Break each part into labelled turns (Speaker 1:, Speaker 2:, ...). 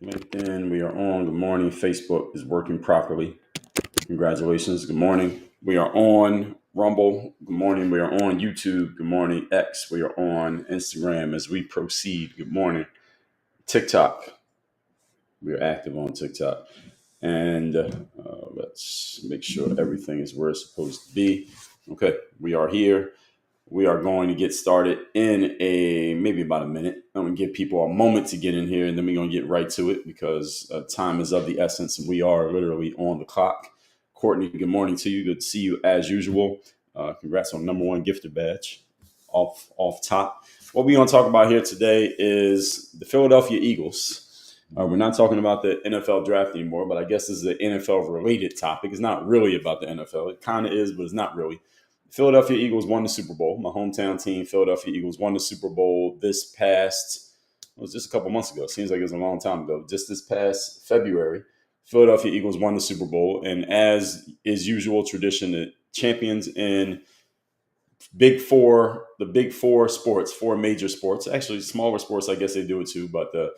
Speaker 1: LinkedIn, we are on. Good morning. Facebook is working properly. Congratulations. Good morning. We are on Rumble. Good morning. We are on YouTube. Good morning. X. We are on Instagram as we proceed. Good morning. TikTok. We are active on TikTok. And let's make sure everything is where it's supposed to be. Okay. We are here. We are going to get started in maybe about a minute. I'm going to give people a moment to get in here, and then we're going to get right to it because time is of the essence, and we are literally on the clock. Courtney, good morning to you. Good to see you as usual. Congrats on #1 gifted badge. Off top. What we're going to talk about here today is the Philadelphia Eagles. We're not talking about the NFL draft anymore, but I guess this is an NFL related topic. It's not really about the NFL. It kind of is, but it's not really. Philadelphia Eagles won the Super Bowl. My hometown team, Philadelphia Eagles, won the Super Bowl this past, it was just a couple months ago. It seems like it was a long time ago. Just this past February, Philadelphia Eagles won the Super Bowl. And as is usual tradition, the champions in the big four sports, four major sports, actually smaller sports, I guess they do it too, but the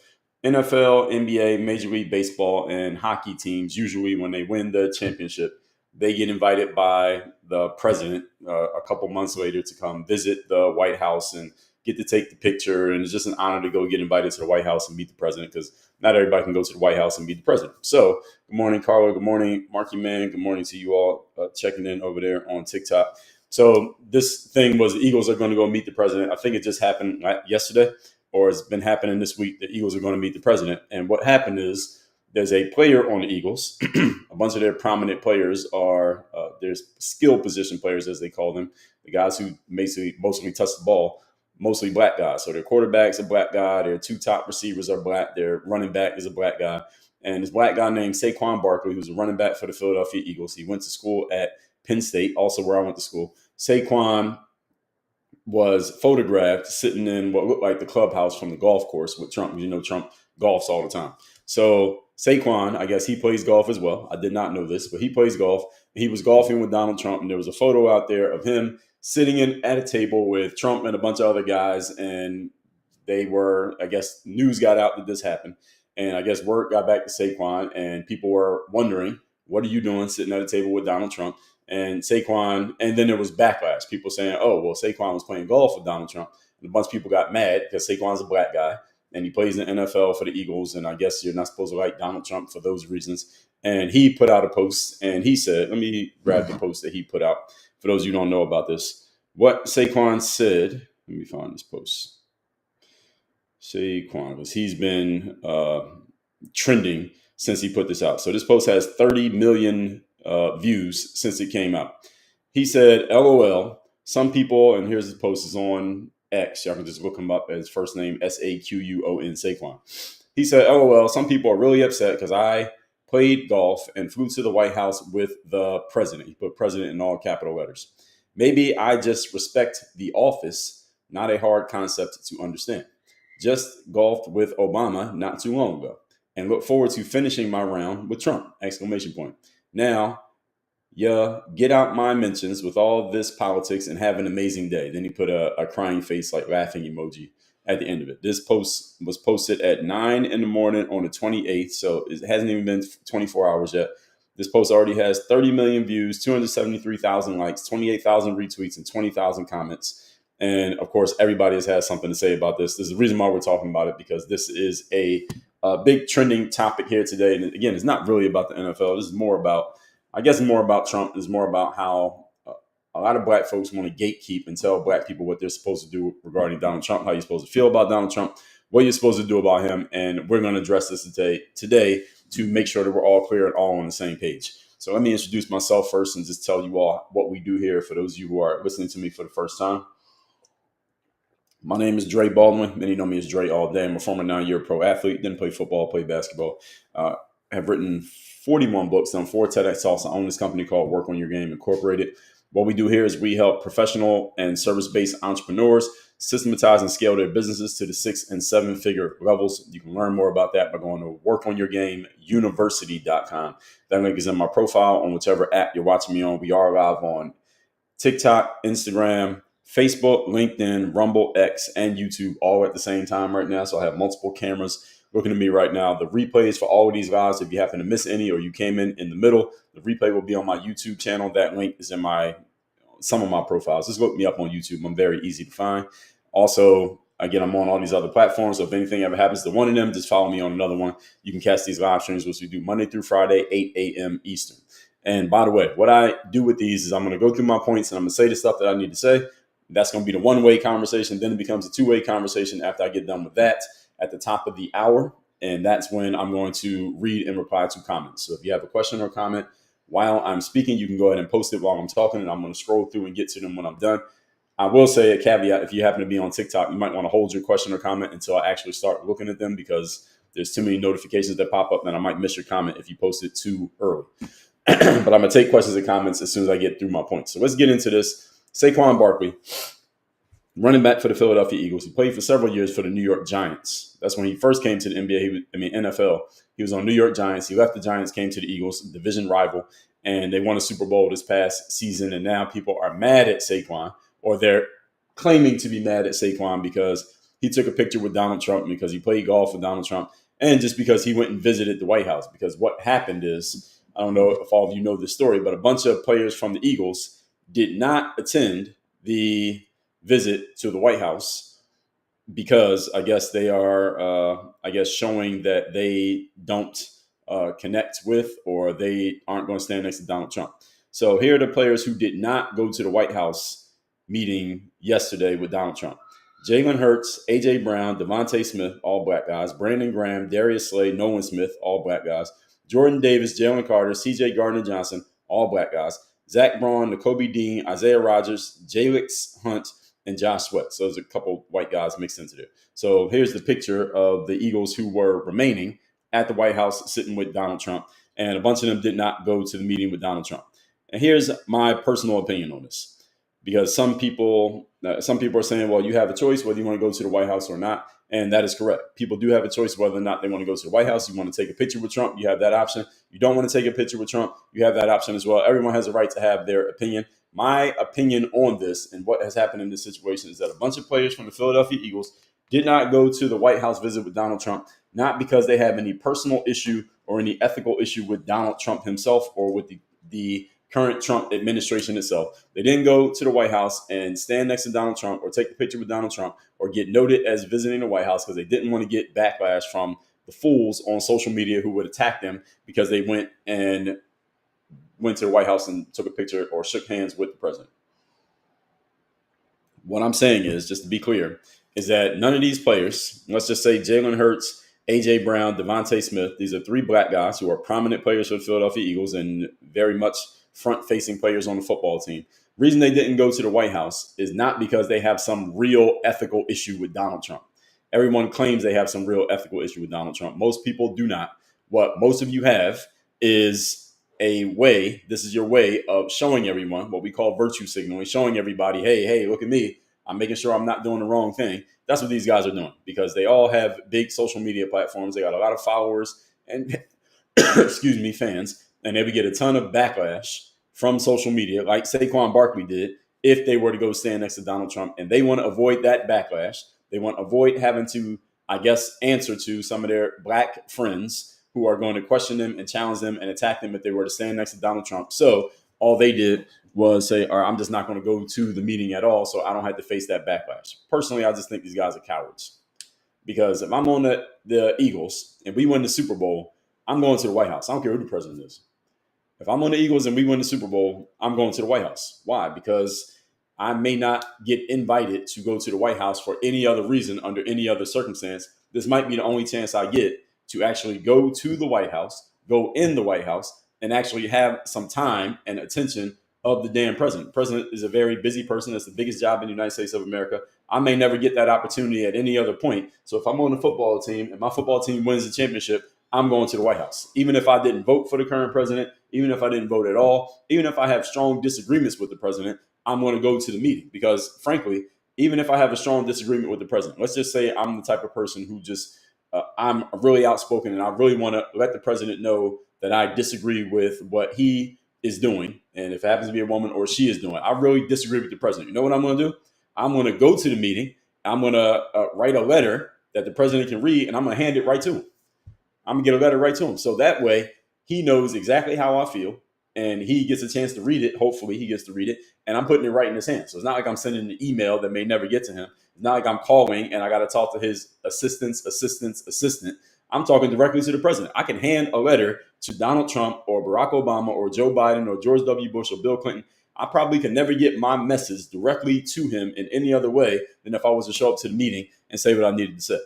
Speaker 1: NFL, NBA, Major League Baseball, and hockey teams, usually when they win the championship, they get invited by the president a couple months later to come visit the White House and get to take the picture. And it's just an honor to go get invited to the White House and meet the president because not everybody can go to the White House and meet the president. So good morning, Carla. Good morning, Marky Man. Good morning to you all checking in over there on TikTok. So this thing was the Eagles are going to go meet the president. I think it just happened yesterday or it's been happening this week. The Eagles are going to meet the president. And what happened is there's a player on the Eagles. A bunch of their prominent players are there's skill position players, as they call them, the guys who basically mostly touch the ball, mostly black guys. So their quarterback's a black guy. Their two top receivers are black. Their running back is a black guy. And this black guy named Saquon Barkley, who's a running back for the Philadelphia Eagles. He went to school at Penn State, also where I went to school. Saquon was photographed sitting in what looked like the clubhouse from the golf course with Trump. You know, Trump golfs all the time. So Saquon, I guess he plays golf as well. I did not know this, but he plays golf. He was golfing with Donald Trump, and there was a photo out there of him sitting at a table with Trump and a bunch of other guys. And they were, I guess, news got out that this happened. And I guess word got back to Saquon, and people were wondering, what are you doing sitting at a table with Donald Trump? And Saquon, and then there was backlash. People saying, oh, well, Saquon was playing golf with Donald Trump. And a bunch of people got mad because Saquon's a black guy and he plays in the NFL for the Eagles. And I guess you're not supposed to like Donald Trump for those reasons. And he put out a post and he said, let me grab the post that he put out for those of you who don't know about this. What Saquon said, let me find this post. Saquon, because he's been trending since he put this out. So this post has 30 million views since it came out. He said, LOL, some people, and here's his post, is on X. Y'all can just look him up as first name Saquon, Saquon. He said, LOL, some people are really upset because I played golf and flew to the White House with the president. He put president in all capital letters. Maybe I just respect the office, not a hard concept to understand. Just golfed with Obama not too long ago and look forward to finishing my round with Trump, ! Now, yeah, get out my mentions with all this politics and have an amazing day. Then he put a crying face, like laughing emoji at the end of it. This post was posted at 9 in the morning on the 28th. So it hasn't even been 24 hours yet. This post already has 30 million views, 273,000 likes, 28,000 retweets, and 20,000 comments. And of course, everybody has had something to say about this. This is the reason why we're talking about it, because this is a big trending topic here today. And again, it's not really about the NFL. This is more about, I guess, more about Trump. It's more about how a lot of black folks want to gatekeep and tell black people what they're supposed to do regarding Donald Trump, how you're supposed to feel about Donald Trump, what you're supposed to do about him. And we're going to address this today to make sure that we're all clear and all on the same page. So let me introduce myself first and just tell you all what we do here for those of you who are listening to me for the first time. My name is Baldwin. Many know me as Dre all day. I'm a former 9-year pro athlete. Didn't play football, played basketball. have written 41 books, done 4 TEDx talks. I own this company called Work on Your Game Incorporated. What we do here is we help professional and service-based entrepreneurs systematize and scale their businesses to the 6 and 7 figure levels. You can learn more about that by going to workonyourgameuniversity.com. That link is in my profile on whichever app you're watching me on. We are live on TikTok, Instagram, Facebook, LinkedIn, Rumble, X, and YouTube all at the same time right now. So I have multiple cameras looking at me right now. The replays for all of these lives, if you happen to miss any or you came in the middle, the replay will be on my YouTube channel. That link is in some of my profiles. Just look me up on YouTube. I'm very easy to find. Also, again, I'm on all these other platforms. So if anything ever happens to one of them, just follow me on another one. You can catch these live streams, which we do Monday through Friday, 8 a.m. Eastern. And by the way, what I do with these is I'm going to go through my points and I'm going to say the stuff that I need to say. That's going to be the one-way conversation. Then it becomes a two-way conversation after I get done with that at the top of the hour. And that's when I'm going to read and reply to comments. So if you have a question or comment while I'm speaking, you can go ahead and post it while I'm talking, and I'm going to scroll through and get to them when I'm done. I will say a caveat: if you happen to be on TikTok, you might want to hold your question or comment until I actually start looking at them, because there's too many notifications that pop up and I might miss your comment if you post it too early. But I'm going to take questions and comments as soon as I get through my points. So let's get into this. Saquon Barkley, running back for the Philadelphia Eagles. He played for several years for the New York Giants. That's when he first came to the NFL. He was on New York Giants. He left the Giants, came to the Eagles, division rival, and they won a Super Bowl this past season. And now people are mad at Saquon, or they're claiming to be mad at Saquon because he took a picture with Donald Trump, because he played golf with Donald Trump, and just because he went and visited the White House. Because what happened is, I don't know if all of you know this story, but a bunch of players from the Eagles did not attend the visit to the White House because I guess they are, showing that they don't connect with, or they aren't going to stand next to Donald Trump. So here are the players who did not go to the White House meeting yesterday with Donald Trump: Jalen Hurts, A.J. Brown, Devontae Smith, all black guys; Brandon Graham, Darius Slay, Nolan Smith, all black guys; Jordan Davis, Jalen Carter, C.J. Gardner-Johnson, all black guys; Zach Braun, Nakobe Dean, Isaiah Rodgers, Jalix Hunt, and Josh Sweat. So there's a couple white guys mixed into there. So here's the picture of the Eagles who were remaining at the White House sitting with Donald Trump, and a bunch of them did not go to the meeting with Donald Trump. And here's my personal opinion on this, because some people are saying, well, you have a choice whether you want to go to the White House or not. And that is correct. People do have a choice whether or not they want to go to the White House. You want to take a picture with Trump, you have that option. You don't want to take a picture with Trump, you have that option as well. Everyone has a right to have their opinion. My opinion on this and what has happened in this situation is that a bunch of players from the Philadelphia Eagles did not go to the White House visit with Donald Trump, not because they have any personal issue or any ethical issue with Donald Trump himself or with the current Trump administration itself. They didn't go to the White House and stand next to Donald Trump or take a picture with Donald Trump or get noted as visiting the White House because they didn't want to get backlash from the fools on social media who would attack them because they went to the White House and took a picture or shook hands with the president. What I'm saying is, just to be clear, is that none of these players, let's just say Jalen Hurts, A.J. Brown, Devontae Smith, these are three black guys who are prominent players for the Philadelphia Eagles and very much front-facing players on the football team. Reason they didn't go to the White House is not because they have some real ethical issue with Donald Trump. Everyone claims they have some real ethical issue with Donald Trump. Most people do not. What most of you have is this is your way of showing everyone what we call virtue signaling, showing everybody, hey, look at me. I'm making sure I'm not doing the wrong thing. That's what these guys are doing because they all have big social media platforms. They got a lot of followers and, fans, and they would get a ton of backlash from social media, like Saquon Barkley did, if they were to go stand next to Donald Trump. And they want to avoid that backlash. They want to avoid having to, answer to some of their black friends who are going to question them and challenge them and attack them if they were to stand next to Donald Trump. So all they did was say, all right, I'm just not going to go to the meeting at all, so I don't have to face that backlash. Personally, I just think these guys are cowards. Because if I'm on the Eagles and we win the Super Bowl, I'm going to the White House. I don't care who the president is. If I'm on the Eagles and we win the Super Bowl, I'm going to the White House. Why? Because I may not get invited to go to the White House for any other reason under any other circumstance. This might be the only chance I get to actually go to the White House, go in the White House, and actually have some time and attention of the damn president. The president is a very busy person. That's the biggest job in the United States of America. I may never get that opportunity at any other point. So if I'm on the football team and my football team wins the championship, I'm going to the White House. Even if I didn't vote for the current president, even if I didn't vote at all, even if I have strong disagreements with the president, I'm going to go to the meeting because, frankly, even if I have a strong disagreement with the president, let's just say I'm the type of person who just I'm really outspoken and I really want to let the president know that I disagree with what he is doing, and if it happens to be a woman or she is doing, I really disagree with the president. You know what I'm going to do? I'm going to go to the meeting. I'm going to write a letter that the president can read, and I'm going to hand it right to him. I'm gonna get a letter right to him. So that way he knows exactly how I feel and he gets a chance to read it. Hopefully he gets to read it and I'm putting it right in his hands. So it's not like I'm sending an email that may never get to him. It's not like I'm calling and I got to talk to his assistant. I'm talking directly to the president. I can hand a letter to Donald Trump or Barack Obama or Joe Biden or George W. Bush or Bill Clinton. I probably could never get my message directly to him in any other way than if I was to show up to the meeting and say what I needed to say.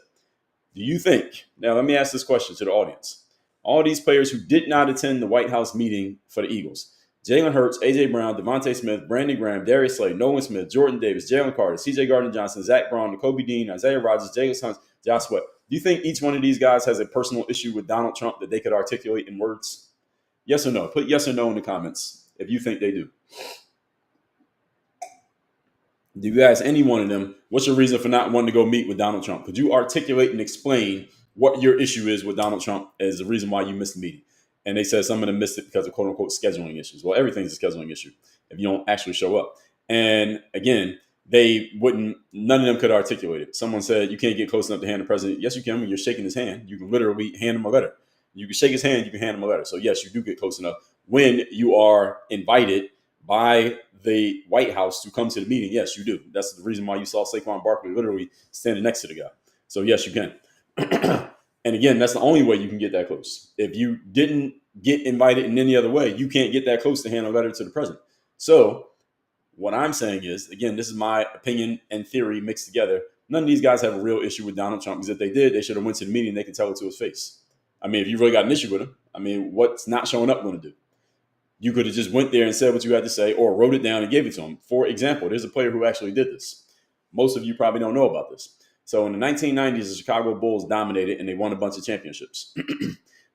Speaker 1: Do you think, now let me ask this question to the audience, all these players who did not attend the White House meeting for the Eagles, Jalen Hurts, A.J. Brown, Devontae Smith, Brandon Graham, Darius Slay, Nolan Smith, Jordan Davis, Jalen Carter, C.J. Gardner-Johnson, Zach Brown, Kobe Dean, Isaiah Rodgers, Jalen Sons, Josh Sweat, do you think each one of these guys has a personal issue with Donald Trump that they could articulate in words? Yes or no? Put yes or no in the comments if you think they do. Do you guys, any one of them, what's your reason for not wanting to go meet with Donald Trump? Could you articulate and explain what your issue is with Donald Trump as the reason why you missed the meeting? And they said some of them missed it because of quote unquote scheduling issues. Well, everything's a scheduling issue if you don't actually show up. And again, none of them could articulate it. Someone said you can't get close enough to hand the president. Yes, you can. When you're shaking his hand, you can literally hand him a letter. You can shake his hand, you can hand him a letter. So yes, you do get close enough when you are invited by the White House to come to the meeting. Yes, you do. That's the reason why you saw Saquon Barkley literally standing next to the guy. So yes, you can. And again, that's the only way you can get that close. If you didn't get invited in any other way, you can't get that close to hand a letter to the president. So what I'm saying is, again, this is my opinion and theory mixed together. None of these guys have a real issue with Donald Trump because if they did, they should have went to the meeting and they could tell it to his face. I mean, if you really got an issue with him, I mean, what's not showing up going to do? You could have just went there and said what you had to say or wrote it down and gave it to him. For example, there's a player who actually did this. Most of you probably don't know about this. So in the 1990s, the Chicago Bulls dominated and they won a bunch of championships.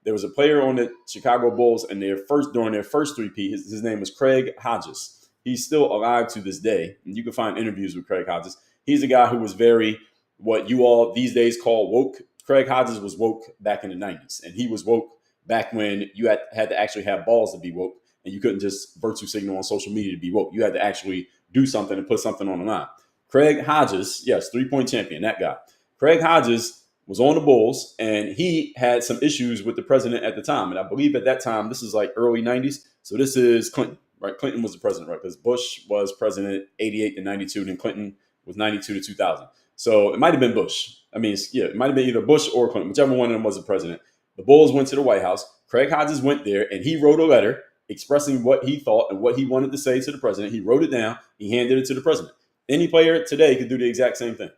Speaker 1: There was a player on the Chicago Bulls and during their first three-peat, his name was Craig Hodges. He's still alive to this day. And you can find interviews with Craig Hodges. He's a guy who was very, what you all these days call woke. Craig Hodges was woke back in the 90s. And he was woke back when you had to actually have balls to be woke. And you couldn't just virtue signal on social media to be woke. You had to actually do something and put something on the line. Craig Hodges, yes, three-point champion, that guy. Craig Hodges was on the Bulls, and he had some issues with the president at the time. And I believe at that time, this is like early 90s. So this is Clinton, right? Clinton was the president, right? Because Bush was president 88 to 92, and Clinton was 92 to 2000. So it might have been Bush. I mean, it might have been either Bush or Clinton, whichever one of them was the president. The Bulls went to the White House. Craig Hodges went there, and he wrote a letter expressing what he thought and what he wanted to say to the president. He wrote it down. He handed it to the president. Any player today could do the exact same thing.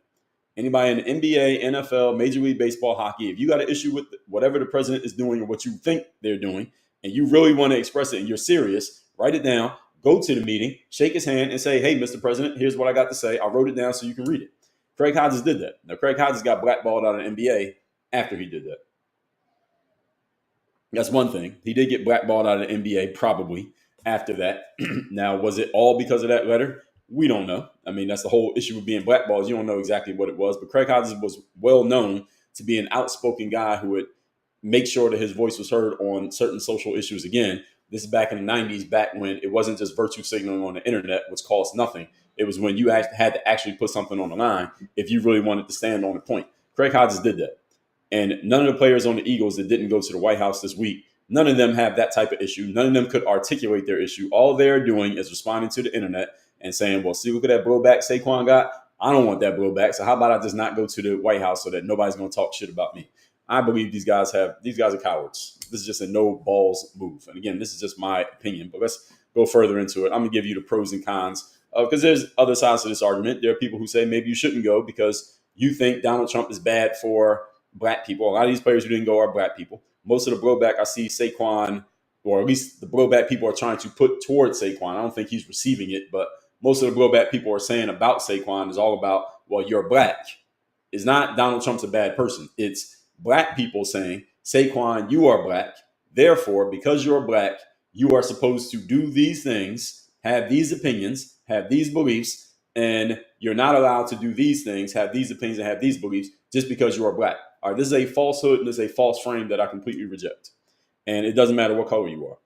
Speaker 1: Anybody in the NBA, NFL, Major League Baseball, hockey, if you got an issue with whatever the president is doing or what you think they're doing, and you really want to express it and you're serious, write it down, go to the meeting, shake his hand and say, hey, Mr. President, here's what I got to say. I wrote it down so you can read it. Craig Hodges did that. Now, Craig Hodges got blackballed out of the NBA after he did that. That's one thing. He did get blackballed out of the NBA probably after that. Now, was it all because of that letter? We don't know. I mean, that's the whole issue with being blackballed. You don't know exactly what it was. But Craig Hodges was well known to be an outspoken guy who would make sure that his voice was heard on certain social issues. Again, this is back in the 90s, back when it wasn't just virtue signaling on the internet, which cost nothing. It was when you had to actually put something on the line if you really wanted to stand on a point. Craig Hodges did that. And none of the players on the Eagles that didn't go to the White House this week, none of them have that type of issue. None of them could articulate their issue. All they're doing is responding to the internet and saying, well, see, look at that blowback Saquon got. I don't want that blowback. So how about I just not go to the White House so that nobody's going to talk shit about me? I believe these guys are cowards. This is just a no balls move. And again, this is just my opinion, but let's go further into it. I'm going to give you the pros and cons because there's other sides to this argument. There are people who say maybe you shouldn't go because you think Donald Trump is bad for black people. A lot of these players who didn't go are black people. Most of the blowback I see Saquon, or at least the blowback people are trying to put towards Saquon. I don't think he's receiving it, but most of the blowback people are saying about Saquon is all about, well, you're black. It's not Donald Trump's a bad person. It's black people saying Saquon, you are black. Therefore, because you're black, you are supposed to do these things, have these opinions, have these beliefs, and you're not allowed to do these things, have these opinions, and have these beliefs just because you are black. All right, this is a falsehood and this is a false frame that I completely reject. And it doesn't matter what color you are.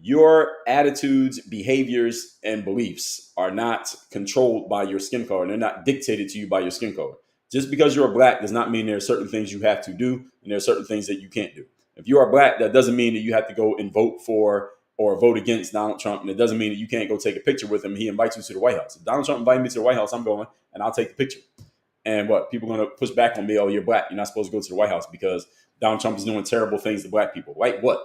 Speaker 1: Your attitudes, behaviors, and beliefs are not controlled by your skin color. They're not dictated to you by your skin color. Just because you're black does not mean there are certain things you have to do and there are certain things that you can't do. If you are black, that doesn't mean that you have to go and vote for or vote against Donald Trump. And it doesn't mean that you can't go take a picture with him. He invites you to the White House. If Donald Trump invited me to the White House, I'm going and I'll take the picture. And what? People are going to push back on me. Oh, you're black. You're not supposed to go to the White House because Donald Trump is doing terrible things to black people. Like what?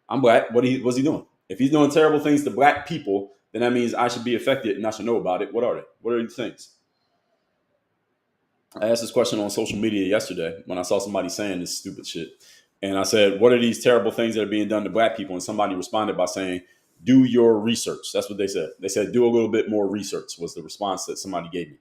Speaker 1: I'm black. What's he doing? If he's doing terrible things to black people, then that means I should be affected and I should know about it. What are they? What are these things? I asked this question on social media yesterday when I saw somebody saying this stupid shit. And I said, what are these terrible things that are being done to black people? And somebody responded by saying, do your research. That's what they said. They said, do a little bit more research was the response that somebody gave me.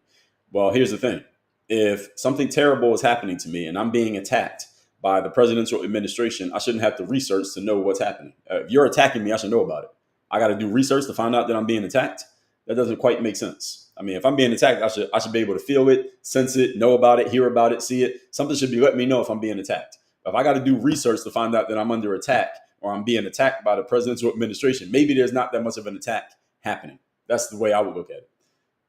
Speaker 1: Well, here's the thing. If something terrible is happening to me and I'm being attacked by the presidential administration, I shouldn't have to research to know what's happening. If you're attacking me, I should know about it. I got to do research to find out that I'm being attacked. That doesn't quite make sense. I mean, if I'm being attacked, I should be able to feel it, sense it, know about it, hear about it, see it. Something should be letting me know if I'm being attacked. If I got to do research to find out that I'm under attack or I'm being attacked by the presidential administration, maybe there's not that much of an attack happening. That's the way I would look at it.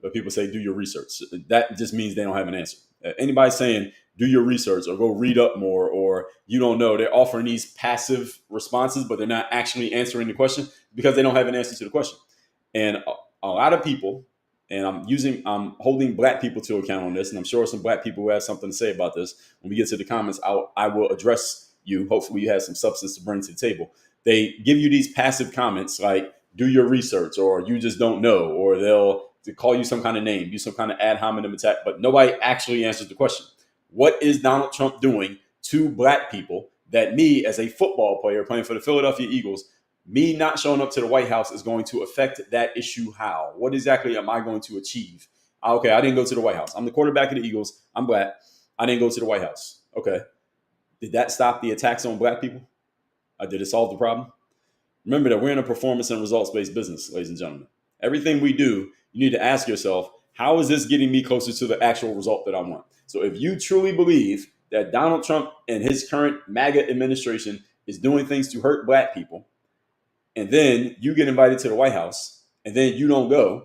Speaker 1: But people say, do your research. That just means they don't have an answer. Anybody saying, do your research or go read up more or you don't know, they're offering these passive responses, but they're not actually answering the question because they don't have an answer to the question. And a lot of people, and I'm holding black people to account on this, and I'm sure some black people who have something to say about this. When we get to the comments, I will address you. Hopefully you have some substance to bring to the table. They give you these passive comments like, do your research, or you just don't know, or they'll call you some kind of name, do some kind of ad hominem attack, but nobody actually answers the question. What is Donald Trump doing to black people that me, as a football player playing for the Philadelphia Eagles, me not showing up to the White House is going to affect that issue? How? What exactly am I going to achieve? Okay, I didn't go to the White House. I'm the quarterback of the Eagles. I'm black. I didn't go to the White House. Okay. Did that stop the attacks on black people? Did it solve the problem? Remember that we're in a performance and results-based business, ladies and gentlemen. Everything we do, you need to ask yourself, how is this getting me closer to the actual result that I want? So if you truly believe that Donald Trump and his current MAGA administration is doing things to hurt black people, and then you get invited to the White House, and then you don't go,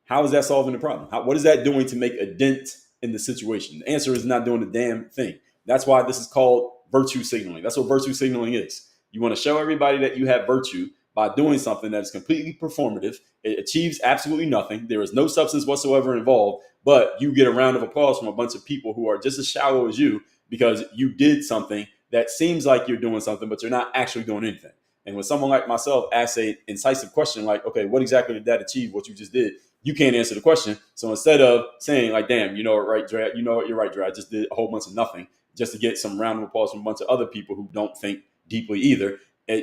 Speaker 1: how is that solving the problem? What is that doing to make a dent in the situation? The answer is not doing a damn thing. That's why this is called virtue signaling. That's what virtue signaling is. You want to show everybody that you have virtue by doing something that is completely performative. It achieves absolutely nothing. There is no substance whatsoever involved, but you get a round of applause from a bunch of people who are just as shallow as you because you did something that seems like you're doing something, but you're not actually doing anything. And when someone like myself asks an incisive question like, okay, what exactly did that achieve, what you just did? You can't answer the question. So instead of saying like, damn, you know it, right, Dre? You know what, you're right, Dre. I just did a whole bunch of nothing just to get some round of applause from a bunch of other people who don't think deeply either.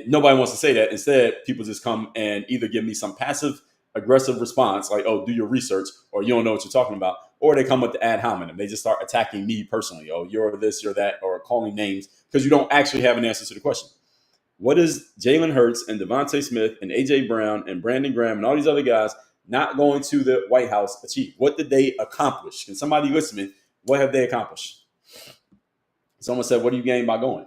Speaker 1: Nobody wants to say that. Instead, people just come and either give me some passive aggressive response like, oh, do your research, or you don't know what you're talking about, or they come with the ad hominem. They just start attacking me personally. Oh, you're this, you're that, or calling names because you don't actually have an answer to the question. What does Jalen Hurts and Devontae Smith and A.J. Brown and Brandon Graham and all these other guys not going to the White House achieve? What did they accomplish? Can somebody listen to me? What have they accomplished? Someone said, what do you gain by going?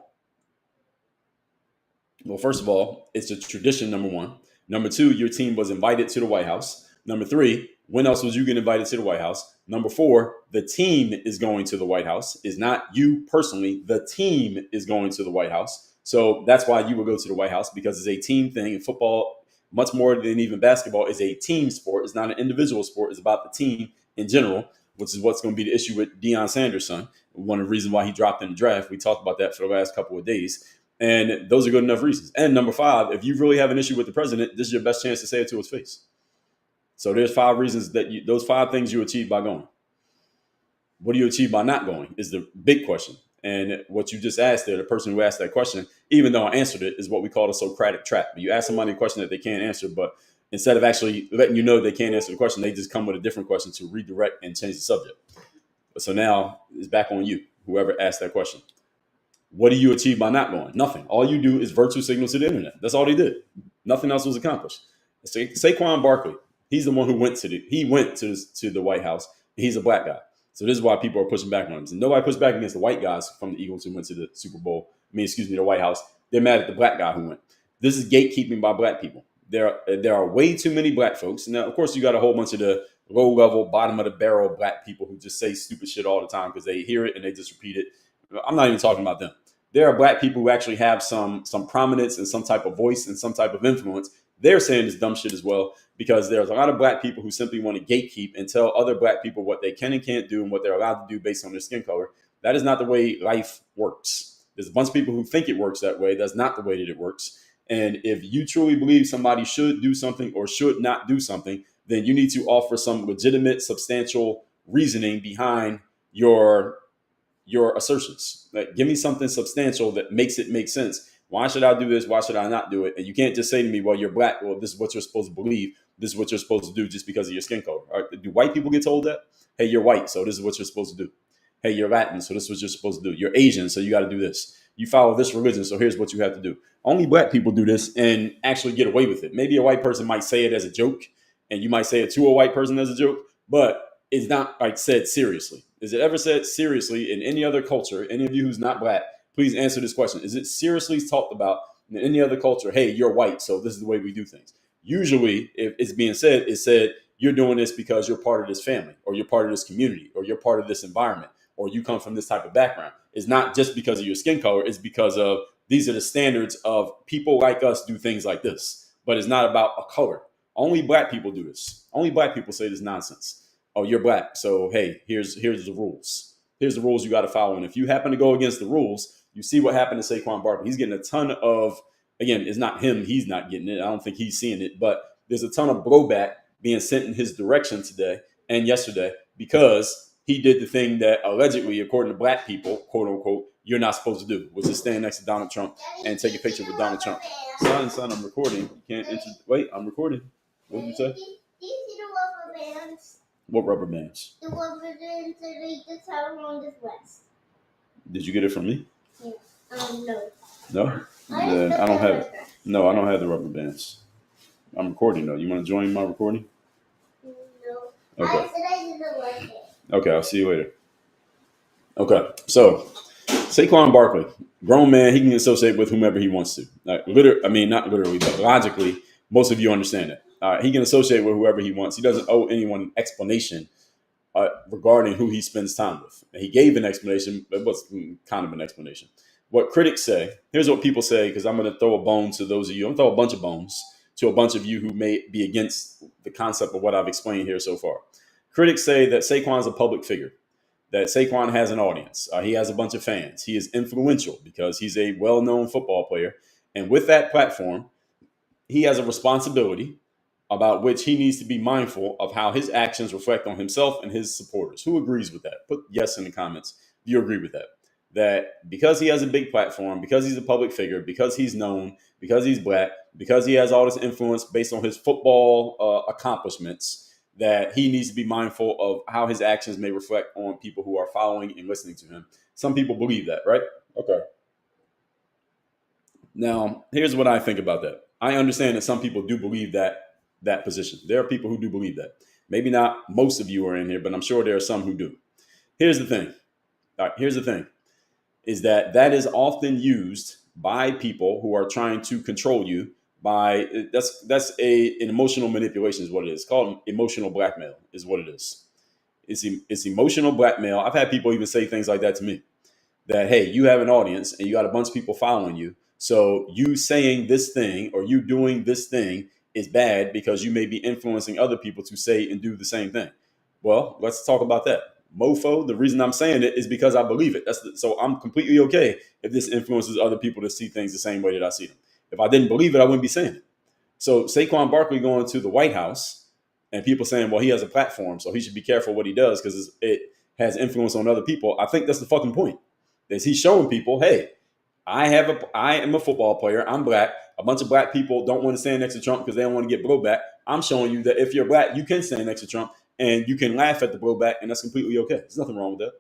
Speaker 1: Well, first of all, it's a tradition, number one. Number two, your team was invited to the White House. Number three, when else was you get invited to the White House? Number four, the team is going to the White House. It's not you personally. The team is going to the White House. So that's why you will go to the White House, because it's a team thing. And football, much more than even basketball, is a team sport. It's not an individual sport. It's about the team in general, which is what's going to be the issue with Deion Sanders' son. One of the reasons why he dropped in the draft. We talked about that for the last couple of days. And those are good enough reasons. And number five, if you really have an issue with the president, this is your best chance to say it to his face. So there's five reasons that those five things you achieve by going. What do you achieve by not going is the big question. And what you just asked there, the person who asked that question, even though I answered it, is what we call the Socratic trap. You ask somebody a question that they can't answer, but instead of actually letting you know they can't answer the question, they just come with a different question to redirect and change the subject. So now it's back on you, whoever asked that question. What do you achieve by not going? Nothing. All you do is virtue signal to the internet. That's all they did. Nothing else was accomplished. Saquon Barkley, he's the one who went to the White House. He's a black guy. So this is why people are pushing back on him. And nobody pushed back against the white guys from the Eagles who went to the Super Bowl. The White House. They're mad at the black guy who went. This is gatekeeping by black people. There are way too many black folks. Now, of course, you got a whole bunch of the low level, bottom of the barrel black people who just say stupid shit all the time because they hear it and they just repeat it. I'm not even talking about them. There are black people who actually have some prominence and some type of voice and some type of influence. They're saying this dumb shit as well because there's a lot of black people who simply want to gatekeep and tell other black people what they can and can't do and what they're allowed to do based on their skin color. That is not the way life works. There's a bunch of people who think it works that way. That's not the way that it works. And if you truly believe somebody should do something or should not do something, then you need to offer some legitimate, substantial reasoning behind your assertions. Like, give me something substantial that makes it make sense. Why should I do this? Why should I not do it? And you can't just say to me, well, you're black. Well, this is what you're supposed to believe. This is what you're supposed to do just because of your skin color. Right? Do white people get told that? Hey, you're white, so this is what you're supposed to do. Hey, you're Latin, so this is what you're supposed to do. You're Asian, so you got to do this. You follow this religion, so here's what you have to do. Only black people do this and actually get away with it. Maybe a white person might say it as a joke, and you might say it to a white person as a joke, but it's not like said seriously. Is it ever said seriously in any other culture? Any of you who's not black, please answer this question. Is it seriously talked about in any other culture? Hey, you're white, so this is the way we do things. Usually, if it's being said, it's said you're doing this because you're part of this family, or you're part of this community, or you're part of this environment, or you come from this type of background. It's not just because of your skin color. It's because of these are the standards of people like us do things like this. But it's not about a color. Only black people do this. Only black people say this nonsense. Oh, you're black, so hey, here's the rules. Here's the rules you got to follow. And if you happen to go against the rules, you see what happened to Saquon Barkley. He's getting a ton of, again, it's not him. He's not getting it. I don't think he's seeing it. But there's a ton of blowback being sent in his direction today and yesterday because he did the thing that allegedly, according to black people, quote unquote, you're not supposed to do, which is stand next to Donald Trump and take a picture with Donald Trump. Son, I'm recording. You can't wait, I'm recording. What did you say?
Speaker 2: Do you see the rubber bands?
Speaker 1: What rubber bands?
Speaker 2: The rubber bands that they just have around his waist.
Speaker 1: Did you get it from me?
Speaker 2: Yeah. No.
Speaker 1: No? Then I don't have it. No, I don't have the rubber bands. I'm recording though. You want to join my recording?
Speaker 2: No.
Speaker 1: Okay.
Speaker 2: I said I didn't like it.
Speaker 1: Okay, I'll see you later. Okay, so Saquon Barkley, grown man, he can associate with whomever he wants to. Not literally, but logically, most of you understand that. He can associate with whoever he wants. He doesn't owe anyone an explanation regarding who he spends time with. He gave an explanation. It was kind of an explanation. What critics say, here's what people say, because I'm going to throw a bone to those of you. I'm going to throw a bunch of bones to a bunch of you who may be against the concept of what I've explained here so far. Critics say that Saquon's a public figure, that Saquon has an audience. He has a bunch of fans. He is influential because he's a well-known football player. And with that platform, he has a responsibility about which he needs to be mindful of how his actions reflect on himself and his supporters. Who agrees with that? Put yes in the comments if you agree with that. That because he has a big platform, because he's a public figure, because he's known, because he's black, because he has all this influence based on his football accomplishments, that he needs to be mindful of how his actions may reflect on people who are following and listening to him. Some people believe that, right? Okay. Now, here's what I think about that. I understand that some people do believe that position. There are people who do believe that. Maybe not most of you are in here, but I'm sure there are some who do. Here's the thing. All right, here's the thing. Is that is often used by people who are trying to control you by that's an emotional manipulation is what it is. It's called emotional blackmail is what it is. It's emotional blackmail. I've had people even say things like that to me. That, hey, you have an audience and you got a bunch of people following you. So you saying this thing or you doing this thing is bad because you may be influencing other people to say and do the same thing. Well, let's talk about that. Mofo, the reason I'm saying it is because I believe it. So I'm completely okay if this influences other people to see things the same way that I see them. If I didn't believe it, I wouldn't be saying it. So Saquon Barkley going to the White House and people saying, well, he has a platform, so he should be careful what he does because it has influence on other people. I think that's the fucking point. Is he's showing people, hey, I am a football player. I'm black. A bunch of black people don't want to stand next to Trump because they don't want to get blowback. I'm showing you that if you're black, you can stand next to Trump and you can laugh at the blowback, and that's completely okay. There's nothing wrong with that.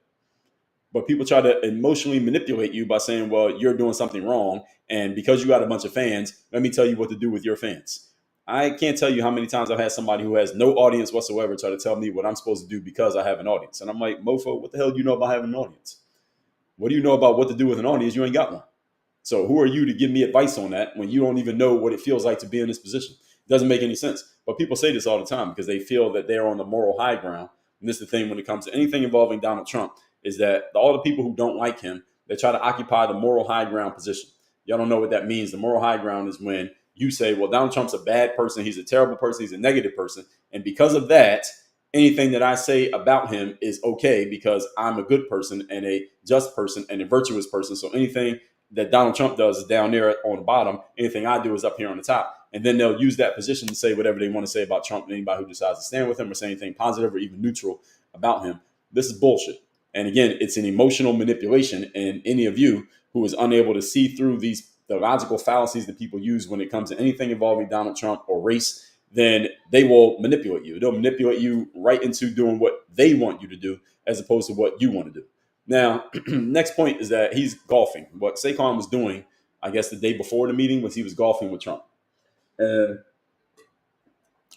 Speaker 1: But people try to emotionally manipulate you by saying, well, you're doing something wrong. And because you got a bunch of fans, let me tell you what to do with your fans. I can't tell you how many times I've had somebody who has no audience whatsoever try to tell me what I'm supposed to do because I have an audience. And I'm like, mofo, what the hell do you know about having an audience? What do you know about what to do with an audience? You ain't got one. So who are you to give me advice on that when you don't even know what it feels like to be in this position? It doesn't make any sense. But people say this all the time because they feel that they're on the moral high ground. And this is the thing when it comes to anything involving Donald Trump, is that all the people who don't like him, they try to occupy the moral high ground position. Y'all don't know what that means. The moral high ground is when you say, well, Donald Trump's a bad person. He's a terrible person. He's a negative person. And because of that, anything that I say about him is okay because I'm a good person and a just person and a virtuous person. So anything that Donald Trump does is down there on the bottom. Anything I do is up here on the top. And then they'll use that position to say whatever they want to say about Trump and anybody who decides to stand with him or say anything positive or even neutral about him. This is bullshit. And again, it's an emotional manipulation. And any of you who is unable to see through the logical fallacies that people use when it comes to anything involving Donald Trump or race, then they will manipulate you. They'll manipulate you right into doing what they want you to do as opposed to what you want to do. Now, next point is that he's golfing. What Saquon was doing, I guess, the day before the meeting was he was golfing with Trump. And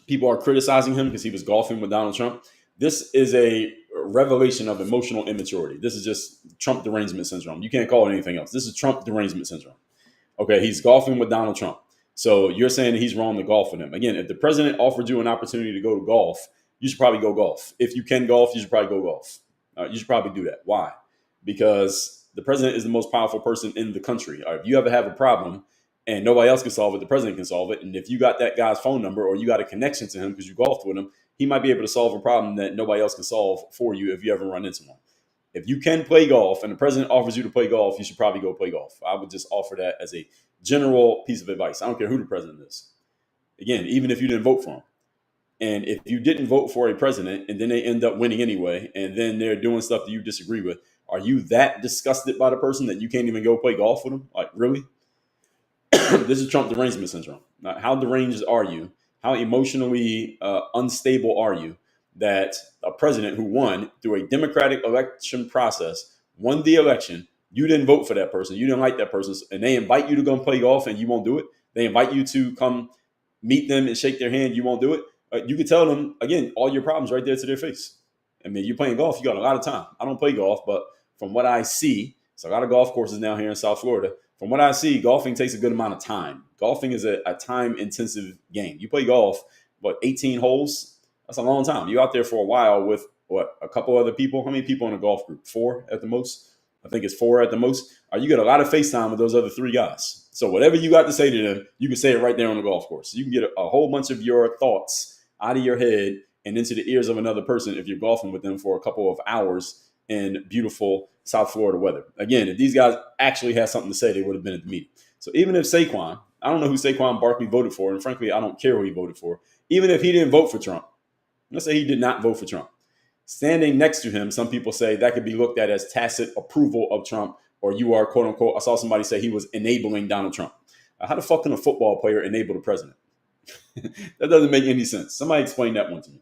Speaker 1: people are criticizing him because he was golfing with Donald Trump. This is a revelation of emotional immaturity. This is just Trump derangement syndrome. You can't call it anything else. This is Trump derangement syndrome. Okay, he's golfing with Donald Trump. So you're saying that he's wrong to golf with him. Again, if the president offered you an opportunity to go to golf, you should probably go golf. If you can golf, you should probably go golf. You should probably do that. Why? Because the president is the most powerful person in the country. If you ever have a problem and nobody else can solve it, the president can solve it. And if you got that guy's phone number or you got a connection to him because you golfed with him, he might be able to solve a problem that nobody else can solve for you if you ever run into one. If you can play golf and the president offers you to play golf, you should probably go play golf. I would just offer that as a general piece of advice. I don't care who the president is. Again, even if you didn't vote for him. And if you didn't vote for a president and then they end up winning anyway, and then they're doing stuff that you disagree with, are you that disgusted by the person that you can't even go play golf with them? Like, really? This is Trump derangement syndrome. Now, how deranged are you? How emotionally unstable are you that a president who won through a democratic election process, won the election, you didn't vote for that person, you didn't like that person, and they invite you to go and play golf and you won't do it? They invite you to come meet them and shake their hand, you won't do it? You could tell them, again, all your problems right there to their face. I mean, you're playing golf, you got a lot of time. I don't play golf, but from what I see, it's a lot of golf courses down here in South Florida. From what I see, golfing takes a good amount of time. Golfing is a time-intensive game. You play golf, 18 holes? That's a long time. You're out there for a while with, a couple other people? How many people in a golf group? 4 at the most? I think it's 4 at the most. You get a lot of FaceTime with those other 3 guys. So whatever you got to say to them, you can say it right there on the golf course. You can get a whole bunch of your thoughts out of your head and into the ears of another person if you're golfing with them for a couple of hours in beautiful South Florida weather. Again, if these guys actually had something to say, they would have been at the meeting. So even if Saquon, I don't know who Saquon Barkley voted for, and frankly, I don't care who he voted for. Even if he didn't vote for Trump, let's say he did not vote for Trump. Standing next to him, some people say that could be looked at as tacit approval of Trump, or you are, quote unquote, I saw somebody say he was enabling Donald Trump. How the fuck can a football player enable the president? That doesn't make any sense. Somebody explain that one to me.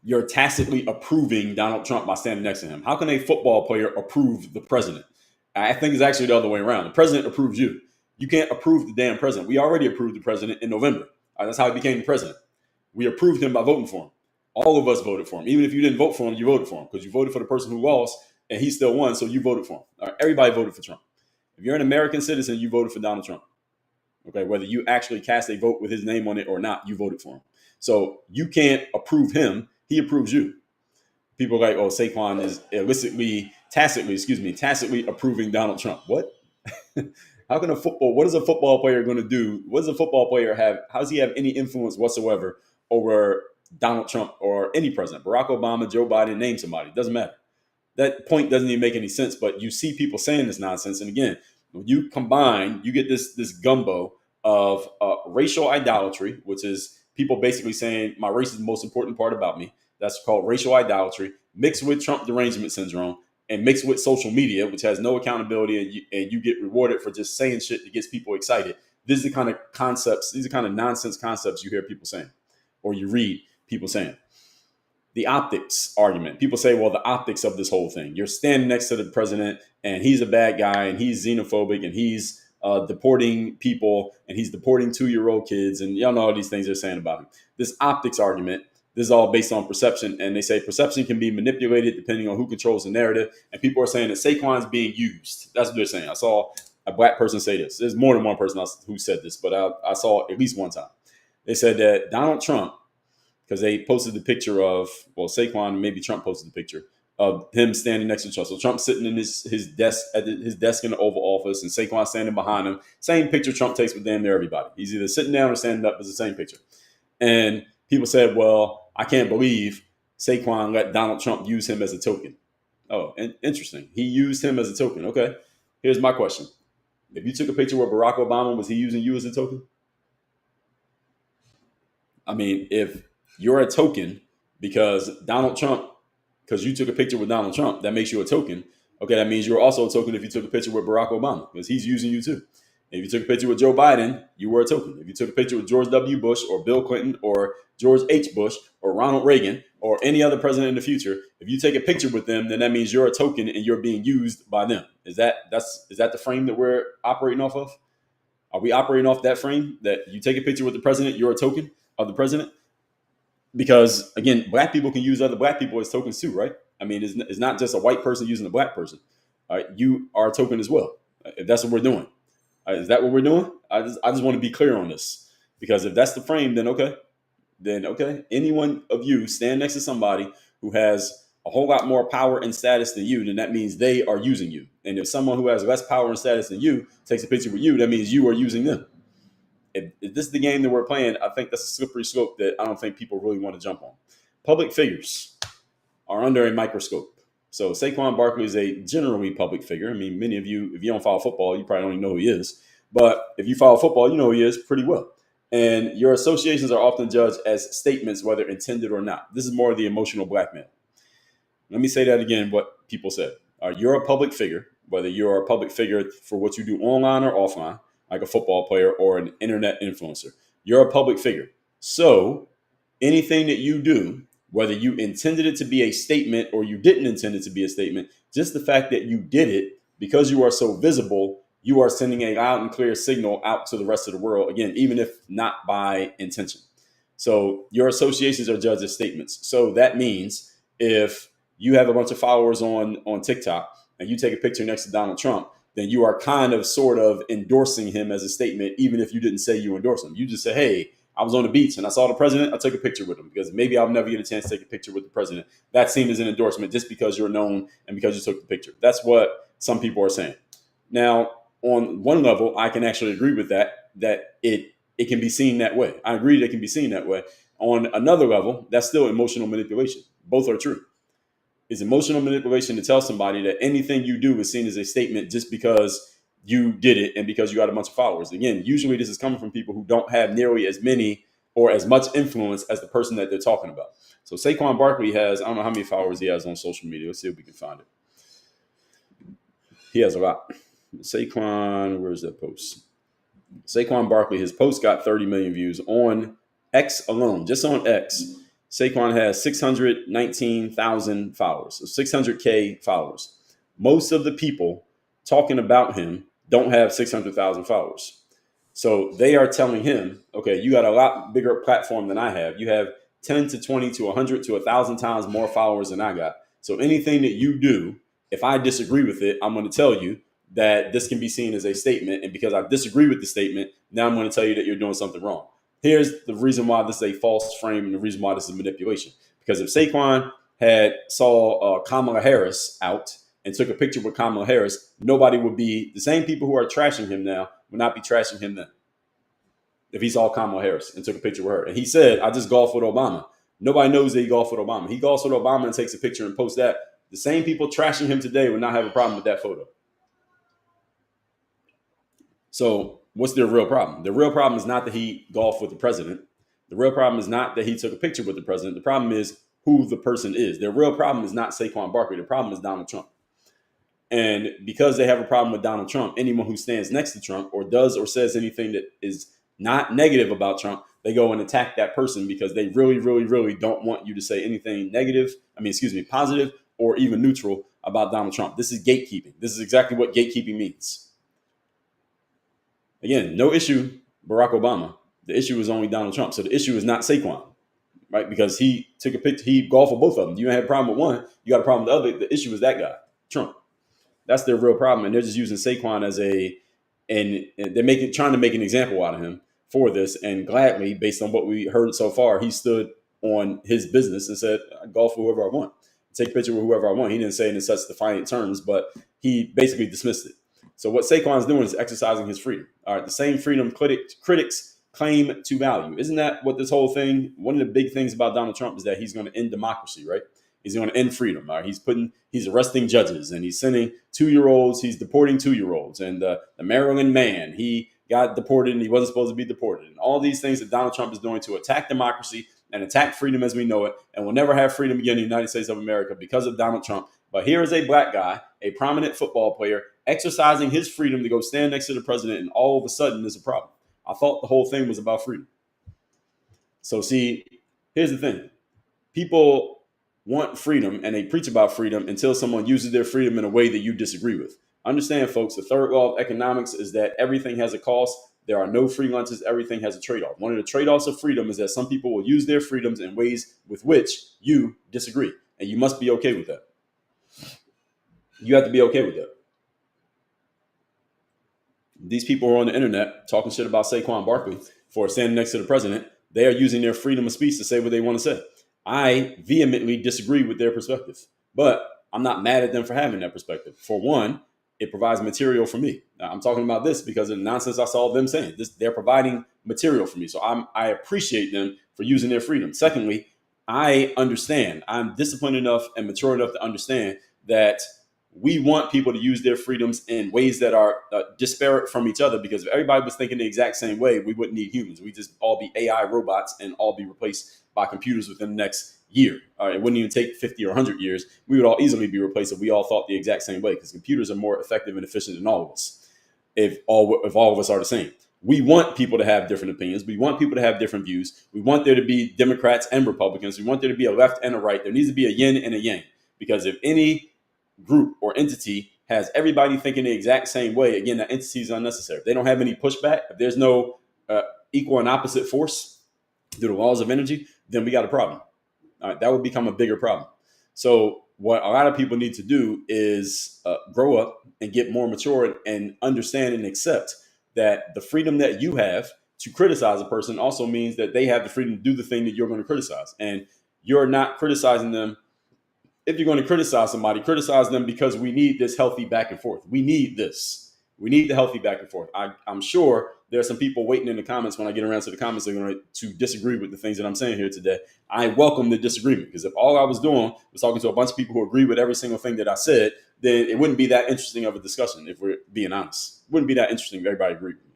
Speaker 1: You're tacitly approving Donald Trump by standing next to him. How can a football player approve the president? I think it's actually the other way around. The president approves you. You can't approve the damn president. We already approved the president in November. That's how he became the president. We approved him by voting for him. All of us voted for him. Even if you didn't vote for him, you voted for him because you voted for the person who lost and he still won, so you voted for him. Everybody voted for Trump. If you're an American citizen, you voted for Donald Trump. Okay, whether you actually cast a vote with his name on it or not, you voted for him. So you can't approve him. He approves you. People are like, oh, Saquon is tacitly approving Donald Trump. What? What is a football player going to do? What does a football player have? How does he have any influence whatsoever over Donald Trump or any president? Barack Obama, Joe Biden, name somebody. It doesn't matter. That point doesn't even make any sense, but you see people saying this nonsense. And again, when you combine, you get this gumbo of racial idolatry, which is people basically saying my race is the most important part about me. That's called racial idolatry, mixed with Trump derangement syndrome and mixed with social media, which has no accountability, and you get rewarded for just saying shit that gets people excited. These are the kind of concepts, these are kind of nonsense concepts you hear people saying or you read people saying. the optics argument. People say, well, the optics of this whole thing. You're standing next to the president, and he's a bad guy, and he's xenophobic, and he's deporting people, and he's deporting 2-year-old kids, and y'all know all these things they're saying about him. This optics argument, this is all based on perception, and they say perception can be manipulated depending on who controls the narrative, and people are saying that Saquon's being used. That's what they're saying. I saw a black person say this. There's more than one person who said this, but I saw at least one time. They said that Donald Trump, because they posted the picture of, well, Saquon, maybe Trump posted the picture of him standing next to Trump. So Trump sitting in his desk at his desk in the Oval Office, and Saquon standing behind him. Same picture Trump takes with damn near everybody. He's either sitting down or standing up. It's the same picture. And people said, well, I can't believe Saquon let Donald Trump use him as a token. Oh, interesting. He used him as a token. Okay. Here's my question. If you took a picture with Barack Obama, was he using you as a token? I mean, if you're a token because Donald Trump, because you took a picture with Donald Trump, that makes you a token. Okay, that means you're also a token if you took a picture with Barack Obama, because he's using you too. If you took a picture with Joe Biden, you were a token. If you took a picture with George W. Bush or Bill Clinton or George H. Bush or Ronald Reagan or any other president in the future, if you take a picture with them, then that means you're a token and you're being used by them. Is that the frame that we're operating off of? Are we operating off that frame that you take a picture with the president, you're a token of the president? Because again, black people can use other black people as tokens too, right? I mean, it's not just a white person using a black person. You are a token as well. If that's what we're doing, is that what we're doing? I just want to be clear on this, because if that's the frame, then okay. Any one of you stand next to somebody who has a whole lot more power and status than you, then that means they are using you. And if someone who has less power and status than you takes a picture with you, that means you are using them. If this is the game that we're playing, I think that's a slippery slope that I don't think people really want to jump on. Public figures are under a microscope. So Saquon Barkley is a generally public figure. I mean, many of you, if you don't follow football, you probably don't even know who he is. But if you follow football, you know who he is pretty well. And your associations are often judged as statements, whether intended or not. This is more of the emotional blackmail. Let me say that again, what people said. You're a public figure, whether you're a public figure for what you do online or offline, like a football player or an internet influencer. You're a public figure. So anything that you do, whether you intended it to be a statement or you didn't intend it to be a statement, just the fact that you did it, because you are so visible, you are sending a loud and clear signal out to the rest of the world, again, even if not by intention. So your associations are judged as statements. So that means if you have a bunch of followers on TikTok and you take a picture next to Donald Trump, then you are kind of sort of endorsing him as a statement, even if you didn't say you endorse him. You just say, hey, I was on the beach and I saw the president, I took a picture with him, because maybe I'll never get a chance to take a picture with the president. That seemed as an endorsement just because you're known and because you took the picture. That's what some people are saying. Now, on one level, I can actually agree with that it can be seen that way. I agree that it can be seen that way. On another level, that's still emotional manipulation. Both are true. It's emotional manipulation to tell somebody that anything you do is seen as a statement just because you did it and because you got a bunch of followers. Again, usually this is coming from people who don't have nearly as many or as much influence as the person that they're talking about. So Saquon Barkley has, I don't know how many followers he has on social media. Let's see if we can find it. He has a lot. Saquon, where's that post? Saquon Barkley, his post got 30 million views on X alone. Just on X, Saquon has 619,000 followers, so 600K followers. Most of the people talking about him don't have 600,000 followers. So they are telling him, okay, you got a lot bigger platform than I have. You have 10 to 20 to 100 to 1,000 times more followers than I got. So anything that you do, if I disagree with it, I'm going to tell you that this can be seen as a statement. And because I disagree with the statement, now I'm going to tell you that you're doing something wrong. Here's the reason why this is a false frame and the reason why this is manipulation. Because if Saquon had saw Kamala Harris out and took a picture with Kamala Harris, nobody would be, the same people who are trashing him now would not be trashing him then. If he saw Kamala Harris and took a picture with her. And he said, I just golfed with Obama. Nobody knows that he golfed with Obama. He golfs with Obama and takes a picture and posts that. The same people trashing him today would not have a problem with that photo. So what's their real problem? The real problem is not that he golfed with the president. The real problem is not that he took a picture with the president. The problem is who the person is. Their real problem is not Saquon Barkley. The problem is Donald Trump. And because they have a problem with Donald Trump, anyone who stands next to Trump or does or says anything that is not negative about Trump, They go and attack that person because they really, really, really don't want you to say anything negative. Positive or even neutral about Donald Trump. This is gatekeeping. This is exactly what gatekeeping means. Again, no issue, Barack Obama. The issue is only Donald Trump. So the issue is not Saquon, right? Because he took a picture, he golfed with both of them. You had a problem with one, you got a problem with the other. The issue is that guy, Trump. That's their real problem. And they're just using Saquon as and they're trying to make an example out of him for this. And gladly, based on what we heard so far, he stood on his business and said, I golf with whoever I want. Take a picture with whoever I want. He didn't say it in such defiant terms, but he basically dismissed it. So what Saquon's doing is exercising his freedom. All right, the same freedom critics claim to value. Isn't that what this whole thing, one of the big things about Donald Trump is that he's going to end democracy, right? He's going to end freedom. All right? He's arresting judges and he's sending 2-year-olds, he's deporting 2-year-olds. And the Maryland man, he got deported and he wasn't supposed to be deported. And all these things that Donald Trump is doing to attack democracy and attack freedom as we know it. And we'll never have freedom again in the United States of America because of Donald Trump. But here is a black guy, a prominent football player, exercising his freedom to go stand next to the president, and all of a sudden there's a problem. I thought the whole thing was about freedom. So see, here's the thing. People want freedom and they preach about freedom until someone uses their freedom in a way that you disagree with. Understand, folks, the third law of economics is that everything has a cost. There are no free lunches. Everything has a trade-off. One of the trade-offs of freedom is that some people will use their freedoms in ways with which you disagree. And you must be okay with that. You have to be okay with that. These people are on the internet talking shit about Saquon Barkley for standing next to the president. They are using their freedom of speech to say what they want to say. I vehemently disagree with their perspective, but I'm not mad at them for having that perspective. For one, it provides material for me. Now, I'm talking about this because of the nonsense I saw them saying. They're providing material for me. So I appreciate them for using their freedom. Secondly, I understand. I'm disciplined enough and mature enough to understand that we want people to use their freedoms in ways that are disparate from each other, because if everybody was thinking the exact same way, we wouldn't need humans. We'd just all be AI robots and all be replaced by computers within the next year. It wouldn't even take 50 or 100 years. We would all easily be replaced if we all thought the exact same way, because computers are more effective and efficient than all of us, if all of us are the same. We want people to have different opinions. We want people to have different views. We want there to be Democrats and Republicans. We want there to be a left and a right. There needs to be a yin and a yang, because if any group or entity has everybody thinking the exact same way, again, that entity is unnecessary. If they don't have any pushback, if there's no equal and opposite force through the laws of energy, then we got a problem. All right, that would become a bigger problem. So what a lot of people need to do is grow up and get more mature and understand and accept that the freedom that you have to criticize a person also means that they have the freedom to do the thing that you're going to criticize. And you're not criticizing them. If you're going to criticize somebody, criticize them because we need this healthy back and forth. We need this. We need the healthy back and forth. I'm sure there are some people waiting in the comments when I get around to the comments, they're going to disagree with the things that I'm saying here today. I welcome the disagreement, because if all I was doing was talking to a bunch of people who agree with every single thing that I said, then it wouldn't be that interesting of a discussion, if we're being honest. It wouldn't be that interesting if everybody agreed with me.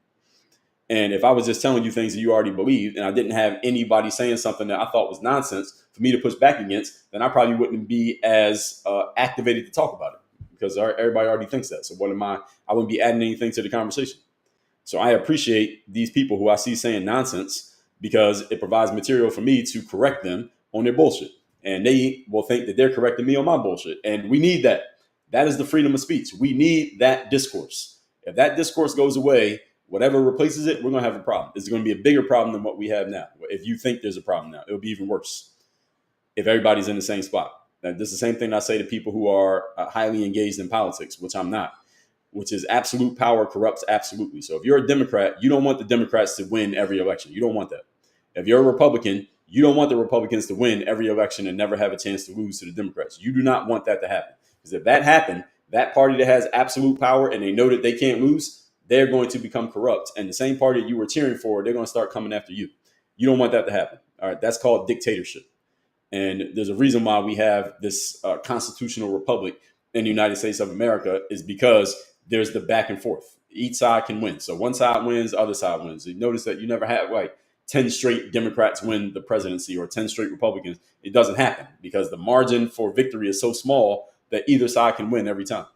Speaker 1: And if I was just telling you things that you already believed and I didn't have anybody saying something that I thought was nonsense for me to push back against, then I probably wouldn't be as activated to talk about it, because everybody already thinks that. So I wouldn't be adding anything to the conversation. So I appreciate these people who I see saying nonsense, because it provides material for me to correct them on their bullshit. And they will think that they're correcting me on my bullshit. And we need that. That is the freedom of speech. We need that discourse. If that discourse goes away, whatever replaces it, we're going to have a problem. It's going to be a bigger problem than what we have now. If you think there's a problem now, it'll be even worse if everybody's in the same spot. Now, this is the same thing I say to people who are highly engaged in politics, which I'm not, which is absolute power corrupts absolutely. So if you're a Democrat, you don't want the Democrats to win every election. You don't want that. If you're a Republican, you don't want the Republicans to win every election and never have a chance to lose to the Democrats. You do not want that to happen. Because if that happened, that party that has absolute power and they know that they can't lose, they're going to become corrupt. And the same party that you were cheering for, they're going to start coming after you. You don't want that to happen. All right, that's called dictatorship. And there's a reason why we have this constitutional republic in the United States of America, is because there's the back and forth. Each side can win. So one side wins, the other side wins. You notice that you never have like 10 straight Democrats win the presidency or 10 straight Republicans. It doesn't happen, because the margin for victory is so small that either side can win every time.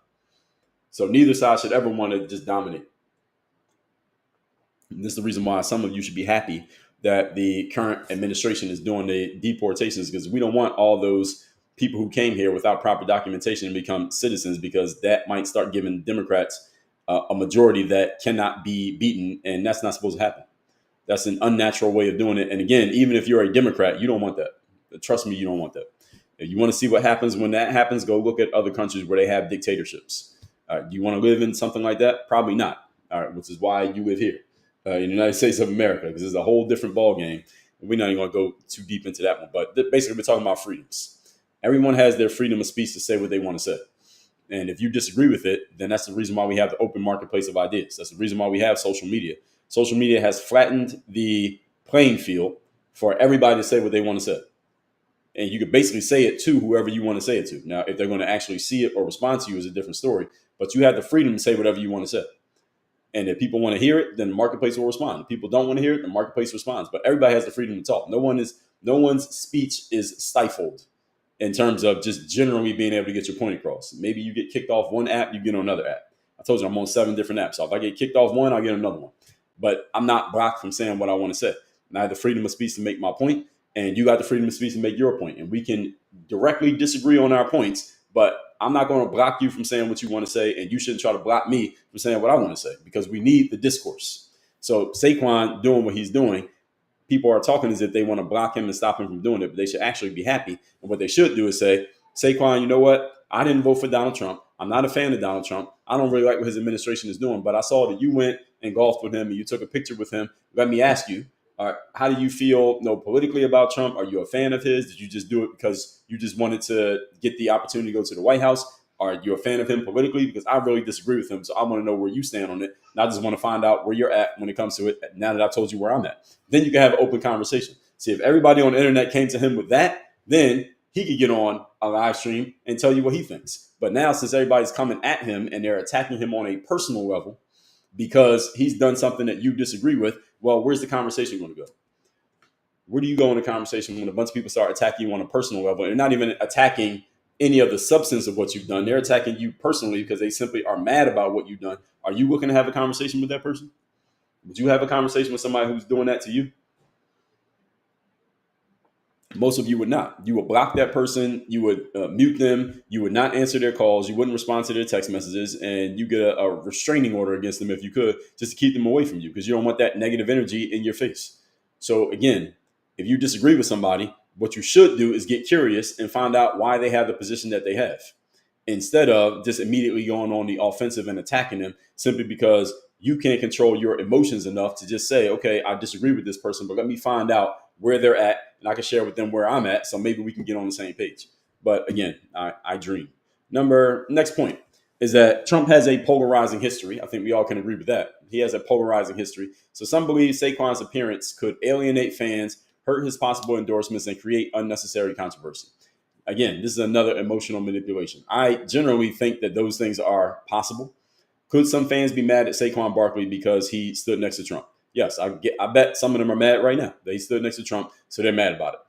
Speaker 1: So neither side should ever want to just dominate. And this is the reason why some of you should be happy that the current administration is doing the deportations, because we don't want all those people who came here without proper documentation to become citizens, because that might start giving Democrats a majority that cannot be beaten, and that's not supposed to happen. That's an unnatural way of doing it. And again, even if you're a Democrat, you don't want that. Trust me, you don't want that. If you want to see what happens when that happens, go look at other countries where they have dictatorships. Do you want to live in something like that? Probably not. All right, which is why you live here in the United States of America, because it's a whole different ball game. We're not even going to go too deep into that one. But basically, we're talking about freedoms. Everyone has their freedom of speech to say what they want to say. And if you disagree with it, then that's the reason why we have the open marketplace of ideas. That's the reason why we have social media. Social media has flattened the playing field for everybody to say what they want to say. And you could basically say it to whoever you want to say it to. Now, if they're going to actually see it or respond to you is a different story. But you have the freedom to say whatever you want to say. And if people want to hear it, then the marketplace will respond. If people don't want to hear it, the marketplace responds. But everybody has the freedom to talk. No one's speech is stifled in terms of just generally being able to get your point across. Maybe you get kicked off one app, you get on another app. I told you I'm on 7 different apps. So if I get kicked off one, I'll get another one. But I'm not blocked from saying what I want to say. And I have the freedom of speech to make my point, and you got the freedom of speech to make your point. And we can directly disagree on our points, but I'm not going to block you from saying what you want to say, and you shouldn't try to block me from saying what I want to say, because we need the discourse. So Saquon doing what he's doing, people are talking as if they want to block him and stop him from doing it, but they should actually be happy. And what they should do is say, Saquon, you know what? I didn't vote for Donald Trump. I'm not a fan of Donald Trump. I don't really like what his administration is doing, but I saw that you went and golfed with him and you took a picture with him. Let me ask you, how do you feel politically about Trump? Are you a fan of his? Did you just do it because you just wanted to get the opportunity to go to the White House? Are you a fan of him politically? Because I really disagree with him. So I want to know where you stand on it. And I just want to find out where you're at when it comes to it, now that I've told you where I'm at. Then you can have an open conversation. See, if everybody on the internet came to him with that, then he could get on a live stream and tell you what he thinks. But now, since everybody's coming at him and they're attacking him on a personal level because he's done something that you disagree with, well, where's the conversation going to go? Where do you go in a conversation when a bunch of people start attacking you on a personal level? They're not even attacking any of the substance of what you've done. They're attacking you personally because they simply are mad about what you've done. Are you looking to have a conversation with that person? Would you have a conversation with somebody who's doing that to you? Most of you would not. You would block that person. You would mute them. You would not answer their calls. You wouldn't respond to their text messages, and you get a restraining order against them if you could, just to keep them away from you, because you don't want that negative energy in your face. So again, if you disagree with somebody, what you should do is get curious and find out why they have the position that they have, instead of just immediately going on the offensive and attacking them simply because you can't control your emotions enough to just say, okay, I disagree with this person, but let me find out where they're at, and I can share with them where I'm at, so maybe we can get on the same page. But again, I dream. Next point is that Trump has a polarizing history. I think we all can agree with that. He has a polarizing history. So some believe Saquon's appearance could alienate fans, hurt his possible endorsements, and create unnecessary controversy. Again, this is another emotional manipulation. I generally think that those things are possible. Could some fans be mad at Saquon Barkley because he stood next to Trump? Yes, I bet some of them are mad right now. They stood next to Trump, so they're mad about it.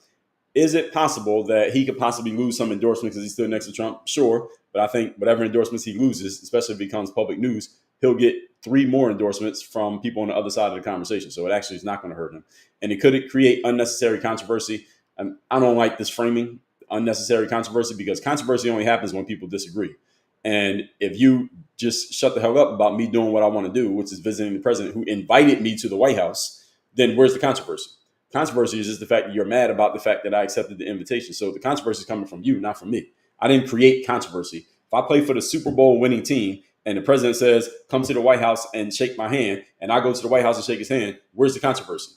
Speaker 1: Is it possible that he could possibly lose some endorsements because he stood next to Trump? Sure, but I think whatever endorsements he loses, especially if it becomes public news, he'll get 3 more endorsements from people on the other side of the conversation. So it actually is not going to hurt him. And it could create unnecessary controversy. I don't like this framing, unnecessary controversy, because controversy only happens when people disagree. And if you just shut the hell up about me doing what I want to do, which is visiting the president who invited me to the White House, then where's the controversy? Controversy is just the fact that you're mad about the fact that I accepted the invitation. So the controversy is coming from you, not from me. I didn't create controversy. If I play for the Super Bowl winning team and the president says, come to the White House and shake my hand, and I go to the White House and shake his hand, where's the controversy?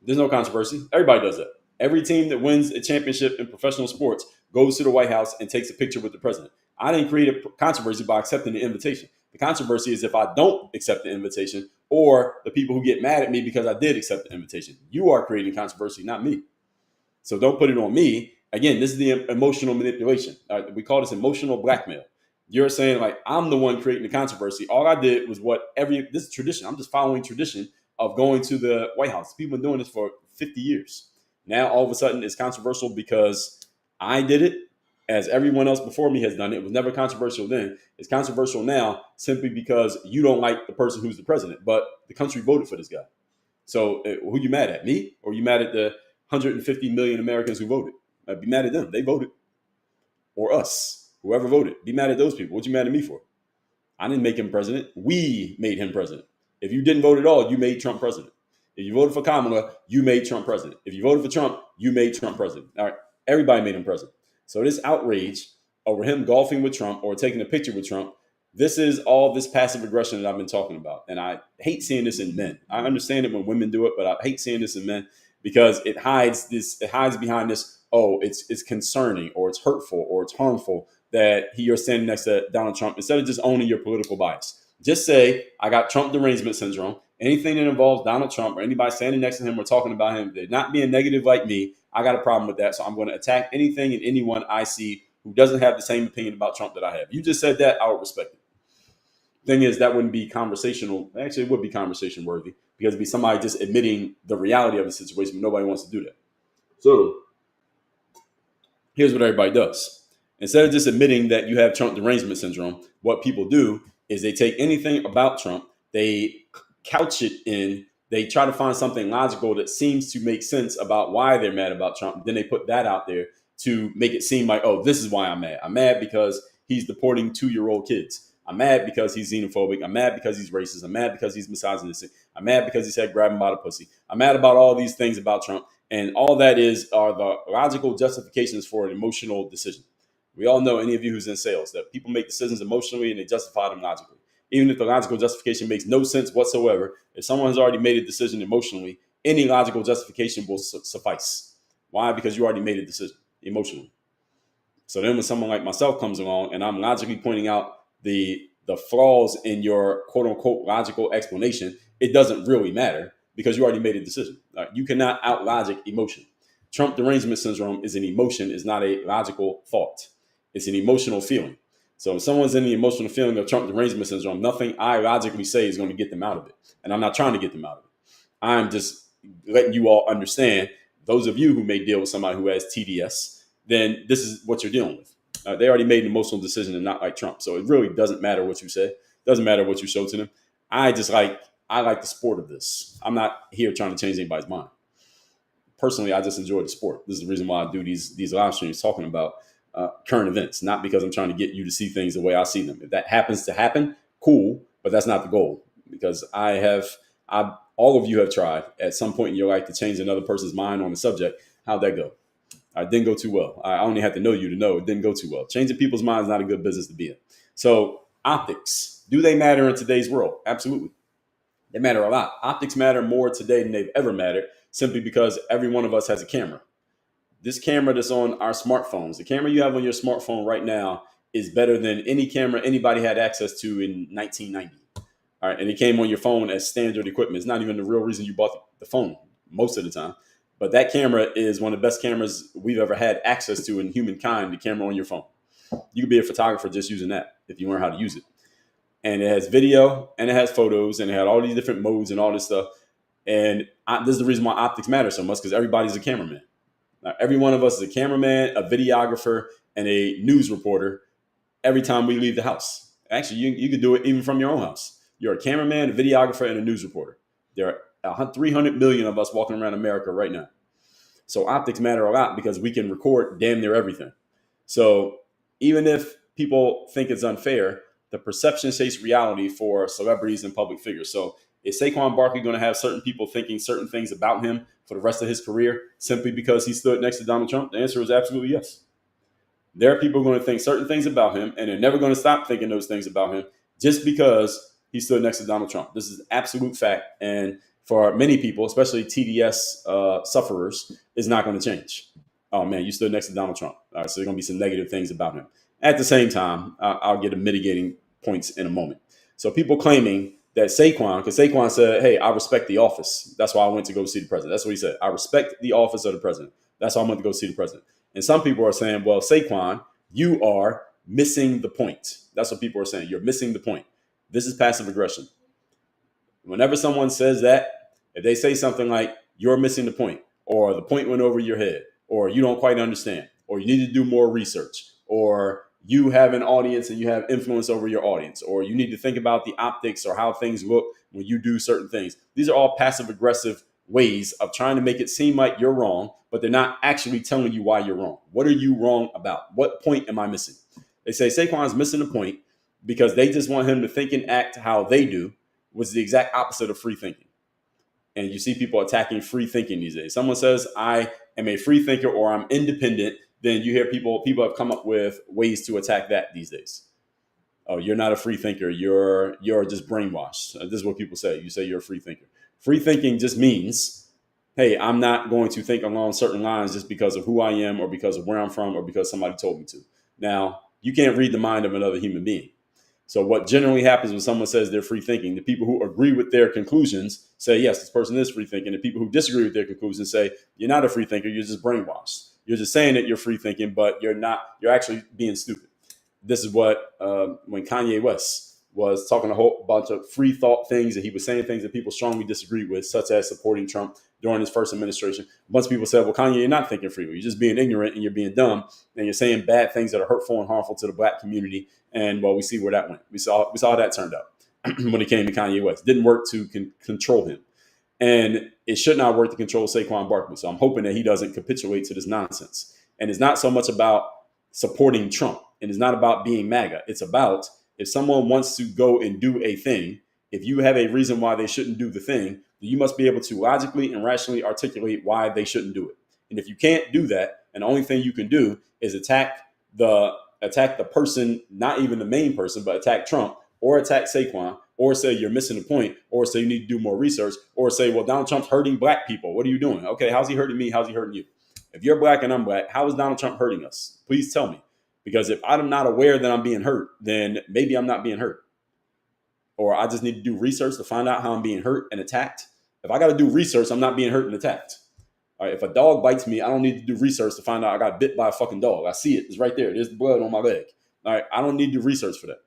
Speaker 1: There's no controversy. Everybody does that. Every team that wins a championship in professional sports goes to the White House and takes a picture with the president. I didn't create a controversy by accepting the invitation. The controversy is if I don't accept the invitation, or the people who get mad at me because I did accept the invitation. You are creating controversy, not me. So don't put it on me. Again, this is the emotional manipulation. We call this emotional blackmail. You're saying, like, I'm the one creating the controversy. All I did was this is tradition. I'm just following tradition of going to the White House. People have been doing this for 50 years. Now, all of a sudden, it's controversial because I did it, as everyone else before me has done it. It was never controversial then. It's controversial now simply because you don't like the person who's the president, but the country voted for this guy. So who you mad at? Me? Or you mad at the 150 million Americans who voted? I'd be mad at them. They voted. Or us. Whoever voted. Be mad at those people. What you mad at me for? I didn't make him president. We made him president. If you didn't vote at all, you made Trump president. If you voted for Kamala, you made Trump president. If you voted for Trump, you made Trump president. All right. Everybody made him president. So this outrage over him golfing with Trump or taking a picture with Trump, this is all this passive aggression that I've been talking about. And I hate seeing this in men. I understand it when women do it, but I hate seeing this in men because it hides behind this, oh, it's concerning or it's hurtful or it's harmful that you're standing next to Donald Trump instead of just owning your political bias. Just say, I got Trump derangement syndrome. Anything that involves Donald Trump or anybody standing next to him or talking about him, they're not being negative like me. I got a problem with that. So I'm going to attack anything and anyone I see who doesn't have the same opinion about Trump that I have. You just said that, I would respect it. Thing is, that wouldn't be conversational. Actually, it would be conversation worthy because it'd be somebody just admitting the reality of the situation, but nobody wants to do that. So here's what everybody does. Instead of just admitting that you have Trump derangement syndrome, what people do is they take anything about Trump, they couch it in, they try to find something logical that seems to make sense about why they're mad about Trump. Then they put that out there to make it seem like, oh, this is why I'm mad. I'm mad because he's deporting 2-year-old kids. I'm mad because he's xenophobic. I'm mad because he's racist. I'm mad because he's misogynistic. I'm mad because he said grab him by the pussy. I'm mad about all these things about Trump. And all that are the logical justifications for an emotional decision. We all know, any of you who's in sales, that people make decisions emotionally and they justify them logically. Even if the logical justification makes no sense whatsoever, if someone has already made a decision emotionally, any logical justification will suffice. Why? Because you already made a decision emotionally. So then when someone like myself comes along and I'm logically pointing out the flaws in your quote unquote logical explanation, it doesn't really matter because you already made a decision. You cannot out logic emotion. Trump derangement syndrome is an emotion, is not a logical thought. It's an emotional feeling. So if someone's in the emotional feeling of Trump derangement syndrome, nothing I logically say is going to get them out of it. And I'm not trying to get them out of it. I'm just letting you all understand, those of you who may deal with somebody who has TDS, then this is what you're dealing with. They already made an emotional decision and not like Trump. So it really doesn't matter what you say. It doesn't matter what you show to them. I like the sport of this. I'm not here trying to change anybody's mind. Personally, I just enjoy the sport. This is the reason why I do these live streams talking about current events, not because I'm trying to get you to see things the way I see them. If that happens to happen, cool, but that's not the goal. Because all of you have tried at some point in your life to change another person's mind on the subject. How'd that go? It didn't go too well. I only had to know you to know it didn't go too well. Changing people's minds is not a good business to be in. So optics, do they matter in today's world? Absolutely. They matter a lot. Optics matter more today than they've ever mattered, simply because every one of us has a camera. This camera that's on our smartphones, the camera you have on your smartphone right now, is better than any camera anybody had access to in 1990. All right, and it came on your phone as standard equipment. It's not even the real reason you bought the phone most of the time. But that camera is one of the best cameras we've ever had access to in humankind, the camera on your phone. You could be a photographer just using that if you learn how to use it. And it has video and it has photos and it had all these different modes and all this stuff. And this is the reason why optics matter so much, because everybody's a cameraman. Now, every one of us is a cameraman, a videographer, and a news reporter every time we leave the house. Actually, you could do it even from your own house. You're a cameraman, a videographer, and a news reporter. There are 300 million of us walking around America right now. So optics matter a lot because we can record damn near everything. So even if people think it's unfair, the perception shapes reality for celebrities and public figures. So is Saquon Barkley going to have certain people thinking certain things about him for the rest of his career simply because he stood next to Donald Trump? The answer is absolutely yes. There are people going to think certain things about him, and they're never going to stop thinking those things about him just because he stood next to Donald Trump. This is absolute fact. And for many people, especially TDS sufferers, is not going to change. Oh, man, you stood next to Donald Trump. All right, so there are going to be some negative things about him. At the same time, I'll get to mitigating points in a moment. So people claiming that Saquon, because Saquon said, hey, I respect the office. That's why I went to go see the president. That's what he said. I respect the office of the president. That's why I went to go see the president. And some people are saying, well, Saquon, you are missing the point. That's what people are saying. You're missing the point. This is passive aggression. Whenever someone says that, if they say something like, you're missing the point, or the point went over your head, or you don't quite understand, or you need to do more research, or you have an audience and you have influence over your audience, or you need to think about the optics or how things look when you do certain things. These are all passive aggressive ways of trying to make it seem like you're wrong, but they're not actually telling you why you're wrong. What are you wrong about? What point am I missing? They say Saquon's missing the point because they just want him to think and act how they do, which is the exact opposite of free thinking. And you see people attacking free thinking these days. Someone says, I am a free thinker or I'm independent, then you hear people have come up with ways to attack that these days. Oh, you're not a free thinker. You're just brainwashed. This is what people say. You say you're a free thinker. Free thinking just means, hey, I'm not going to think along certain lines just because of who I am or because of where I'm from or because somebody told me to. Now, you can't read the mind of another human being. So what generally happens when someone says they're free thinking, the people who agree with their conclusions say, yes, this person is free thinking. The people who disagree with their conclusions say, you're not a free thinker. You're just brainwashed. You're just saying that you're free thinking, but you're not. You're actually being stupid. This is what when Kanye West was talking a whole bunch of free thought things, and he was saying things that people strongly disagreed with, such as supporting Trump during his first administration. A bunch of people said, well, Kanye, you're not thinking freely. You're just being ignorant and you're being dumb and you're saying bad things that are hurtful and harmful to the black community. And well, we see where that went. We saw how that turned out when it came to Kanye West. It didn't work to control him. And it should not work to control Saquon Barkley. So I'm hoping that he doesn't capitulate to this nonsense. And it's not so much about supporting Trump, and it's not about being MAGA. It's about if someone wants to go and do a thing, if you have a reason why they shouldn't do the thing, you must be able to logically and rationally articulate why they shouldn't do it. And if you can't do that, and the only thing you can do is attack the person, not even the main person, but attack Trump or attack Saquon, or say you're missing the point, or say you need to do more research, or say, well, Donald Trump's hurting black people. What are you doing? Okay, how's he hurting me? How's he hurting you? If you're black and I'm black, how is Donald Trump hurting us? Please tell me. Because if I'm not aware that I'm being hurt, then maybe I'm not being hurt. Or I just need to do research to find out how I'm being hurt and attacked. If I got to do research, I'm not being hurt and attacked. All right, if a dog bites me, I don't need to do research to find out I got bit by a fucking dog. I see it. It's right there. There's the blood on my leg. All right, I don't need to do research for that.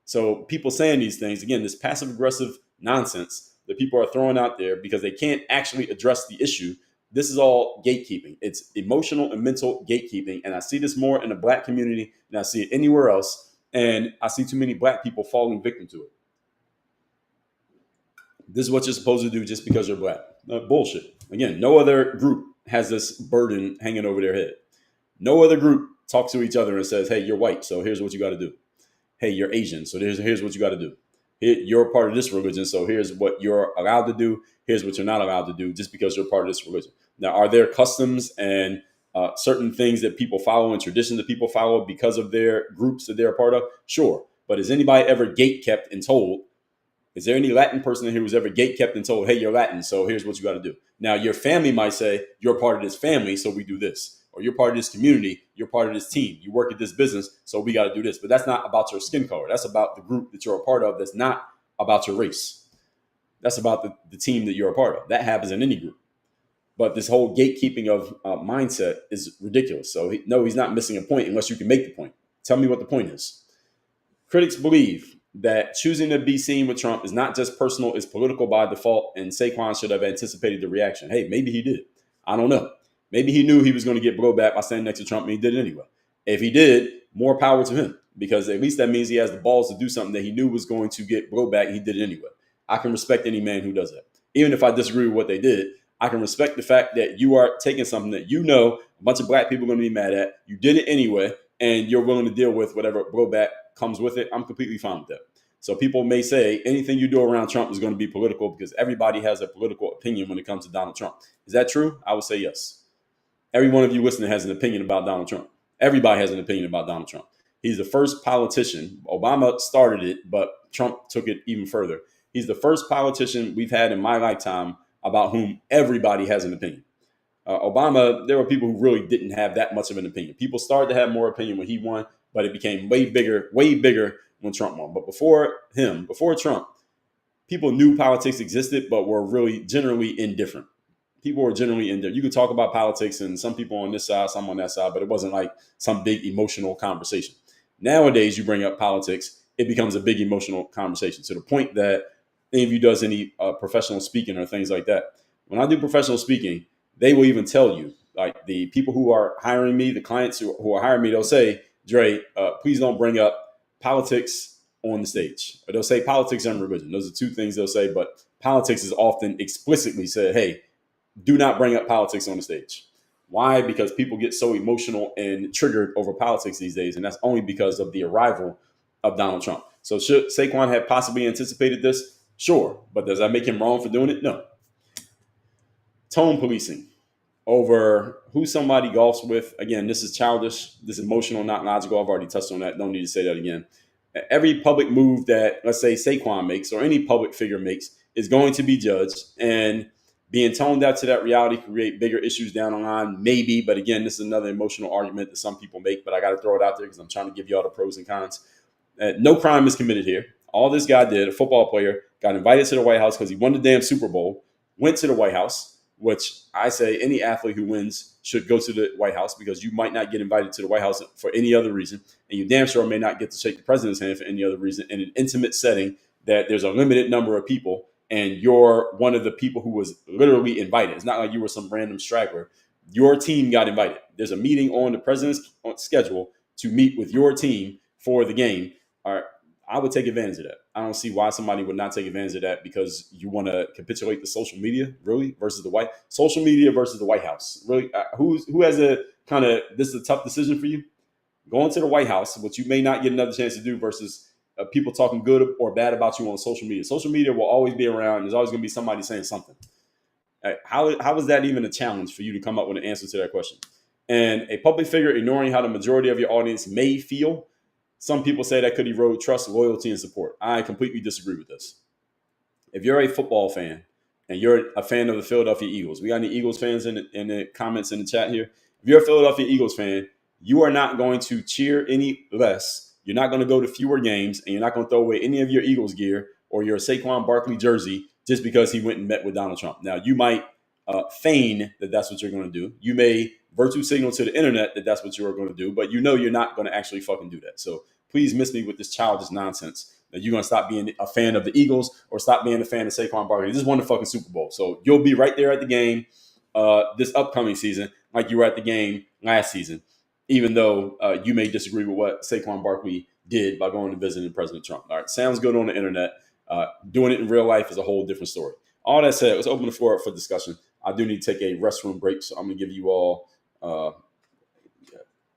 Speaker 1: So people saying these things, again, this passive aggressive nonsense that people are throwing out there because they can't actually address the issue. This is all gatekeeping. It's emotional and mental gatekeeping. And I see this more in the black community than I see it anywhere else. And I see too many black people falling victim to it. This is what you're supposed to do just because you're black. Bullshit. Again, no other group has this burden hanging over their head. No other group talks to each other and says, hey, you're white, so here's what you got to do. Hey, you're Asian, so here's what you got to do. You're part of this religion, so here's what you're allowed to do. Here's what you're not allowed to do just because you're part of this religion. Now, are there customs and certain things that people follow and traditions that people follow because of their groups that they're a part of? Sure. But is anybody ever gate kept and told? Is there any Latin person in here who's ever gate kept and told, hey, you're Latin, so here's what you got to do? Now, your family might say, you're part of this family, so we do this. Or you're part of this community, you're part of this team. You work at this business, so we got to do this. But that's not about your skin color. That's about the group that you're a part of. That's not about your race. That's about the team that you're a part of. That happens in any group. But this whole gatekeeping of mindset is ridiculous. So, no, he's not missing a point unless you can make the point. Tell me what the point is. Critics believe that choosing to be seen with Trump is not just personal, it's political by default, and Saquon should have anticipated the reaction. Hey, maybe he did. I don't know. Maybe he knew he was going to get blowback by standing next to Trump, and he did it anyway. If he did, more power to him, because at least that means he has the balls to do something that he knew was going to get blowback, and he did it anyway. I can respect any man who does that. Even if I disagree with what they did, I can respect the fact that you are taking something that you know a bunch of black people are going to be mad at. You did it anyway, and you're willing to deal with whatever blowback comes with it. I'm completely fine with that. So people may say anything you do around Trump is going to be political because everybody has a political opinion when it comes to Donald Trump. Is that true? I would say yes. Every one of you listening has an opinion about Donald Trump. Everybody has an opinion about Donald Trump. He's the first politician. Obama started it, but Trump took it even further. He's the first politician we've had in my lifetime about whom everybody has an opinion. Obama, there were people who really didn't have that much of an opinion. People started to have more opinion when he won, but it became way bigger when Trump won. But before Trump, people knew politics existed, but were really generally indifferent. People were generally indifferent. You could talk about politics and some people on this side, some on that side, but it wasn't like some big emotional conversation. Nowadays, you bring up politics, it becomes a big emotional conversation to the point that any of you does any professional speaking or things like that. When I do professional speaking, they will even tell you, like the people who are hiring me, the clients who are hiring me, they'll say, Dre, please don't bring up politics on the stage. Or they'll say politics and religion. Those are two things they'll say, but politics is often explicitly said, hey, do not bring up politics on the stage. Why? Because people get so emotional and triggered over politics these days, and that's only because of the arrival of Donald Trump. So should Saquon have possibly anticipated this? Sure. But does that make him wrong for doing it? No. Tone policing over who somebody golfs with. Again, this is childish. This is emotional, not logical. I've already touched on that. Don't need to say that again. Every public move that, let's say, Saquon makes or any public figure makes is going to be judged. And being toned out to that reality can create bigger issues down the line, maybe. But again, this is another emotional argument that some people make, but I got to throw it out there because I'm trying to give you all the pros and cons. No crime is committed here. All this guy did, a football player, got invited to the White House because he won the damn Super Bowl, went to the White House, which I say any athlete who wins should go to the White House because you might not get invited to the White House for any other reason. And you damn sure may not get to shake the president's hand for any other reason in an intimate setting that there's a limited number of people and you're one of the people who was literally invited. It's not like you were some random straggler. Your team got invited. There's a meeting on the president's schedule to meet with your team for the game. All right, I would take advantage of that. I don't see why somebody would not take advantage of that because you want to capitulate the social media, really, versus the social media versus the White House. Really, who has a kind of, this is a tough decision for you? Going to the White House, which you may not get another chance to do versus people talking good or bad about you on social media. Social media will always be around. There's always going to be somebody saying something. How is that even a challenge for you to come up with an answer to that question? And a public figure ignoring how the majority of your audience may feel, some people say that could erode trust, loyalty, and support. I completely disagree with this. If you're a football fan and you're a fan of the Philadelphia Eagles, we got any Eagles fans in the comments in the chat here? If you're a Philadelphia Eagles fan, you are not going to cheer any less. You're not going to go to fewer games, and you're not going to throw away any of your Eagles gear or your Saquon Barkley jersey just because he went and met with Donald Trump. Now, you might feign that that's what you're going to do. You may virtue signal to the internet that that's what you are going to do, but you know you're not going to actually fucking do that. So please miss me with this childish nonsense that you're going to stop being a fan of the Eagles or stop being a fan of Saquon Barkley. He just won the fucking Super Bowl. So you'll be right there at the game this upcoming season like you were at the game last season, even though you may disagree with what Saquon Barkley did by going to visiting President Trump. All right, sounds good on the internet. Doing it in real life is a whole different story. All that said, let's open the floor up for discussion. I do need to take a restroom break, so I'm going to give you all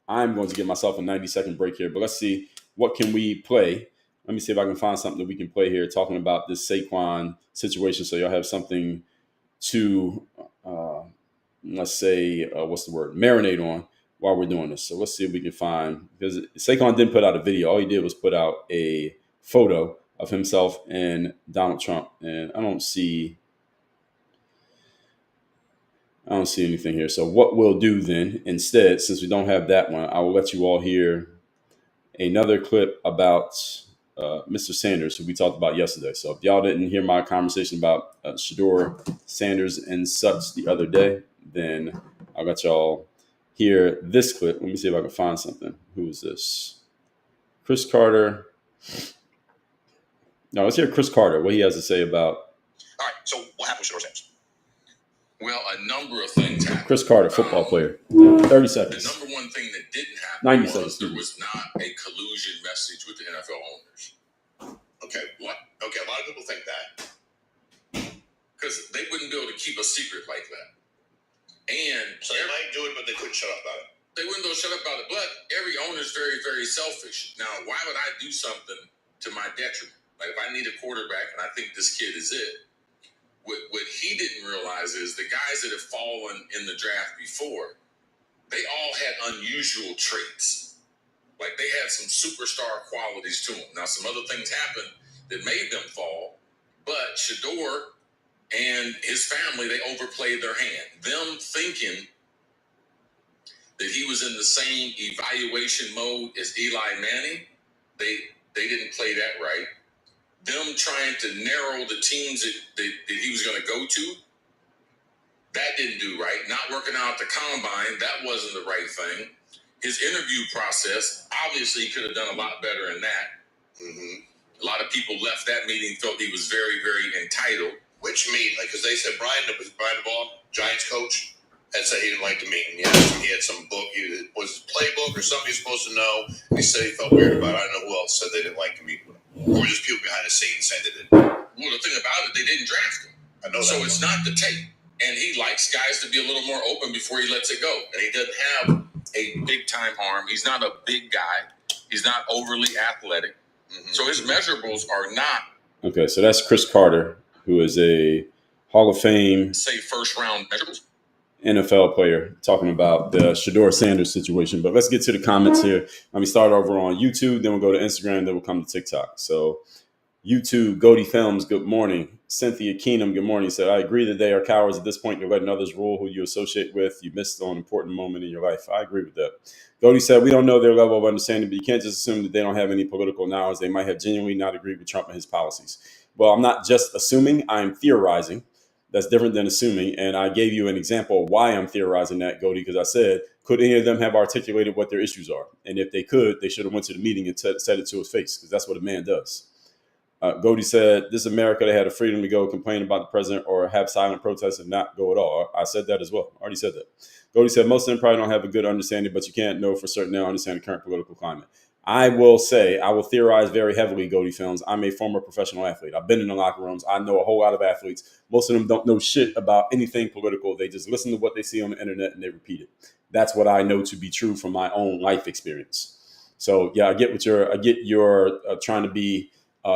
Speaker 1: I'm going to give myself a 90-second break here, but let's see, what can we play? Let me see if I can find something that we can play here talking about this Saquon situation so y'all have something to, let's say, what's the word, marinate on while we're doing this. So let's see if we can find, because Saquon didn't put out a video. All he did was put out a photo of himself and Donald Trump, and I don't see anything here. So what we'll do then, instead, since we don't have that one, I will let you all hear another clip about Mr. Sanders, who we talked about yesterday. So if y'all didn't hear my conversation about Shador Sanders and such the other day, then I'll let y'all hear this clip. Let me see if I can find something. Who is this? Chris Carter. No, let's hear Chris Carter, what he has to say about.
Speaker 3: All right, so what happened with Shador Sanders? Well, a number of things happened.
Speaker 1: Chris Carter, football player. 30 seconds.
Speaker 3: The number one thing that didn't happen
Speaker 1: 90
Speaker 3: was
Speaker 1: seconds.
Speaker 3: there was not a collusion message with the NFL owners. Okay, what? Okay, a lot of people think that. Because they wouldn't be able to keep a secret like that. And so they might do it, but they couldn't shut up about it. They wouldn't go shut up about it, but every owner is very, very selfish. Now, why would I do something to my detriment? Like, if I need a quarterback and I think this kid is it, what he didn't realize is the guys that have fallen in the draft before, they all had unusual traits. Like, they had some superstar qualities to them. Now, some other things happened that made them fall, but Shador and his family, they overplayed their hand. Them thinking that he was in the same evaluation mode as Eli Manning, they didn't play that right. Them trying to narrow the teams that he was going to go to, that didn't do right. Not working out at the combine, that wasn't the right thing. His interview process, obviously he could have done a lot better in that. Mm-hmm. A lot of people left that meeting, felt he was very, very entitled. Which meeting? Like, because they said Brian DeBall, Giants coach, had said he didn't like the meeting. He had some book. It was his playbook or something he's supposed to know. And he said he felt weird about it. I don't know who else said they didn't like to meet with him. Or just people behind the scenes saying they didn't. Well, the thing about it, they didn't draft him. I know that. So it's not the tape. And he likes guys to be a little more open before he lets it go. And he doesn't have a big-time arm. He's not a big guy. He's not overly athletic. Mm-hmm. So his measurables are not.
Speaker 1: Okay, so that's Chris Carter, who is a Hall of Fame,
Speaker 3: say, first-round measurables.
Speaker 1: NFL player, talking about the Shador Sanders situation. But let's get to the comments here. Let me start over on YouTube, then we'll go to Instagram, then we'll come to TikTok. So YouTube, Goldie Films, good morning. Cynthia Keenum, good morning. Said, I agree that they are cowards at this point. You're letting others rule who you associate with. You missed on an important moment in your life. I agree with that. Goldie said, we don't know their level of understanding, but you can't just assume that they don't have any political knowledge. They might have genuinely not agreed with Trump and his policies. Well, I'm not just assuming, I'm theorizing. That's different than assuming. And I gave you an example of why I'm theorizing that, Goldie, because I said, could any of them have articulated what their issues are? And if they could, they should have went to the meeting and said it to his face, because that's what a man does. Goldie said, this is America. They had the freedom to go complain about the president or have silent protests and not go at all. I said that as well. I already said that. Goldie said, most of them probably don't have a good understanding, but you can't know for certain they don't understand the current political climate. I will theorize very heavily, Goldie Films. I'm a former professional athlete. I've been in the locker rooms. I know a whole lot of athletes. Most of them don't know shit about anything political. They just listen to what they see on the internet and they repeat it. That's what I know to be true from my own life experience. So yeah, I get you're trying to be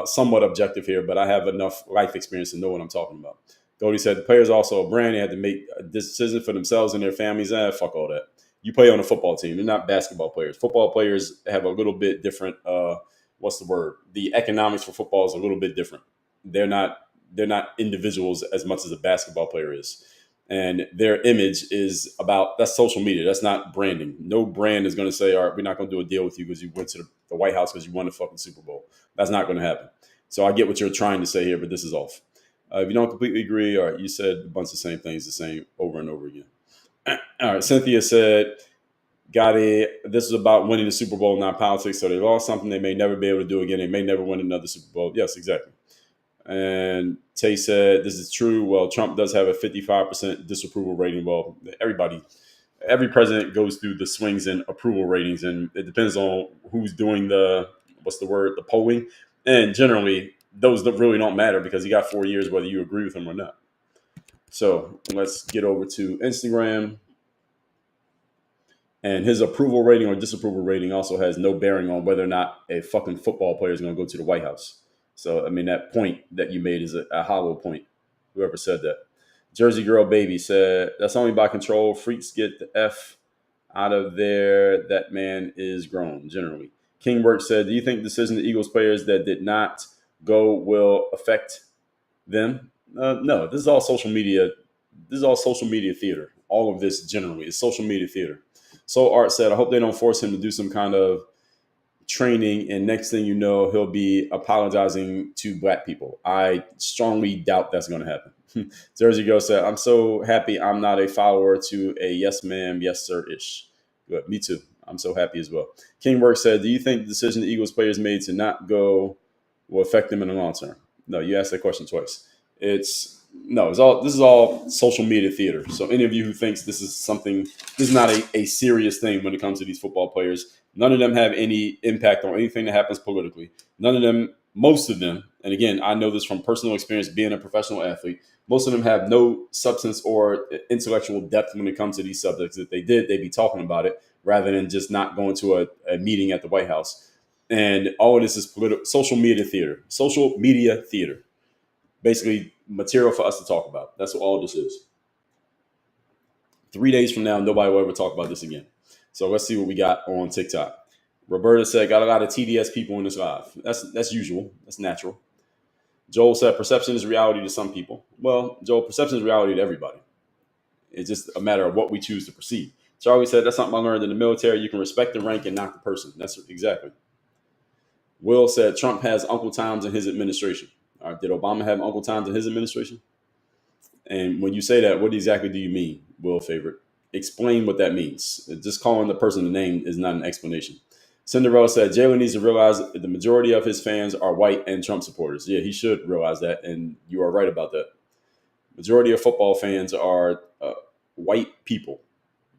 Speaker 1: somewhat objective here, but I have enough life experience to know what I'm talking about. Goldie said the players are also a brand. They had to make a decision for themselves and their families. Fuck all that. You play on a football team. They're not basketball players. Football players have a little bit different. What's the word? The economics for football is a little bit different. They're not individuals as much as a basketball player is. And their image is that's social media. That's not branding. No brand is going to say, all right, we're not going to do a deal with you because you went to the White House because you won the fucking Super Bowl. That's not going to happen. So I get what you're trying to say here, but this is off. If you don't completely agree, all right, you said a bunch of the same things, the same over and over again. All right, Cynthia said, this is about winning the Super Bowl, not politics. So they lost something they may never be able to do again. They may never win another Super Bowl. Yes, exactly. And Tay said, this is true. Well, Trump does have a 55% disapproval rating. Well, every president goes through the swings in approval ratings, and it depends on who's doing the polling. And generally, those really don't matter because he got 4 years whether you agree with him or not. So let's get over to Instagram. And his approval rating or disapproval rating also has no bearing on whether or not a fucking football player is going to go to the White House. So, I mean, that point that you made is a hollow point, whoever said that. Jersey Girl Baby said, that's only by control. Freaks get the F out of there. That man is grown, generally. Kingwork said, do you think the decision of the Eagles players that did not go will affect them? No, this is all social media. This is all social media theater. All of this generally is social media theater. Soul Art said, I hope they don't force him to do some kind of training, and next thing you know, he'll be apologizing to black people. I strongly doubt that's going to happen. Jersey Girl said, I'm so happy I'm not a follower to a yes ma'am, yes sir-ish. Good. Me too. I'm so happy as well. Kingwork said, do you think the decision the Eagles players made to not go will affect them in the long term? No, you asked that question twice. This is all social media theater. So any of you who thinks this is not a serious thing when it comes to these football players, none of them have any impact on anything that happens politically. Most of them, and again, I know this from personal experience being a professional athlete, most of them have no substance or intellectual depth when it comes to these subjects. If they did, they'd be talking about it rather than just not going to a meeting at the White House. And all of this is social media theater. Social media theater. Basically, material for us to talk about. That's what all this is. 3 days from now, nobody will ever talk about this again. So let's see what we got on TikTok. Roberta said, got a lot of TDS people in this live. That's usual. That's natural. Joel said, perception is reality to some people. Well, Joel, perception is reality to everybody. It's just a matter of what we choose to perceive. Charlie said, that's something I learned in the military. You can respect the rank and not the person. That's exactly. Will said, Trump has Uncle Toms in his administration. All right, did Obama have Uncle Toms in his administration? And when you say that, what exactly do you mean, Will Favorite? Explain what that means. Just calling the person a name is not an explanation. Cinderella said, Jalen needs to realize that the majority of his fans are white and Trump supporters. Yeah, he should realize that, and you are right about that. Majority of football fans are white white people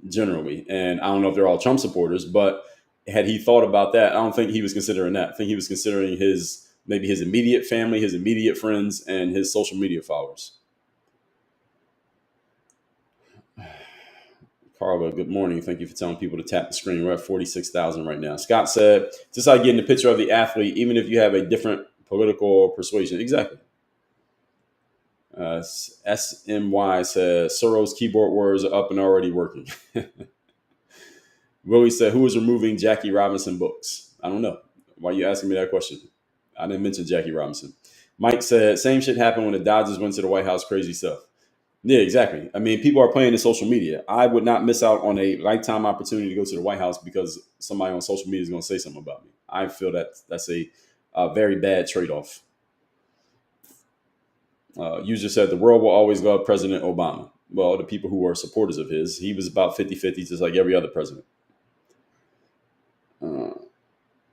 Speaker 1: generally. And I don't know if they're all Trump supporters, but had he thought about that, I don't think he was considering that. I think he was considering maybe his immediate family, his immediate friends, and his social media followers. Carla, good morning. Thank you for telling people to tap the screen. We're at 46,000 right now. Scott said, just like getting the picture of the athlete, even if you have a different political persuasion. Exactly. SMY says, Soros' keyboard words are up and already working. Willie said, who is removing Jackie Robinson books? I don't know. Why are you asking me that question? I didn't mention Jackie Robinson. Mike said, same shit happened when the Dodgers went to the White House. Crazy stuff. Yeah, exactly. I mean, people are playing in social media. I would not miss out on a lifetime opportunity to go to the White House because somebody on social media is going to say something about me. I feel that's a very bad trade-off. User said, the world will always love President Obama. Well, the people who are supporters of his, he was about 50-50, just like every other president.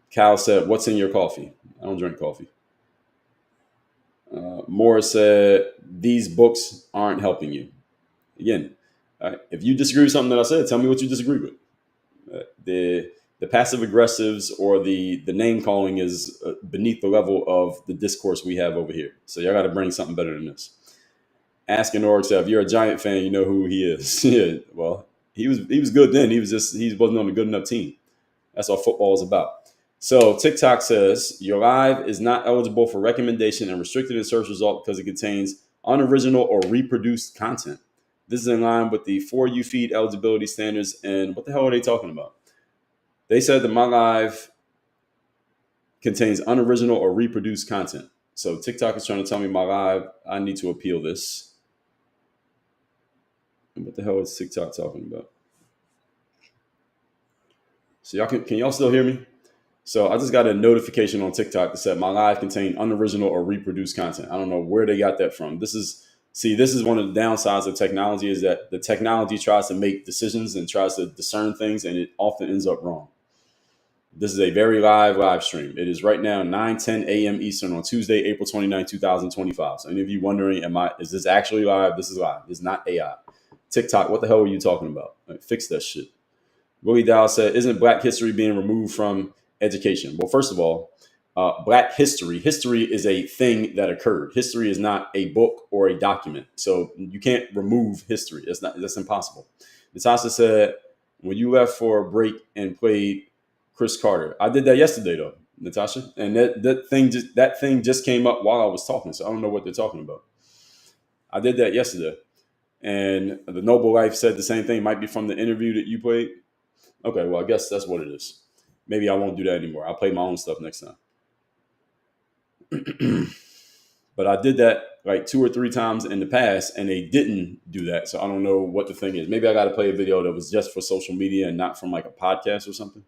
Speaker 1: Cal said, what's in your coffee? I don't drink coffee. Morris said, these books aren't helping you. Again, if you disagree with something that I said, tell me what you disagree with. The passive aggressives or the name calling is beneath the level of the discourse we have over here. So y'all got to bring something better than this. Asking Org said, if you're a Giant fan, you know who he is. Yeah, well, he was good then. He wasn't on a good enough team. That's what football is about. So TikTok says your live is not eligible for recommendation and restricted in search result because it contains unoriginal or reproduced content. This is in line with the For You feed eligibility standards. And what the hell are they talking about? They said that my live contains unoriginal or reproduced content. So TikTok is trying to tell me my live, I need to appeal this. And what the hell is TikTok talking about? So y'all can y'all still hear me? So I just got a notification on TikTok that said my live contained unoriginal or reproduced content. I don't know where they got that from. This is one of the downsides of technology is that the technology tries to make decisions and tries to discern things, and it often ends up wrong. This is a very live stream. It is right now 9:10 a.m. Eastern on Tuesday, April 29, 2025. So any of you wondering, is this actually live? This is live. It's not AI. TikTok, what the hell are you talking about? Fix that shit. Willie Dow said, isn't Black history being removed from education? Well, first of all, Black history is a thing that occurred. History is not a book or a document. So you can't remove history. That's impossible. Natasha said, when you left for a break and played Chris Carter, I did that yesterday though, Natasha. And that thing just came up while I was talking. So I don't know what they're talking about. I did that yesterday. And the Noble Life said the same thing. Might be from the interview that you played. Okay, well, I guess that's what it is. Maybe I won't do that anymore. I'll play my own stuff next time. But I did that like 2 or 3 times in the past, and they didn't do that. So I don't know what the thing is. Maybe I got to play a video that was just for social media and not from like a podcast or something.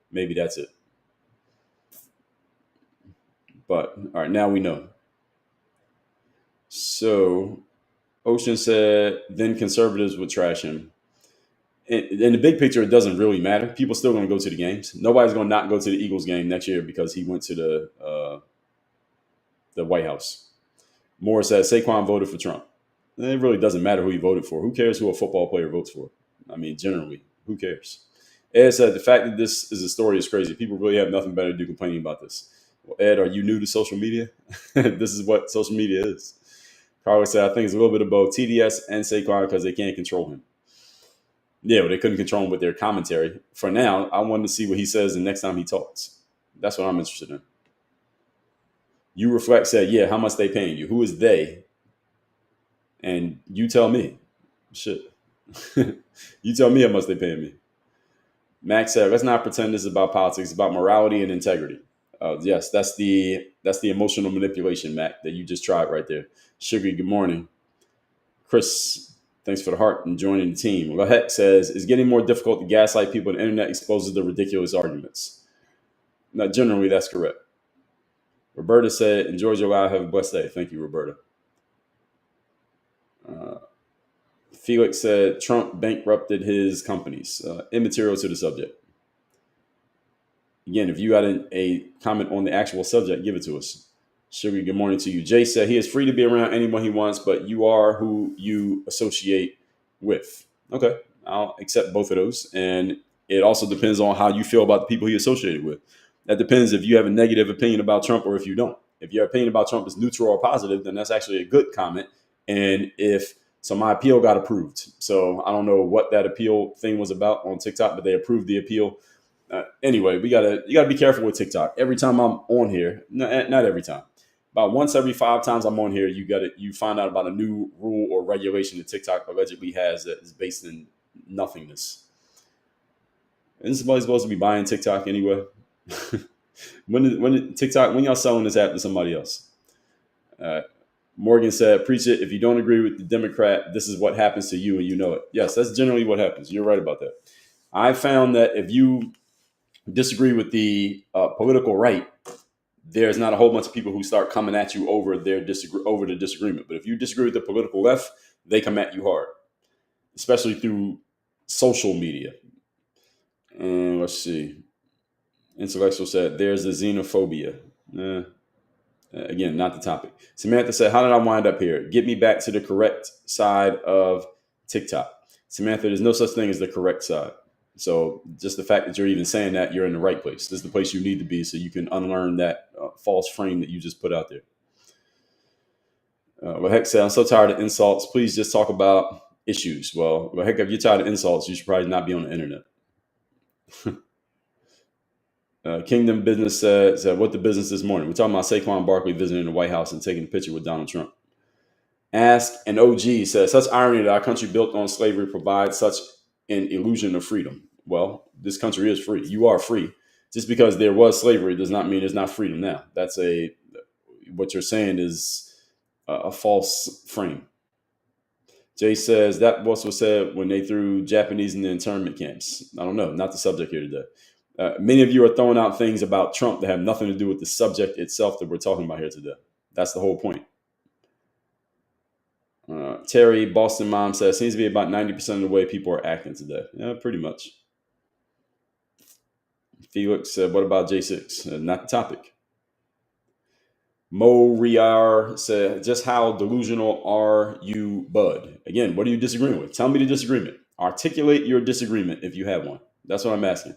Speaker 1: Maybe that's it. But all right, now we know. So Ocean said, then conservatives would trash him. In the big picture, it doesn't really matter. People still going to go to the games. Nobody's going to not go to the Eagles game next year because he went to the White House. Moore says Saquon voted for Trump. It really doesn't matter who he voted for. Who cares who a football player votes for? I mean, generally, who cares? Ed said the fact that this is a story is crazy. People really have nothing better to do complaining about this. Well, Ed, are you new to social media? This is what social media is. Carlos said, I think it's a little bit of both TDS and Saquon because they can't control him. Yeah, well, they couldn't control him with their commentary. For now, I wanted to see what he says the next time he talks. That's what I'm interested in. You Reflect said, yeah, how much they paying you? Who is they? And you tell me. Shit. You tell me how much they paying me. Max said, let's not pretend this is about politics. It's about morality and integrity. Yes, that's the emotional manipulation, Mac, that you just tried right there. Sugar, good morning. Chris, thanks for the heart and joining the team. Lahek says, it's getting more difficult to gaslight people. The internet exposes the ridiculous arguments. Now, generally, that's correct. Roberta said, enjoy your live. Have a blessed day. Thank you, Roberta. Felix said, Trump bankrupted his companies. Immaterial to the subject. Again, if you got a comment on the actual subject, give it to us. Sugar, good morning to you. Jay said he is free to be around anyone he wants, but you are who you associate with. Okay, I'll accept both of those. And it also depends on how you feel about the people he associated with. That depends if you have a negative opinion about Trump or if you don't. If your opinion about Trump is neutral or positive, then that's actually a good comment. And if so, my appeal got approved. So I don't know what that appeal thing was about on TikTok, but they approved the appeal. Anyway, you gotta be careful with TikTok. Every time I'm on here, not every time, about once every 5 times I'm on here, you find out about a new rule or regulation that TikTok allegedly has that is based in nothingness. Isn't somebody supposed to be buying TikTok anyway? When y'all selling this app to somebody else? Uh, Morgan said, "Preach it. If you don't agree with the Democrat, this is what happens to you, and you know it." Yes, that's generally what happens. You're right about that. I found that if you disagree with the political right, there's not a whole bunch of people who start coming at you over the disagreement. But if you disagree with the political left, they come at you hard, especially through social media. Let's see. Intellectual said, "There's a xenophobia." Again, not the topic. Samantha said, "How did I wind up here? Get me back to the correct side of TikTok." Samantha, there's no such thing as the correct side. So just the fact that you're even saying that, you're in the right place. This is the place you need to be so you can unlearn that false frame that you just put out there. Well, heck said, "I'm so tired of insults. Please just talk about issues." Well, heck, if you're tired of insults, you should probably not be on the internet. Kingdom Business said, "What the business this morning?" We're talking about Saquon Barkley visiting the White House and taking a picture with Donald Trump. Ask an OG says, "Such irony that our country built on slavery provides such an illusion of freedom." Well, this country is free. You are free. Just because there was slavery does not mean there's not freedom now. What you're saying is a false frame. Jay says that was said when they threw Japanese in the internment camps. I don't know, not the subject here today. Many of you are throwing out things about Trump that have nothing to do with the subject itself that we're talking about here today. That's the whole point. Terry, Boston Mom says, "Seems to be about 90% of the way people are acting today." Yeah, pretty much. Felix said, "What about J6? Not the topic." Mo Riar said, "Just how delusional are you, Bud?" Again, what are you disagreeing with? Tell me the disagreement. Articulate your disagreement if you have one. That's what I'm asking.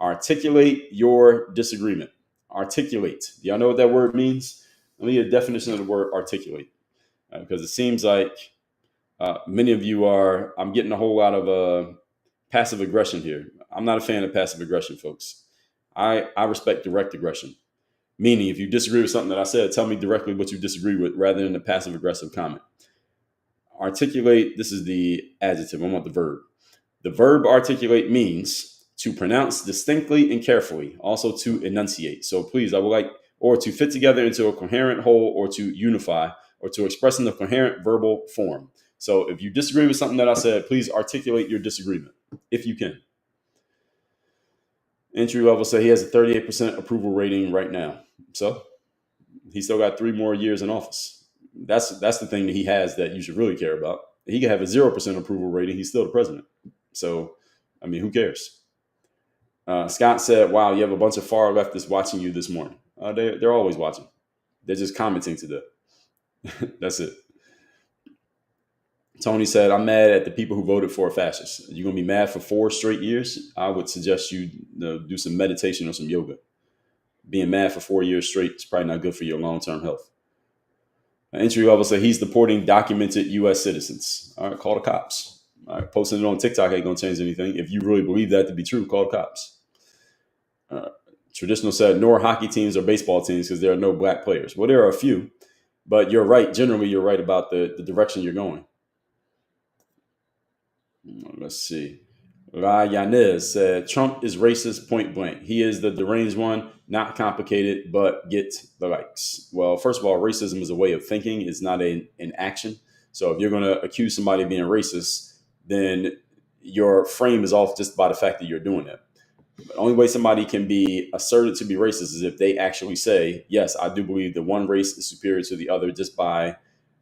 Speaker 1: Articulate your disagreement. Articulate. Do y'all know what that word means? Let me get a definition of the word articulate. Because it seems like many of you are, I'm getting a whole lot of passive aggression here. I'm not a fan of passive aggression, folks. I respect direct aggression. Meaning, if you disagree with something that I said, tell me directly what you disagree with rather than a passive aggressive comment. Articulate, this is the adjective. I want the verb. The verb articulate means to pronounce distinctly and carefully, also to enunciate. So please, I would like, or to fit together into a coherent whole, or to unify, or to express in a coherent verbal form. So if you disagree with something that I said, please articulate your disagreement, if you can. Entry level say he has a 38% approval rating right now. So he still got 3 more years in office. That's the thing that he has that you should really care about. He could have a 0% approval rating. He's still the president. So, I mean, who cares? Scott said, "Wow, you have a bunch of far leftists watching you this morning." They're always watching. They're just commenting today. That's it. Tony said, "I'm mad at the people who voted for a fascist." You're going to be mad for 4 straight years? I would suggest you do some meditation or some yoga. Being mad for 4 years straight is probably not good for your long-term health. Entry level said he's deporting documented U.S. citizens. All right, call the cops. All right, posting it on TikTok ain't going to change anything. If you really believe that to be true, call the cops. Traditional said, "Nor hockey teams or baseball teams because there are no black players." Well, there are a few, but you're right. Generally, you're right about the direction you're going. Let's see. La Yanez said, "Trump is racist point blank. He is the deranged one, not complicated, but get the likes." Well, first of all, racism is a way of thinking. It's not an action. So if you're going to accuse somebody of being racist, then your frame is off just by the fact that you're doing it. The only way somebody can be asserted to be racist is if they actually say, "Yes, I do believe that one race is superior to the other just by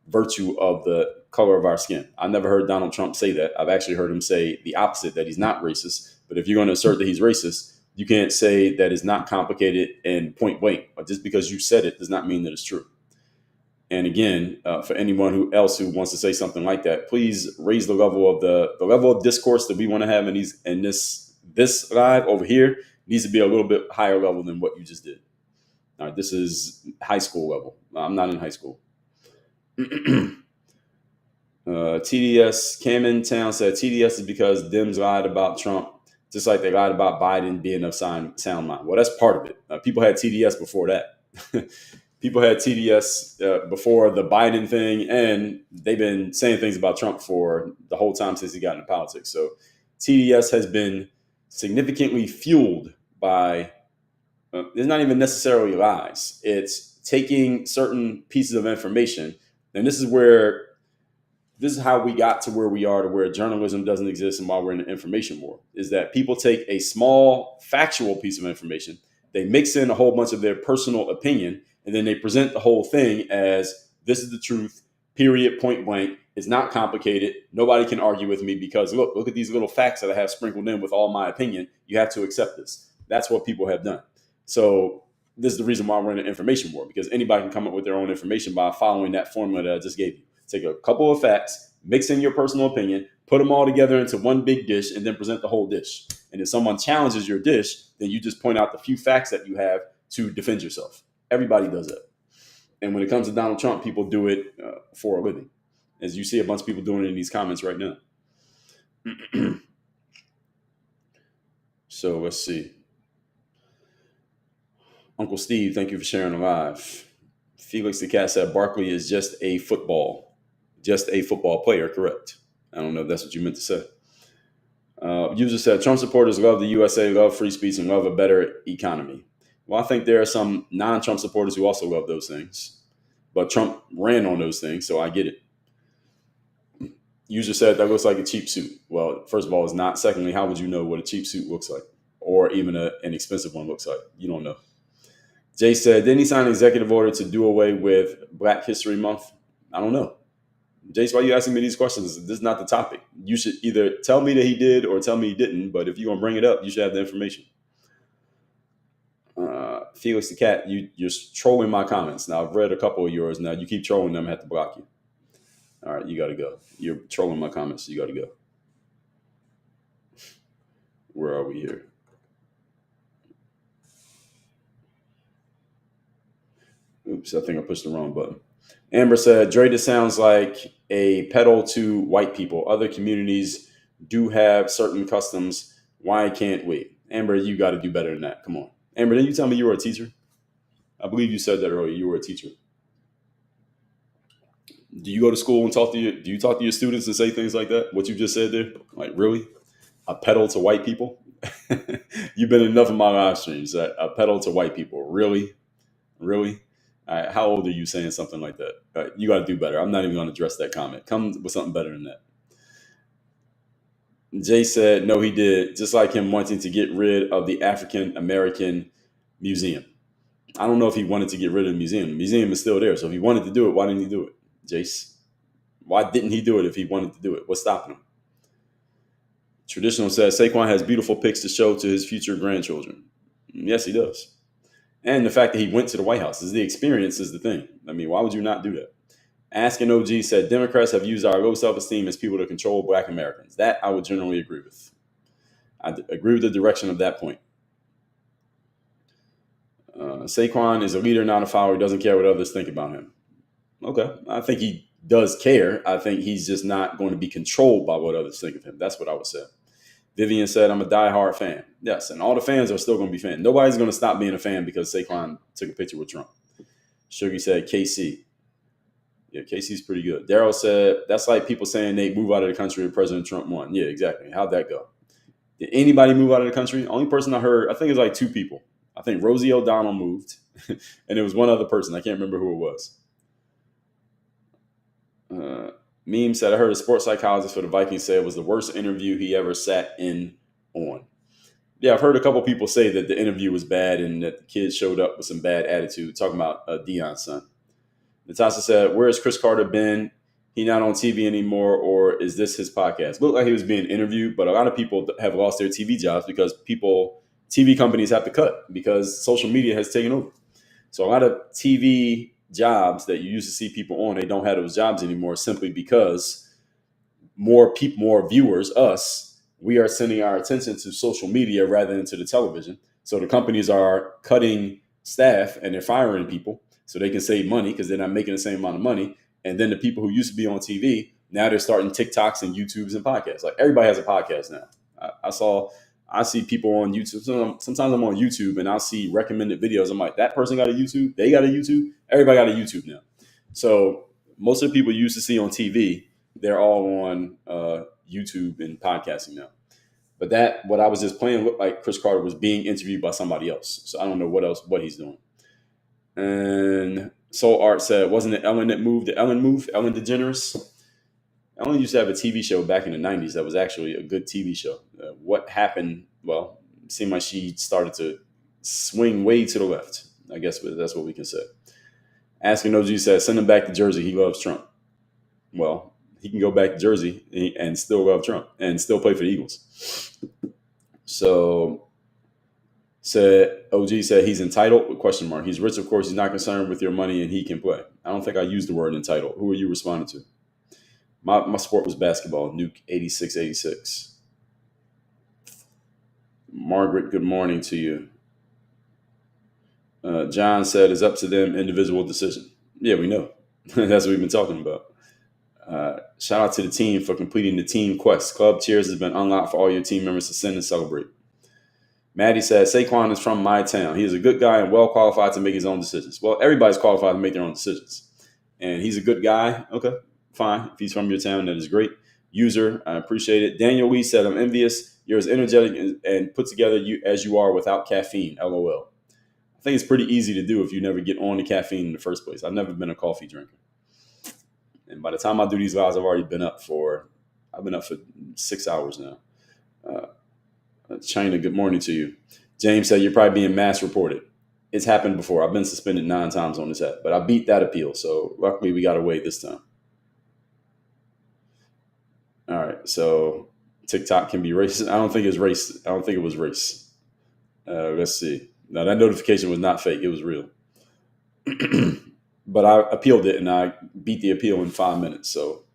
Speaker 1: virtue of the color of our skin." I never heard Donald Trump say that. I've actually heard him say the opposite, that he's not racist. But if you're going to assert that he's racist, you can't say that it's not complicated and point blank. But just because you said it does not mean that it's true. And again, for anyone who wants to say something like that, please raise the level of the level of discourse that we want to have in this live over here needs to be a little bit higher level than what you just did. All right, this is high school level. I'm not in high school. TDS Cam in Town said TDS is because Dems lied about Trump, just like they lied about Biden being of sound mind. Well, that's part of it. People had TDS before that. People had TDS before the Biden thing, and they've been saying things about Trump for the whole time since he got into politics. So TDS has been significantly fueled by, it's not even necessarily lies. It's taking certain pieces of information. And this is how we got to where we are, to where journalism doesn't exist and why we're in an information war, is that people take a small factual piece of information, they mix in a whole bunch of their personal opinion, and then they present the whole thing as this is the truth, period, point blank. It's not complicated. Nobody can argue with me because look at these little facts that I have sprinkled in with all my opinion. You have to accept this. That's what people have done. So this is the reason why we're in an information war, because anybody can come up with their own information by following that formula that I just gave you. Take a couple of facts, mix in your personal opinion, put them all together into one big dish, and then present the whole dish. And if someone challenges your dish, then you just point out the few facts that you have to defend yourself. Everybody does that. And when it comes to Donald Trump, people do it for a living. As you see a bunch of people doing it in these comments right now. So let's see. Uncle Steve, thank you for sharing the live. Felix the Cat said Barkley is just a football player, correct? I don't know if that's what you meant to say. User said Trump supporters love the USA, love free speech, and love a better economy. Well, I think there are some non-Trump supporters who also love those things. But Trump ran on those things, so I get it. User said that looks like a cheap suit. Well, first of all, it's not. Secondly, how would you know what a cheap suit looks like? Or even an expensive one looks like? You don't know. Jay said, didn't he sign an executive order to do away with Black History Month? I don't know. Jace, why are you asking me these questions? This is not the topic. You should either tell me that he did or tell me he didn't. But if you're going to bring it up, you should have the information. Felix the Cat, you're trolling my comments. Now, I've read a couple of yours. Now, you keep trolling them, I have to block you. All right, you got to go. You're trolling my comments, so you got to go. Where are we here? Oops, I think I pushed the wrong button. Amber said, Dre, this sounds like a pedal to white people. Other communities do have certain customs. Why can't we? Amber, you got to do better than that. Come on. Amber, didn't you tell me you were a teacher? I believe you said that earlier. You were a teacher. Do you go to school and do you talk to your students and say things like that? What you just said there? Like, really? A pedal to white people? You've been in enough of my live streams. A pedal to white people. Really? Really? All right, how old are you saying something like that? You got to do better. I'm not even going to address that comment. Come with something better than that. Jay said, no, he did. Just like him wanting to get rid of the African American Museum. I don't know if he wanted to get rid of the museum. The museum is still there. So if he wanted to do it, why didn't he do it? Jace, why didn't he do it if he wanted to do it? What's stopping him? Traditional says Saquon has beautiful pics to show to his future grandchildren. Yes, he does. And the fact that he went to the White House is the experience is the thing. I mean, why would you not do that? Asking OG said Democrats have used our low self-esteem as people to control Black Americans. That I would generally agree with. I agree with the direction of that point. Saquon is a leader, not a follower. He doesn't care what others think about him. Okay. I think he does care. I think he's just not going to be controlled by what others think of him. That's what I would say. Vivian said, I'm a diehard fan. Yes, and all the fans are still going to be fans. Nobody's going to stop being a fan because Saquon took a picture with Trump. Sugar said, KC. Yeah, KC's pretty good. Daryl said, that's like people saying they move out of the country if President Trump won. Yeah, exactly. How'd that go? Did anybody move out of the country? Only person I heard, I think it was like two people. I think Rosie O'Donnell moved, and it was one other person. I can't remember who it was. Meme said, I heard a sports psychologist for the Vikings say it was the worst interview he ever sat in on. Yeah, I've heard a couple people say that the interview was bad and that the kids showed up with some bad attitude, talking about Deion's son. Natasha said, where has Chris Carter been? He not on TV anymore, or is this his podcast? Looked like he was being interviewed, but a lot of people have lost their TV jobs because TV companies have to cut because social media has taken over. So a lot of TV jobs that you used to see people on, they don't have those jobs anymore simply because more people, more viewers, us, we are sending our attention to social media rather than to the television. So the companies are cutting staff and they're firing people so they can save money because they're not making the same amount of money. And then the people who used to be on TV, now they're starting TikToks and YouTubes and podcasts. Like everybody has a podcast now. I see people on YouTube. Sometimes I'm on YouTube and I'll see recommended videos. I'm like, that person got a YouTube. They got a YouTube. Everybody got a YouTube now. So most of the people you used to see on TV, they're all on YouTube and podcasting now. But what I was just playing looked like Chris Carter was being interviewed by somebody else. So I don't know what he's doing. And Soul Art said, wasn't it Ellen that moved? The Ellen move? Ellen DeGeneres? Ellen used to have a TV show back in the 90s that was actually a good TV show. What happened? Well, it seemed like she started to swing way to the left. I guess that's what we can say. Asking OG said, send him back to Jersey. He loves Trump. Well, he can go back to Jersey and still love Trump and still play for the Eagles. So OG said he's entitled with question mark. He's rich, of course. He's not concerned with your money and he can play. I don't think I used the word entitled. Who are you responding to? My sport was basketball. Nuke 86-86. Margaret, good morning to you. John said it's up to them, individual decision. Yeah, we know. That's what we've been talking about. Shout out to the team for completing the team quest. Club Cheers has been unlocked for all your team members to send and celebrate. Maddie says, Saquon is from my town. He is a good guy and well qualified to make his own decisions. Well, everybody's qualified to make their own decisions. And he's a good guy. Okay, fine. If he's from your town, that is great. User, I appreciate it. Daniel Lee said, I'm envious. You're as energetic and put together as you are without caffeine. LOL. I think it's pretty easy to do if you never get on the caffeine in the first place. I've never been a coffee drinker. And by the time I do these lives, I've already been up for 6 hours now. China, good morning to you. James said, you're probably being mass reported. It's happened before. I've been suspended 9 times on this app, but I beat that appeal. So luckily we got away this time. All right. So TikTok can be racist. I don't think it's racist. I don't think it was race. Let's see. Now that notification was not fake. It was real. But I appealed it and I beat the appeal in 5 minutes. So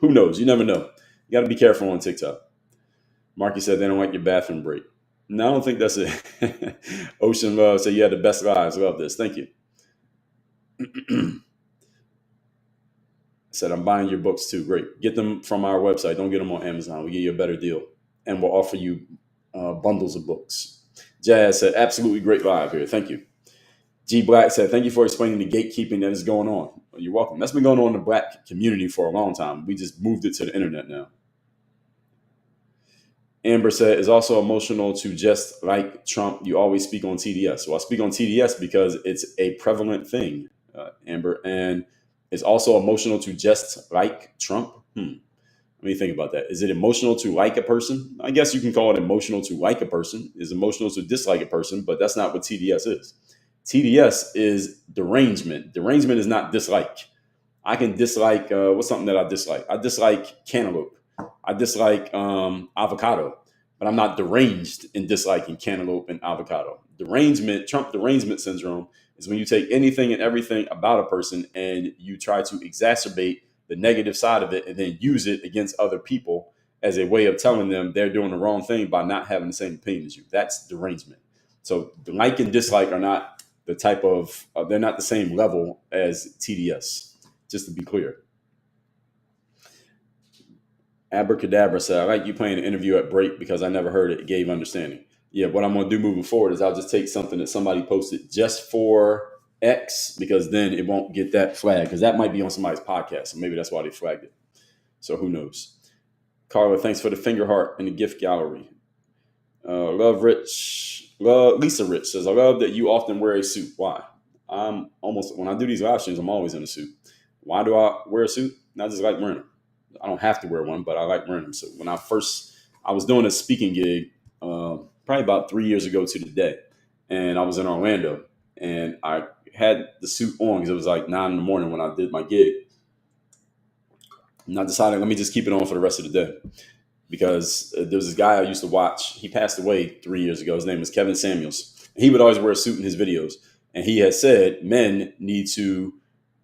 Speaker 1: who knows? You never know. You got to be careful on TikTok. Marky said they don't like your bathroom break. No, I don't think that's it. Ocean Love said you had the best lives. Love this. Thank you. Said I'm buying your books too. Great. Get them from our website. Don't get them on Amazon. We'll give you a better deal. And we'll offer you bundles of books. Jazz said absolutely great vibe here. Thank you. G Black said, thank you for explaining the gatekeeping that is going on. Well, you're welcome. That's been going on in the Black community for a long time. We just moved it to the internet now. Amber said, it's also emotional to just like Trump. You always speak on TDS. Well, I speak on TDS because it's a prevalent thing, Amber. And it's also emotional to just like Trump. Let me think about that. Is it emotional to like a person? I guess you can call it emotional to like a person. It's emotional to dislike a person, but that's not what TDS is. TDS is derangement. Derangement is not dislike. I can dislike, what's something that I dislike? I dislike cantaloupe. I dislike avocado, but I'm not deranged in disliking cantaloupe and avocado. Derangement, Trump derangement syndrome, is when you take anything and everything about a person and you try to exacerbate the negative side of it and then use it against other people as a way of telling them they're doing the wrong thing by not having the same opinion as you. That's derangement. So the like and dislike are not the type of, they're not the same level as TDS, just to be clear. Abracadabra said, I like you playing an interview at break because I never heard it. It gave understanding. Yeah, what I'm going to do moving forward is I'll just take something that somebody posted just for X, because then it won't get that flag, because that might be on somebody's podcast. So maybe that's why they flagged it. So who knows? Carla, thanks for the finger heart in the gift gallery. Lisa Rich says, I love that you often wear a suit. Why? When I do these live streams, I'm always in a suit. Why do I wear a suit? I just like wearing them. I don't have to wear one, but I like wearing them. So when I was doing a speaking gig, probably about 3 years ago to the day, and I was in Orlando, and I had the suit on because it was like 9 a.m. when I did my gig. And I decided, let me just keep it on for the rest of the day, because there was this guy I used to watch. He passed away 3 years ago. His name was Kevin Samuels. He would always wear a suit in his videos. And he had said men need to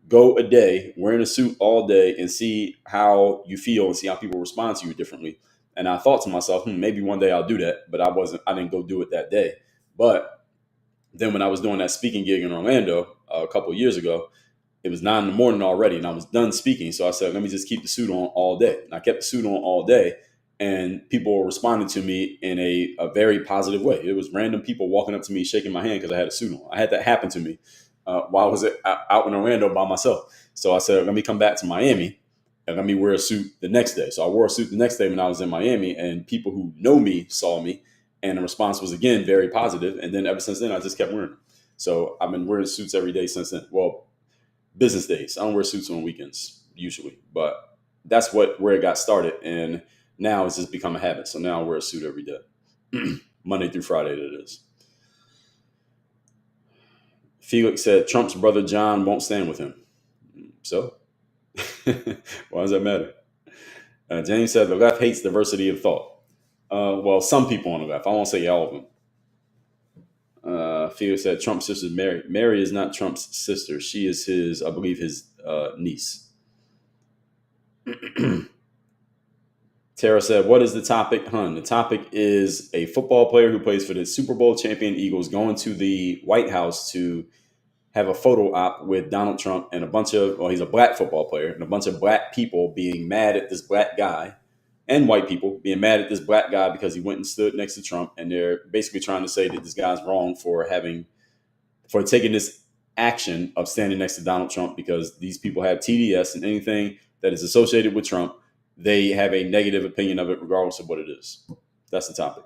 Speaker 1: go a day wearing a suit all day and see how you feel and see how people respond to you differently. And I thought to myself, maybe one day I'll do that, but I didn't go do it that day. But then when I was doing that speaking gig in Orlando a couple of years ago, it was 9 in the morning already and I was done speaking. So I said, let me just keep the suit on all day. And I kept the suit on all day and people were responding to me in a very positive way. It was random people walking up to me, shaking my hand because I had a suit on. I had that happen to me while I was out in Orlando by myself. So I said, let me come back to Miami and let me wear a suit the next day. So I wore a suit the next day when I was in Miami and people who know me saw me and the response was, again, very positive. And then ever since then, I just kept wearing them. So I've been wearing suits every day since then. Well, business days. I don't wear suits on weekends usually, but that's where it got started. And now it's just become a habit. So now I wear a suit every day, Monday through Friday, that is. Felix said Trump's brother John won't stand with him. So why does that matter? James said the left hates diversity of thought. Well, some people on the left. I won't say all of them. Felix said Trump's sister Mary. Mary is not Trump's sister. She is his, I believe, his niece. Tara said, what is the topic, hun? The topic is a football player who plays for the Super Bowl champion Eagles going to the White House to have a photo op with Donald Trump and he's a black football player, and a bunch of black people being mad at this black guy and white people being mad at this black guy because he went and stood next to Trump. And they're basically trying to say that this guy's wrong for taking this action of standing next to Donald Trump because these people have TDS and anything that is associated with Trump, they have a negative opinion of it regardless of what it is. That's the topic.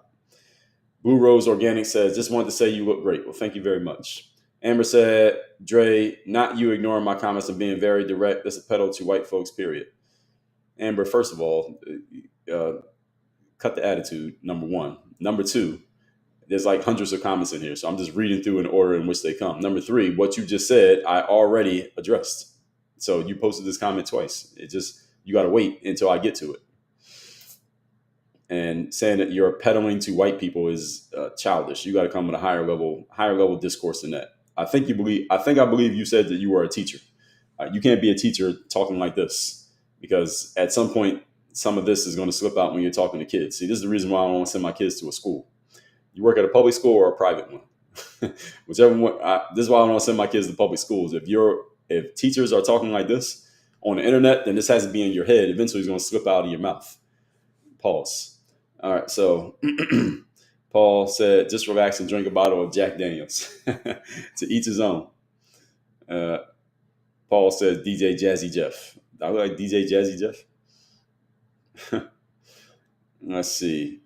Speaker 1: Blue Rose Organic says, just wanted to say you look great. Well, thank you very much. Amber said, Dre, not you ignoring my comments and being very direct. That's a pedal to white folks, period. Amber, first of all, cut the attitude, number one. Number two, there's like hundreds of comments in here, so I'm just reading through in order in which they come. Number three, what you just said, I already addressed. So you posted this comment twice. You got to wait until I get to it. And saying that you're peddling to white people is childish. You got to come with a higher level discourse than that. I believe you said that you were a teacher. You can't be a teacher talking like this because at some point, some of this is going to slip out when you're talking to kids. See, this is the reason why I don't want to send my kids to a school. You work at a public school or a private one, whichever one. This is why I don't want to send my kids to public schools. If teachers are talking like this on the internet, then this has to be in your head. Eventually, it's going to slip out of your mouth. Pause. All right. So Paul said, just relax and drink a bottle of Jack Daniels. To each his own. Paul says DJ Jazzy Jeff. I look like DJ Jazzy Jeff. Let's see.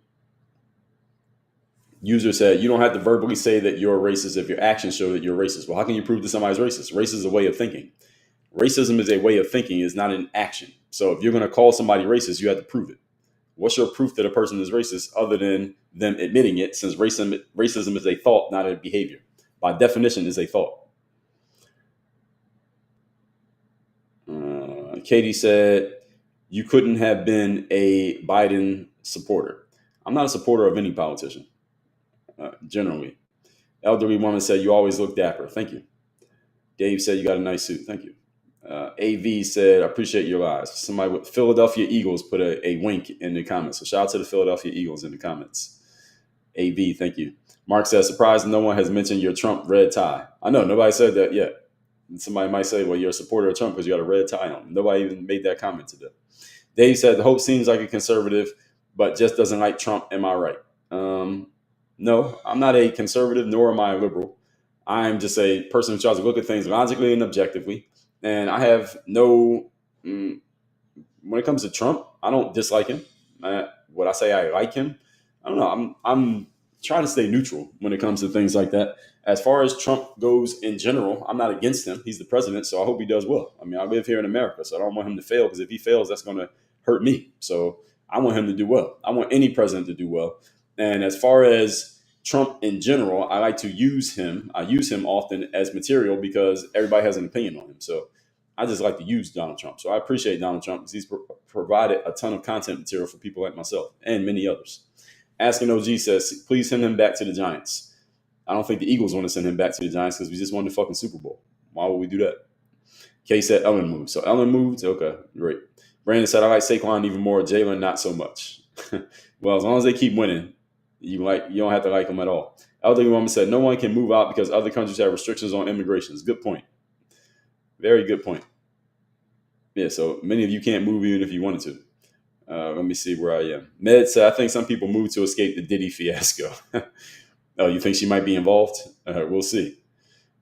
Speaker 1: User said, you don't have to verbally say that you're racist if your actions show that you're racist. Well, how can you prove that somebody's racist? Racism is a way of thinking. Racism is a way of thinking, it's not an action. So if you're going to call somebody racist, you have to prove it. What's your proof that a person is racist other than them admitting it, since racism is a thought, not a behavior? By definition, is a thought. Katie said, you couldn't have been a Biden supporter. I'm not a supporter of any politician, generally. Elderly woman said, you always look dapper. Thank you. Dave said, you got a nice suit. Thank you. AV said, I appreciate your eyes. Somebody with Philadelphia Eagles put a wink in the comments. So shout out to the Philadelphia Eagles in the comments. AV, thank you. Mark says, surprised no one has mentioned your Trump red tie. I know, nobody said that yet. Somebody might say, well, you're a supporter of Trump because you got a red tie on. Nobody even made that comment today. Dave said, the Hope seems like a conservative, but just doesn't like Trump. Am I right? No, I'm not a conservative, nor am I a liberal. I'm just a person who tries to look at things logically and objectively. And I have when it comes to Trump, I don't dislike him. Would I say I like him? I don't know. I'm trying to stay neutral when it comes to things like that. As far as Trump goes in general, I'm not against him. He's the president, so I hope he does well. I mean, I live here in America, so I don't want him to fail, because if he fails, that's going to hurt me. So I want him to do well. I want any president to do well. And as far as Trump in general, I like to use him. I use him often as material because everybody has an opinion on him. So I just like to use Donald Trump. So I appreciate Donald Trump because he's provided a ton of content material for people like myself and many others. Asking OG says, please send him back to the Giants. I don't think the Eagles want to send him back to the Giants because we just won the fucking Super Bowl. Why would we do that? Kay said Ellen moved. So Ellen moved? Okay, great. Brandon said, I like Saquon even more. Jalen, not so much. Well, as long as they keep winning, you don't have to like them at all. Elderly woman said, no one can move out because other countries have restrictions on immigrations. Good point. Very good point. Yeah, so many of you can't move even if you wanted to. Let me see where I am. Med said, I think some people move to escape the Diddy fiasco. Oh, you think she might be involved? We'll see.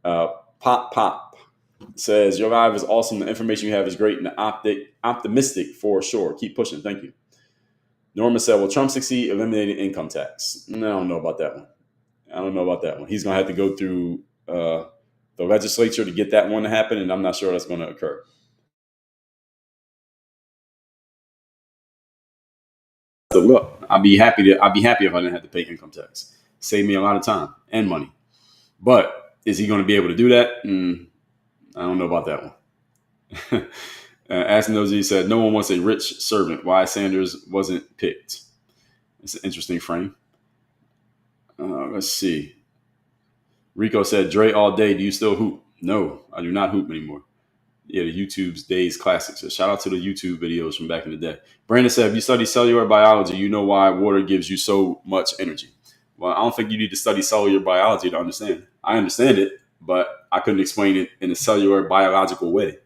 Speaker 1: Pop says, your live is awesome. The information you have is great and optimistic for sure. Keep pushing. Thank you. Norma said, will Trump succeed eliminating income tax? No, I don't know about that one. He's going to have to go through the legislature to get that one to happen, and I'm not sure that's going to occur. So look, I'd be happy if I didn't have to pay income tax. Save me a lot of time and money. But is he going to be able to do that? I don't know about that one. Asking those, he said, no one wants a rich servant. Why Sanders wasn't picked? It's an interesting frame. Let's see. Rico said, Dre all day. Do you still hoop? No, I do not hoop anymore. Yeah, the YouTube's Days Classics. So shout out to the YouTube videos from back in the day. Brandon said, if you study cellular biology, you know why water gives you so much energy. Well, I don't think you need to study cellular biology to understand. I understand it, but I couldn't explain it in a cellular biological way.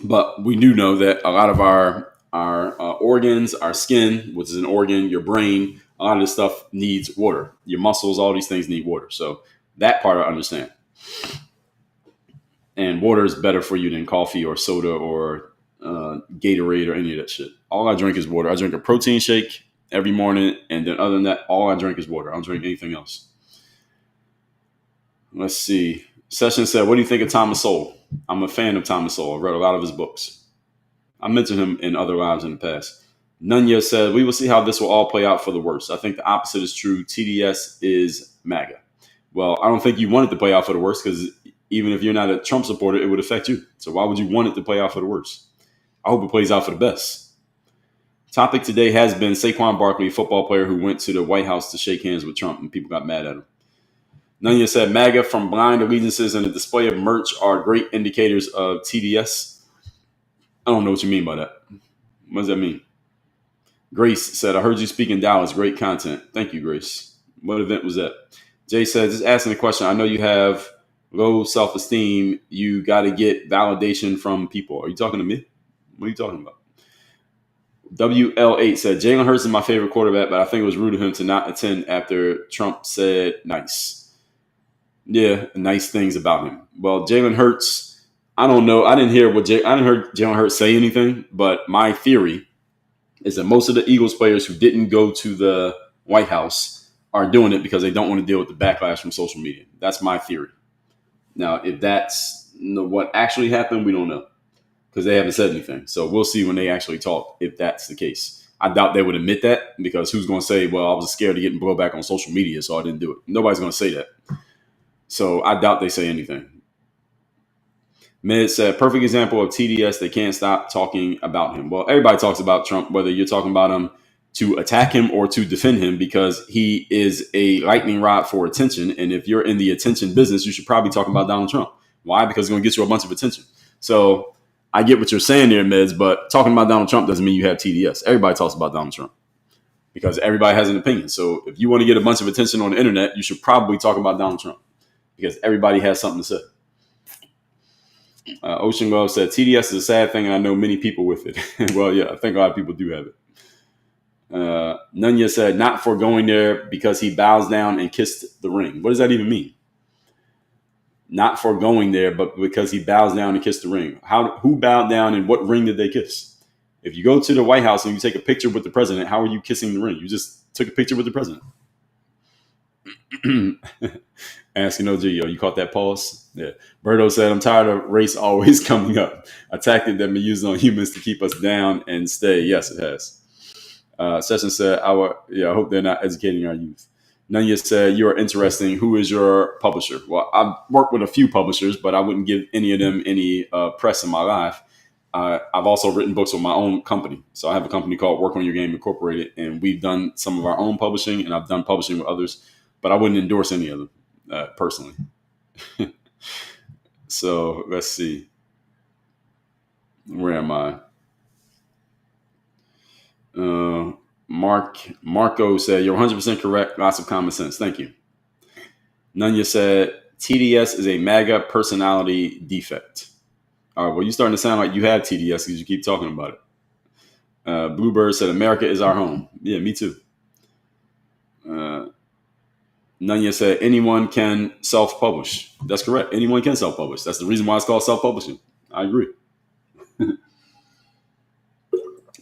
Speaker 1: But we do know that a lot of our organs, our skin, which is an organ, your brain, a lot of this stuff needs water. Your muscles, all these things need water. So that part I understand. And water is better for you than coffee or soda or Gatorade or any of that shit. All I drink is water. I drink a protein shake every morning, and then other than that, all I drink is water. I don't drink anything else. Let's see. Session said, what do you think of Thomas Sowell? I'm a fan of Thomas Sowell. I've read a lot of his books. I mentioned him in other lives in the past. Nunya said, we will see how this will all play out for the worst. I think the opposite is true. TDS is MAGA. Well, I don't think you want it to play out for the worst because even if you're not a Trump supporter, it would affect you. So why would you want it to play out for the worst? I hope it plays out for the best. Topic today has been Saquon Barkley, football player who went to the White House to shake hands with Trump, and people got mad at him. Nunya said, MAGA from blind allegiances and a display of merch are great indicators of TDS. I don't know what you mean by that. What does that mean? Grace said, I heard you speak in Dallas. Great content. Thank you, Grace. What event was that? Jay said, just asking the question. I know you have low self-esteem. You got to get validation from people. Are you talking to me? What are you talking about? WL8 said, Jalen Hurts is my favorite quarterback, but I think it was rude of him to not attend after Trump said nice. Yeah, nice things about him. Well, Jalen Hurts, I don't know. I didn't hear Jalen Hurts say anything, but my theory is that most of the Eagles players who didn't go to the White House are doing it because they don't want to deal with the backlash from social media. That's my theory. Now, if that's what actually happened, we don't know because they haven't said anything. So we'll see when they actually talk if that's the case. I doubt they would admit that because who's going to say, well, I was scared of getting blowback on social media, so I didn't do it. Nobody's going to say that. So I doubt they say anything. Med said, perfect example of TDS. They can't stop talking about him. Well, everybody talks about Trump, whether you're talking about him to attack him or to defend him, because he is a lightning rod for attention. And if you're in the attention business, you should probably talk about Donald Trump. Why? Because it's going to get you a bunch of attention. So I get what you're saying there, Meds, but talking about Donald Trump doesn't mean you have TDS. Everybody talks about Donald Trump because everybody has an opinion. So if you want to get a bunch of attention on the internet, you should probably talk about Donald Trump because everybody has something to say. Ocean Glove said, TDS is a sad thing, and I know many people with it. Well, yeah, I think a lot of people do have it. Nunya said, not for going there because he bows down and kissed the ring. What does that even mean? Not for going there, but because he bows down and kissed the ring. Who bowed down and what ring did they kiss? If you go to the White House and you take a picture with the president, how are you kissing the ring? You just took a picture with the president. Asking OG, yo, you caught that pause? Yeah. Berto said, I'm tired of race always coming up. A tactic that been used on humans to keep us down and stay. Yes, it has. Session said, I hope they're not educating our youth. Nunya said, you are interesting. Who is your publisher? Well, I've worked with a few publishers, but I wouldn't give any of them any press in my life. I've also written books with my own company. So I have a company called Work on Your Game Incorporated, and we've done some of our own publishing, and I've done publishing with others, but I wouldn't endorse any of them personally. So let's see. Where am I? Marco said, "You're 100% correct. Lots of common sense. Thank you." Nunya said, "TDS is a MAGA personality defect." All right, well, you're starting to sound like you have TDS because you keep talking about it. Bluebird said, "America is our home." Yeah, me too. Nunya said, "Anyone can self-publish." That's correct. Anyone can self-publish. That's the reason why it's called self-publishing. I agree.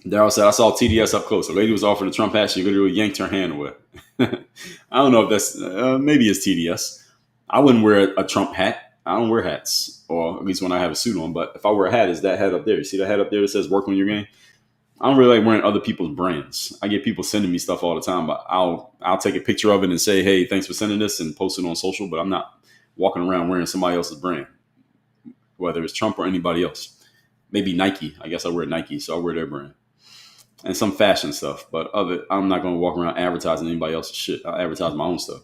Speaker 1: Daryl said, "I saw TDS up close. A lady was offered a Trump hat. She literally yanked her hand away." I don't know if that's maybe it's TDS. I wouldn't wear a Trump hat. I don't wear hats, or at least when I have a suit on. But if I wear a hat, is that hat up there? You see that hat up there that says "Work on your game"? I don't really like wearing other people's brands. I get people sending me stuff all the time, but I'll take a picture of it and say, "Hey, thanks for sending this," and post it on social. But I'm not walking around wearing somebody else's brand, whether it's Trump or anybody else. Maybe Nike. I guess I wear Nike, so I wear their brand. And some fashion stuff, but I'm not going to walk around advertising anybody else's shit. I advertise my own stuff.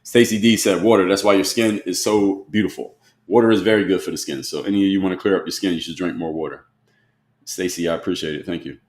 Speaker 1: Stacey D said, "Water. That's why your skin is so beautiful. Water is very good for the skin. So any of you want to clear up your skin, you should drink more water." Stacey, I appreciate it. Thank you.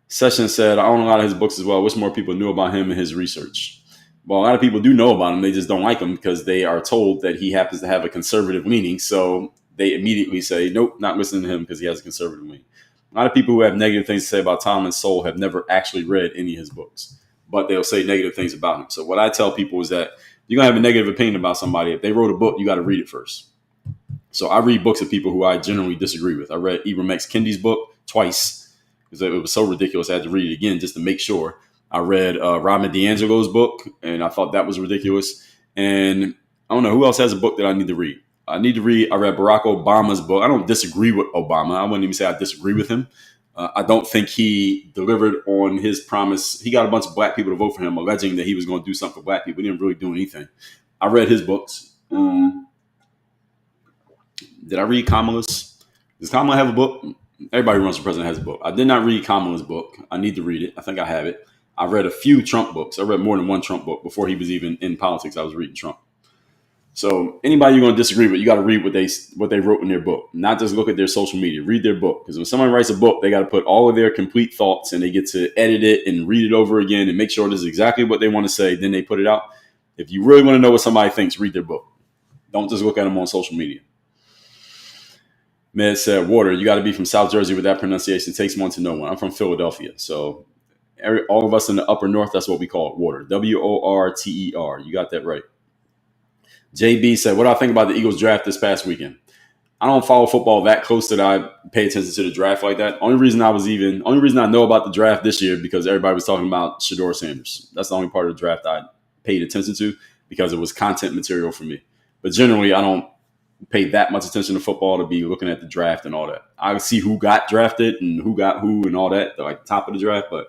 Speaker 1: Session said, "I own a lot of his books as well. I wish more people knew about him and his research." Well, a lot of people do know about him. They just don't like him because they are told that he happens to have a conservative leaning. So they immediately say, "Nope, not listening to him because he has a conservative leaning." A lot of people who have negative things to say about Tom and Sowell have never actually read any of his books, but they'll say negative things about him. So what I tell people is that you're going to have a negative opinion about somebody. If they wrote a book, you got to read it first. So I read books of people who I generally disagree with. I read Ibram X. Kendi's book twice because it was so ridiculous. I had to read it again just to make sure. I read Robin DiAngelo's book, and I thought that was ridiculous. And I don't know who else has a book that I need to read. I read Barack Obama's book. I don't disagree with Obama. I wouldn't even say I disagree with him. I don't think he delivered on his promise. He got a bunch of black people to vote for him, alleging that he was going to do something for black people. He didn't really do anything. I read his books. Did I read Kamala's? Does Kamala have a book? Everybody who runs for president has a book. I did not read Kamala's book. I need to read it. I think I have it. I read a few Trump books. I read more than one Trump book before he was even in politics. I was reading Trump. So anybody you're going to disagree with, you got to read what they wrote in their book, not just look at their social media. Read their book, because when somebody writes a book, they got to put all of their complete thoughts, and they get to edit it and read it over again and make sure this is exactly what they want to say. Then they put it out. If you really want to know what somebody thinks, read their book. Don't just look at them on social media. Med said, "Water, you got to be from South Jersey with that pronunciation. It takes one to know one. I'm from Philadelphia, so all of us in the upper north, that's what we call it, water. WORTER. You got that right." JB said, "What do I think about the Eagles draft this past weekend?" I don't follow football that close that I pay attention to the draft like that. Only reason I know about the draft this year because everybody was talking about Shedeur Sanders. That's the only part of the draft I paid attention to because it was content material for me. But generally, I don't pay that much attention to football to be looking at the draft and all that. I see who got drafted and who got who and all that, like top of the draft. But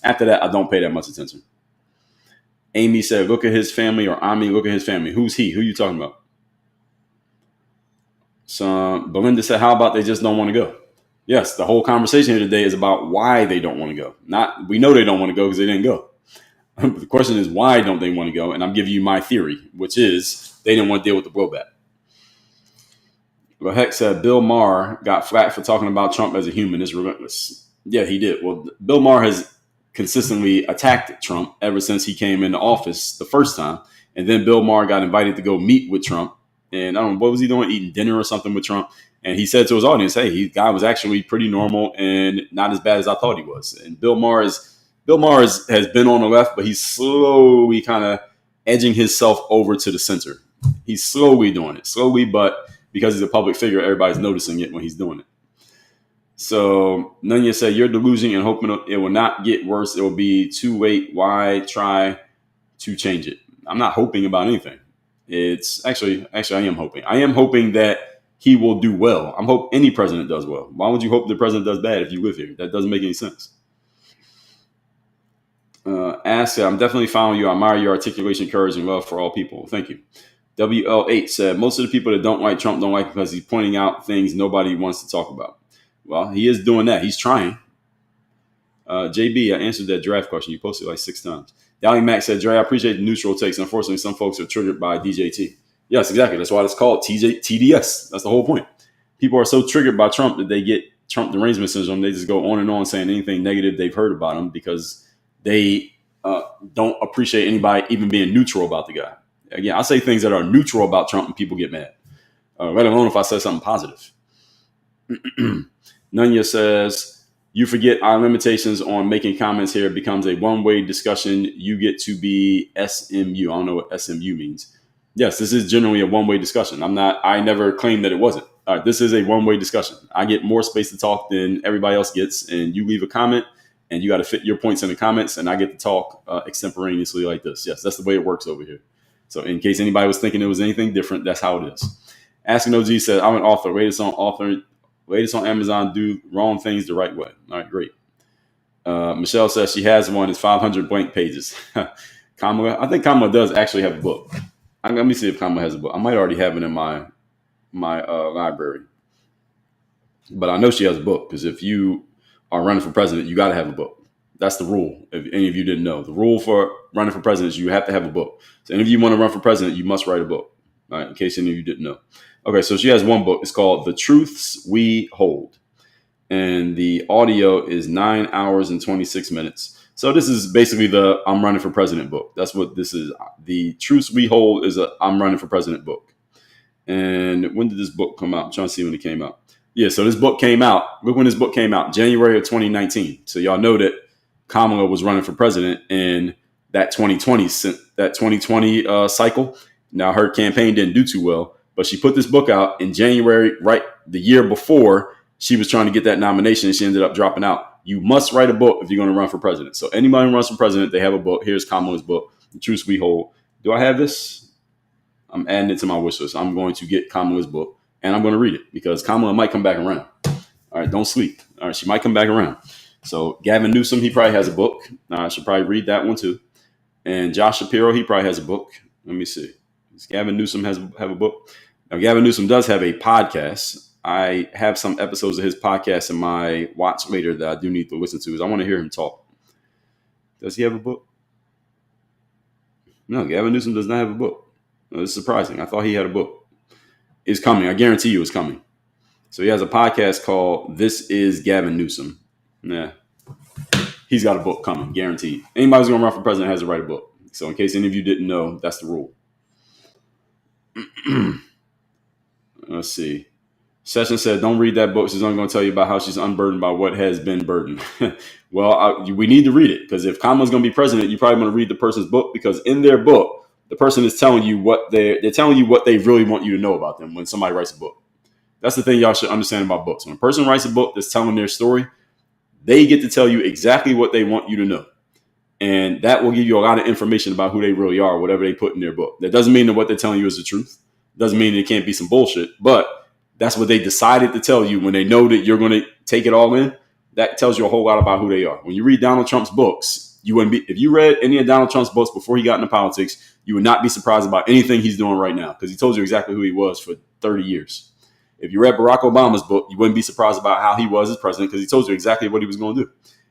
Speaker 1: after that, I don't pay that much attention. Amy said, "Look at his family," or Ami, "Look at his family." Who's he? Who are you talking about? So Belinda said, "How about they just don't want to go?" Yes, the whole conversation here today is about why they don't want to go. Not we know they don't want to go because they didn't go. The question is, why don't they want to go? And I'm giving you my theory, which is they didn't want to deal with the blowback. Heck said, "Bill Maher got flack for talking about Trump as a human. It's relentless." Yeah, he did. Well, Bill Maher has consistently attacked Trump ever since he came into office the first time. And then Bill Maher got invited to go meet with Trump. And I don't know, what was he doing? Eating dinner or something with Trump. And he said to his audience, "Hey, the guy was actually pretty normal and not as bad as I thought he was." And Bill Maher has been on the left, but he's slowly kind of edging himself over to the center. He's slowly doing it. Slowly, but because he's a public figure, everybody's noticing it when he's doing it. So Nunya said, "You're delusional and hoping it will not get worse. It will be too late. Why try to change it?" I'm not hoping about anything. It's actually I am hoping. I am hoping that he will do well. I hope any president does well. Why would you hope the president does bad if you live here? That doesn't make any sense. Ask said, "I'm definitely following you. I admire your articulation, courage, and love for all people." Thank you. WL8 said, "Most of the people that don't like Trump don't like him because he's pointing out things nobody wants to talk about." Well, he is doing that. He's trying. JB, I answered that draft question. You posted like 6 times. Dally Mac said, "Dre, I appreciate the neutral takes. Unfortunately, some folks are triggered by DJT." Yes, exactly. That's why it's called TDS. That's the whole point. People are so triggered by Trump that they get Trump derangement syndrome. They just go on and on saying anything negative they've heard about him because they don't appreciate anybody even being neutral about the guy. Again, I say things that are neutral about Trump and people get mad. Let alone if I say something positive. Nunya says, you forget our limitations on making comments here. It becomes a one-way discussion. You get to be SMU. I don't know what SMU means. Yes, this is generally a one-way discussion. I never claimed that it wasn't. All right, this is a one-way discussion. I get more space to talk than everybody else gets, and you leave a comment, and you got to fit your points in the comments, and I get to talk extemporaneously like this. Yes, that's the way it works over here. So in case anybody was thinking it was anything different, that's how it is. Asking OG said, I'm an author. Latest on Amazon, do wrong things the right way. All right, great. Michelle says she has one. It's 500 blank pages. Kamala, I think Kamala does actually have a book. Let me see if Kamala has a book. I might already have it in my library. But I know she has a book because if you are running for president, you got to have a book. That's the rule. If any of you didn't know, the rule for running for president is you have to have a book. So any of you want to run for president, you must write a book. All right, in case any of you didn't know. Okay, so she has one book. It's called The Truths We Hold. And the audio is 9 hours and 26 minutes. So this is basically the I'm running for president book. That's what this is. The Truths We Hold is a I'm running for president book. And when did this book come out? I'm trying to see when it came out. Yeah, so this book came out. Look when this book came out, January of 2019. So y'all know that Kamala was running for president in that 2020 cycle. Now her campaign didn't do too well, but she put this book out in January, right the year before she was trying to get that nomination, and she ended up dropping out. You must write a book if you're going to run for president. So anybody who runs for president, they have a book. Here's Kamala's book, The Truths We Hold. Do I have this? I'm adding it to my wish list. I'm going to get Kamala's book, and I'm going to read it because Kamala might come back around. All right, don't sleep. All right, she might come back around. So Gavin Newsom, he probably has a book. I should probably read that one too. And Josh Shapiro, he probably has a book. Let me see. Does Gavin Newsom have a book? Now, Gavin Newsom does have a podcast. I have some episodes of his podcast in my watch later that I do need to listen to because I want to hear him talk. Does he have a book? No, Gavin Newsom does not have a book. No, it's surprising. I thought he had a book. It's coming. I guarantee you it's coming. So he has a podcast called This is Gavin Newsom. Nah, he's got a book coming, guaranteed. Anybody who's going to run for president has to write a book. So in case any of you didn't know, that's the rule. Let's see. Sessions said, don't read that book. She's only going to tell you about how she's unburdened by what has been burdened. Well, we need to read it because if Kamala's going to be president, you probably want to read the person's book because in their book, the person is telling you what they're telling you what they really want you to know about them when somebody writes a book. That's the thing y'all should understand about books. When a person writes a book that's telling their story, they get to tell you exactly what they want you to know. And that will give you a lot of information about who they really are, whatever they put in their book. That doesn't mean that what they're telling you is the truth. Doesn't mean it can't be some bullshit, but that's what they decided to tell you when they know that you're going to take it all in. That tells you a whole lot about who they are. When you read Donald Trump's books, you wouldn't be, if you read any of Donald Trump's books before he got into politics, you would not be surprised about anything he's doing right now because he told you exactly who he was for 30 years. If you read Barack Obama's book, you wouldn't be surprised about how he was as president because he told you exactly what he was going to do.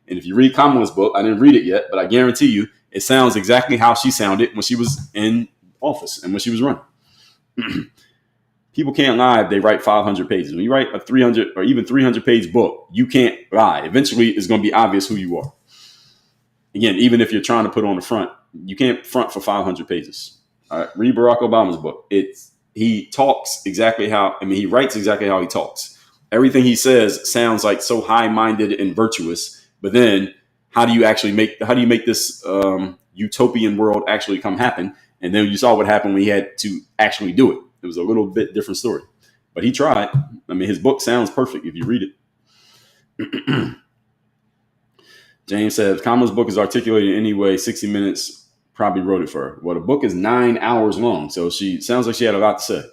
Speaker 1: And if you read Kamala's book, I didn't read it yet, but I guarantee you it sounds exactly how she sounded when she was in office and when she was running. People can't lie if they write 500 pages. When you write a 300 or even 300-page book, you can't lie. Eventually, it's going to be obvious who you are. Again, even if you're trying to put on the front, you can't front for 500 pages. All right, read Barack Obama's book. He talks exactly he writes exactly how he talks. Everything he says sounds like so high-minded and virtuous, but then how do you make this utopian world actually come happen? And then you saw what happened when he had to actually do it. It was a little bit different story, but he tried. I mean, his book sounds perfect if you read it. James says, Kamala's book is articulated in any way. 60 minutes probably wrote it for her. Well, the book is 9 hours long, so she sounds like she had a lot to say.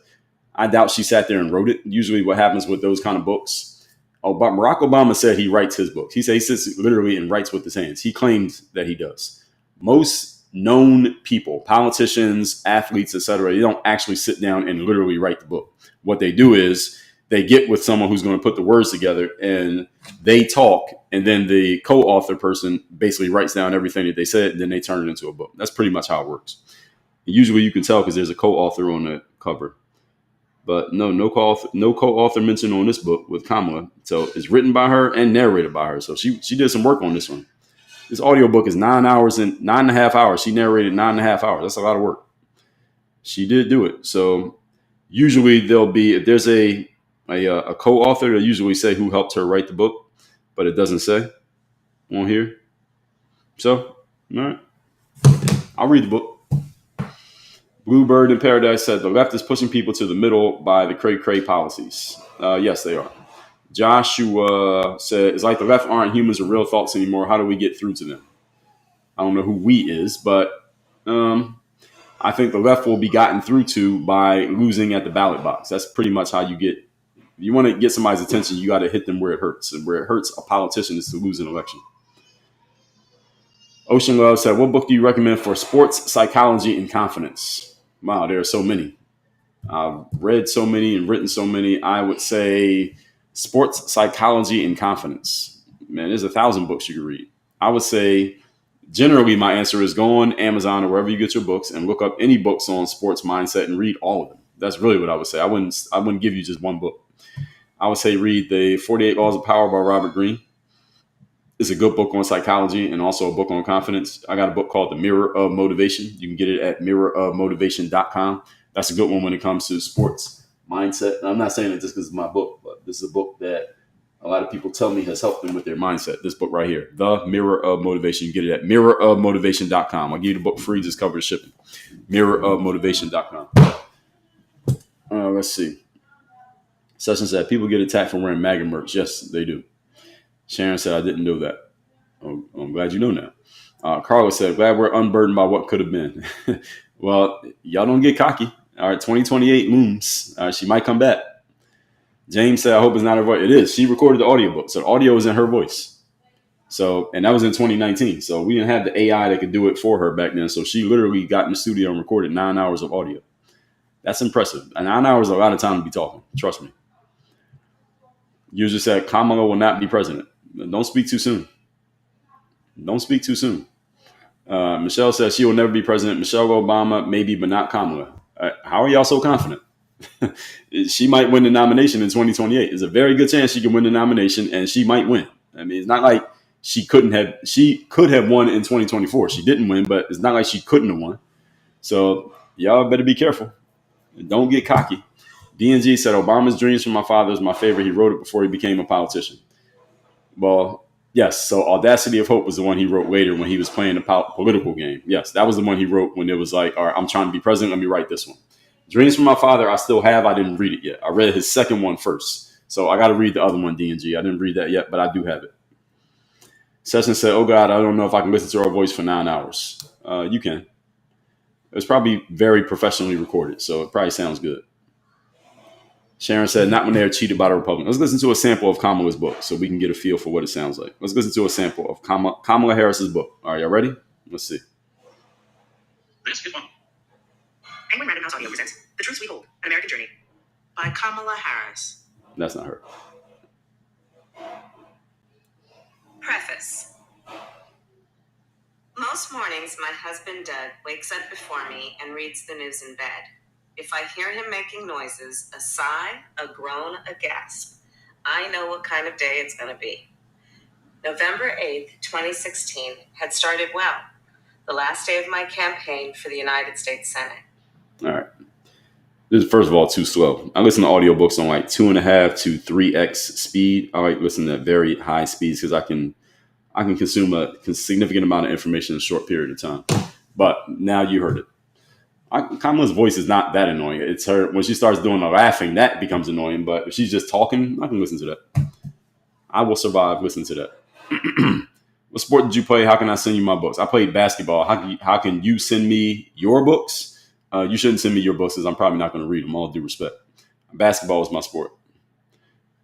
Speaker 1: I doubt she sat there and wrote it. Usually what happens with those kind of books. Oh, but Barack Obama said he writes his books. He said he sits literally and writes with his hands. He claims that he does. Most known people, politicians, athletes, etc., they don't actually sit down and literally write the book. What they do is they get with someone who's going to put the words together and they talk, and then the co-author person basically writes down everything that they said, and then they turn it into a book. That's pretty much how it works. Usually you can tell because there's a co-author on the cover. But no co-author mentioned on this book with Kamala. So it's written by her and narrated by her. So she did some work on this one. This audiobook is 9 hours and 9.5 hours. She narrated 9.5 hours. That's a lot of work. She did do it. So usually there'll be, if there's a co-author, they'll usually say who helped her write the book, but it doesn't say on here. So, all right. I'll read the book. Bluebird in Paradise said the left is pushing people to the middle by the cray-cray policies. Yes, they are. Joshua said, it's like the left aren't humans or real thoughts anymore. How do we get through to them? I don't know who we is, but I think the left will be gotten through to by losing at the ballot box. That's pretty much how you get, if you want to get somebody's attention, you got to hit them where it hurts. And where it hurts a politician is to lose an election. Ocean Love said, what book do you recommend for sports psychology and confidence? Wow, there are so many. I've read so many and written so many. I would say sports psychology and confidence. Man, there's 1,000 books you can read. I would say generally my answer is go on Amazon or wherever you get your books and look up any books on sports mindset and read all of them. That's really what I would say. I wouldn't give you just one book. I would say read the 48 Laws of Power by Robert Greene. It's a good book on psychology and also a book on confidence. I got a book called The Mirror of Motivation. You can get it at mirrorofmotivation.com. That's a good one when it comes to sports mindset. And I'm not saying it just because it's my book, but this is a book that a lot of people tell me has helped them with their mindset. This book right here, The Mirror of Motivation. You can get it at mirrorofmotivation.com. I'll give you the book free, just cover the shipping. Mirrorofmotivation.com. Let's see. Session said, people get attacked for wearing MAGA merch. Yes, they do. Sharon said, I didn't know that. Oh, I'm glad you know now. Carla said, glad we're unburdened by what could have been. Well, y'all don't get cocky. All right, 2028 looms. She might come back. James said, I hope it's not her voice. It is. She recorded the audiobook. So the audio is in her voice. So, and that was in 2019. So we didn't have the AI that could do it for her back then. So she literally got in the studio and recorded 9 hours of audio. That's impressive. And 9 hours is a lot of time to be talking. Trust me. User said, Kamala will not be president. Don't speak too soon. Don't speak too soon. Michelle says she will never be president. Michelle Obama, maybe, but not Kamala. How are y'all so confident? She might win the nomination in 2028. There's a very good chance she can win the nomination, and she might win. I mean, it's not like she could have won in 2024. She didn't win, but it's not like she couldn't have won. So y'all better be careful. Don't get cocky. DNG said, Obama's Dreams from My Father is my favorite. He wrote it before he became a politician. Well, yes. So Audacity of Hope was the one he wrote later when he was playing the political game. Yes, that was the one he wrote when it was like, all right, I'm trying to be president. Let me write this one. Dreams from My Father, I still have. I didn't read it yet. I read his second one first. So I got to read the other one, DNG. I didn't read that yet, but I do have it. Session said, oh, God, I don't know if I can listen to her voice for 9 hours. You can. It was probably very professionally recorded, so it probably sounds good. Sharon said, not when they're cheated by the Republicans. Let's listen to a sample of Kamala's book so we can get a feel for what it sounds like. Let's listen to a sample of Kamala Harris's book. All right, y'all ready? Let's see.
Speaker 4: This is one. Penguin Random House Audio presents The Truths We Hold, An American Journey by Kamala Harris.
Speaker 1: That's not her.
Speaker 5: Preface. Most mornings, my husband Doug wakes up before me and reads the news in bed. If I hear him making noises, a sigh, a groan, a gasp, I know what kind of day it's going to be. November 8th, 2016 had started well, the last day of my campaign for the United States Senate.
Speaker 1: All right. This is, first of all, too slow. I listen to audiobooks on like 2.5 to 3x speed. I like listening at very high speeds because I can consume a significant amount of information in a short period of time. But now you heard it. Kamala's voice is not that annoying. It's her when she starts doing the laughing that becomes annoying. But if she's just talking, I can listen to that. I will survive listening to that. What sport did you play? How can I send you my books? I played basketball. How can you send me your books? You shouldn't send me your books because I'm probably not going to read them. All due respect. Basketball is my sport.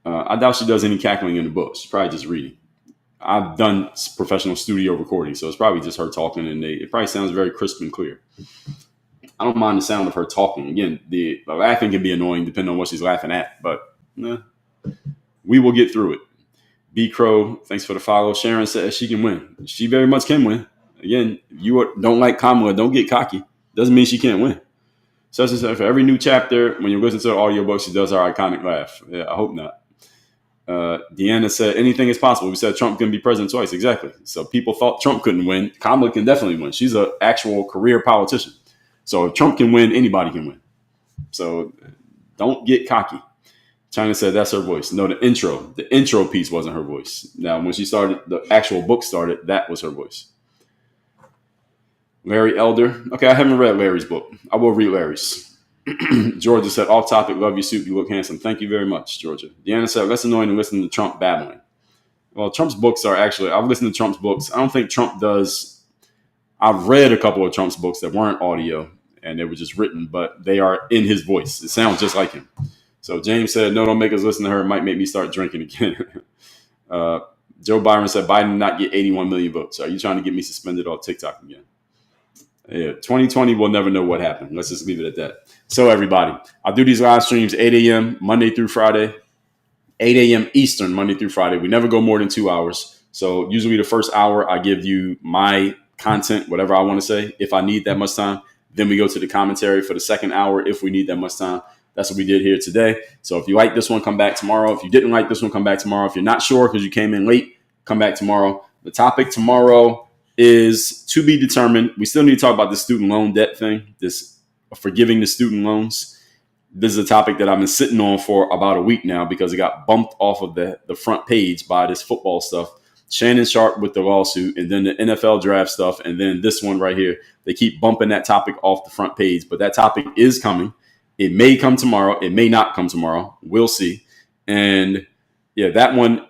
Speaker 1: I doubt she does any cackling in the books. She's probably just reading. I've done professional studio recording, so it's probably just her talking, and it probably sounds very crisp and clear. I don't mind the sound of her talking. Again, the laughing can be annoying depending on what she's laughing at, but we will get through it. B. Crow, thanks for the follow. Sharon says she can win. She very much can win. Again, if you don't like Kamala, don't get cocky. Doesn't mean she can't win. Such and such, for every new chapter, when you listen to the audiobook, she does our iconic laugh. Yeah, I hope not. Deanna said, anything is possible. We said Trump can be president twice. Exactly. So people thought Trump couldn't win. Kamala can definitely win. She's an actual career politician. So if Trump can win, anybody can win. So don't get cocky. China said that's her voice. No, the intro piece wasn't her voice. Now, when she started, the actual book started, that was her voice. Larry Elder. Okay, I haven't read Larry's book. I will read Larry's. Georgia said, off topic, love your suit. You look handsome. Thank you very much, Georgia. Deanna said, less annoying than listening to Trump babbling. Well, Trump's books are actually, I've listened to Trump's books. I don't think Trump does. I've read a couple of Trump's books that weren't audio and they were just written, but they are in his voice. It sounds just like him. So James said, no, don't make us listen to her. It might make me start drinking again. Joe Byron said, Biden did not get 81 million votes. Are you trying to get me suspended off TikTok again? Yeah, 2020, we'll never know what happened. Let's just leave it at that. So everybody, I do these live streams 8 a.m. Monday through Friday, 8 a.m. Eastern, Monday through Friday. We never go more than 2 hours. So usually the first hour, I give you my content, whatever I want to say, if I need that much time. Then we go to the commentary for the second hour if we need that much time. That's what we did here today. So if you like this one, come back tomorrow. If you didn't like this one, come back tomorrow. If you're not sure because you came in late, come back tomorrow. The topic tomorrow is to be determined. We still need to talk about the student loan debt thing, this forgiving the student loans. This is a topic that I've been sitting on for about a week now because it got bumped off of the front page by this football stuff. Shannon Sharp with the lawsuit, and then the NFL draft stuff, and then this one right here. They keep bumping that topic off the front page, but that topic is coming. It may come tomorrow. It may not come tomorrow. We'll see. And yeah, that one,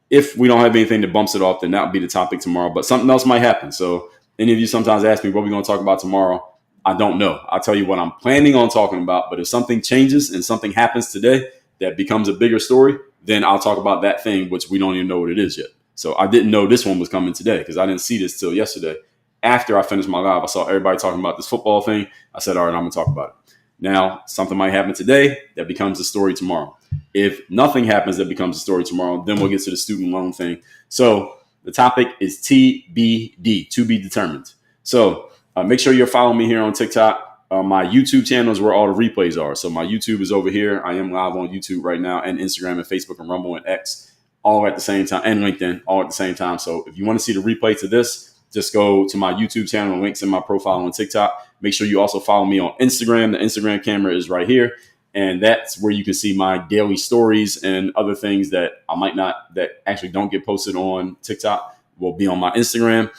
Speaker 1: if we don't have anything that bumps it off, then that would be the topic tomorrow. But something else might happen. So any of you sometimes ask me what we're going to talk about tomorrow. I don't know. I'll tell you what I'm planning on talking about. But if something changes and something happens today that becomes a bigger story, then I'll talk about that thing, which we don't even know what it is yet. So I didn't know this one was coming today because I didn't see this till yesterday. After I finished my live, I saw everybody talking about this football thing. I said, all right, I'm going to talk about it. Now, something might happen today that becomes a story tomorrow. If nothing happens that becomes a story tomorrow, then we'll get to the student loan thing. So the topic is TBD, to be determined. So make sure you're following me here on TikTok. My YouTube channel is where all the replays are. So my YouTube is over here. I am live on YouTube right now, and Instagram and Facebook and Rumble and X all at the same time, and LinkedIn all at the same time. So if you want to see the replay to this, just go to my YouTube channel and links in my profile on TikTok. Make sure you also follow me on Instagram. The Instagram camera is right here. And that's where you can see my daily stories and other things that I might not, that actually don't get posted on TikTok will be on my Instagram.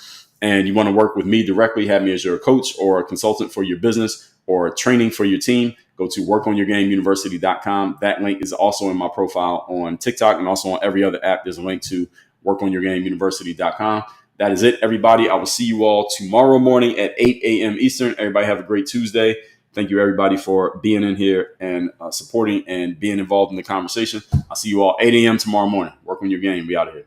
Speaker 1: And you want to work with me directly, have me as your coach or a consultant for your business or training for your team, go to workonyourgameuniversity.com. That link is also in my profile on TikTok and also on every other app. There's a link to workonyourgameuniversity.com. That is it, everybody. I will see you all tomorrow morning at 8 a.m. Eastern. Everybody have a great Tuesday. Thank you, everybody, for being in here and supporting and being involved in the conversation. I'll see you all 8 a.m. tomorrow morning. Work on your game. We out of here.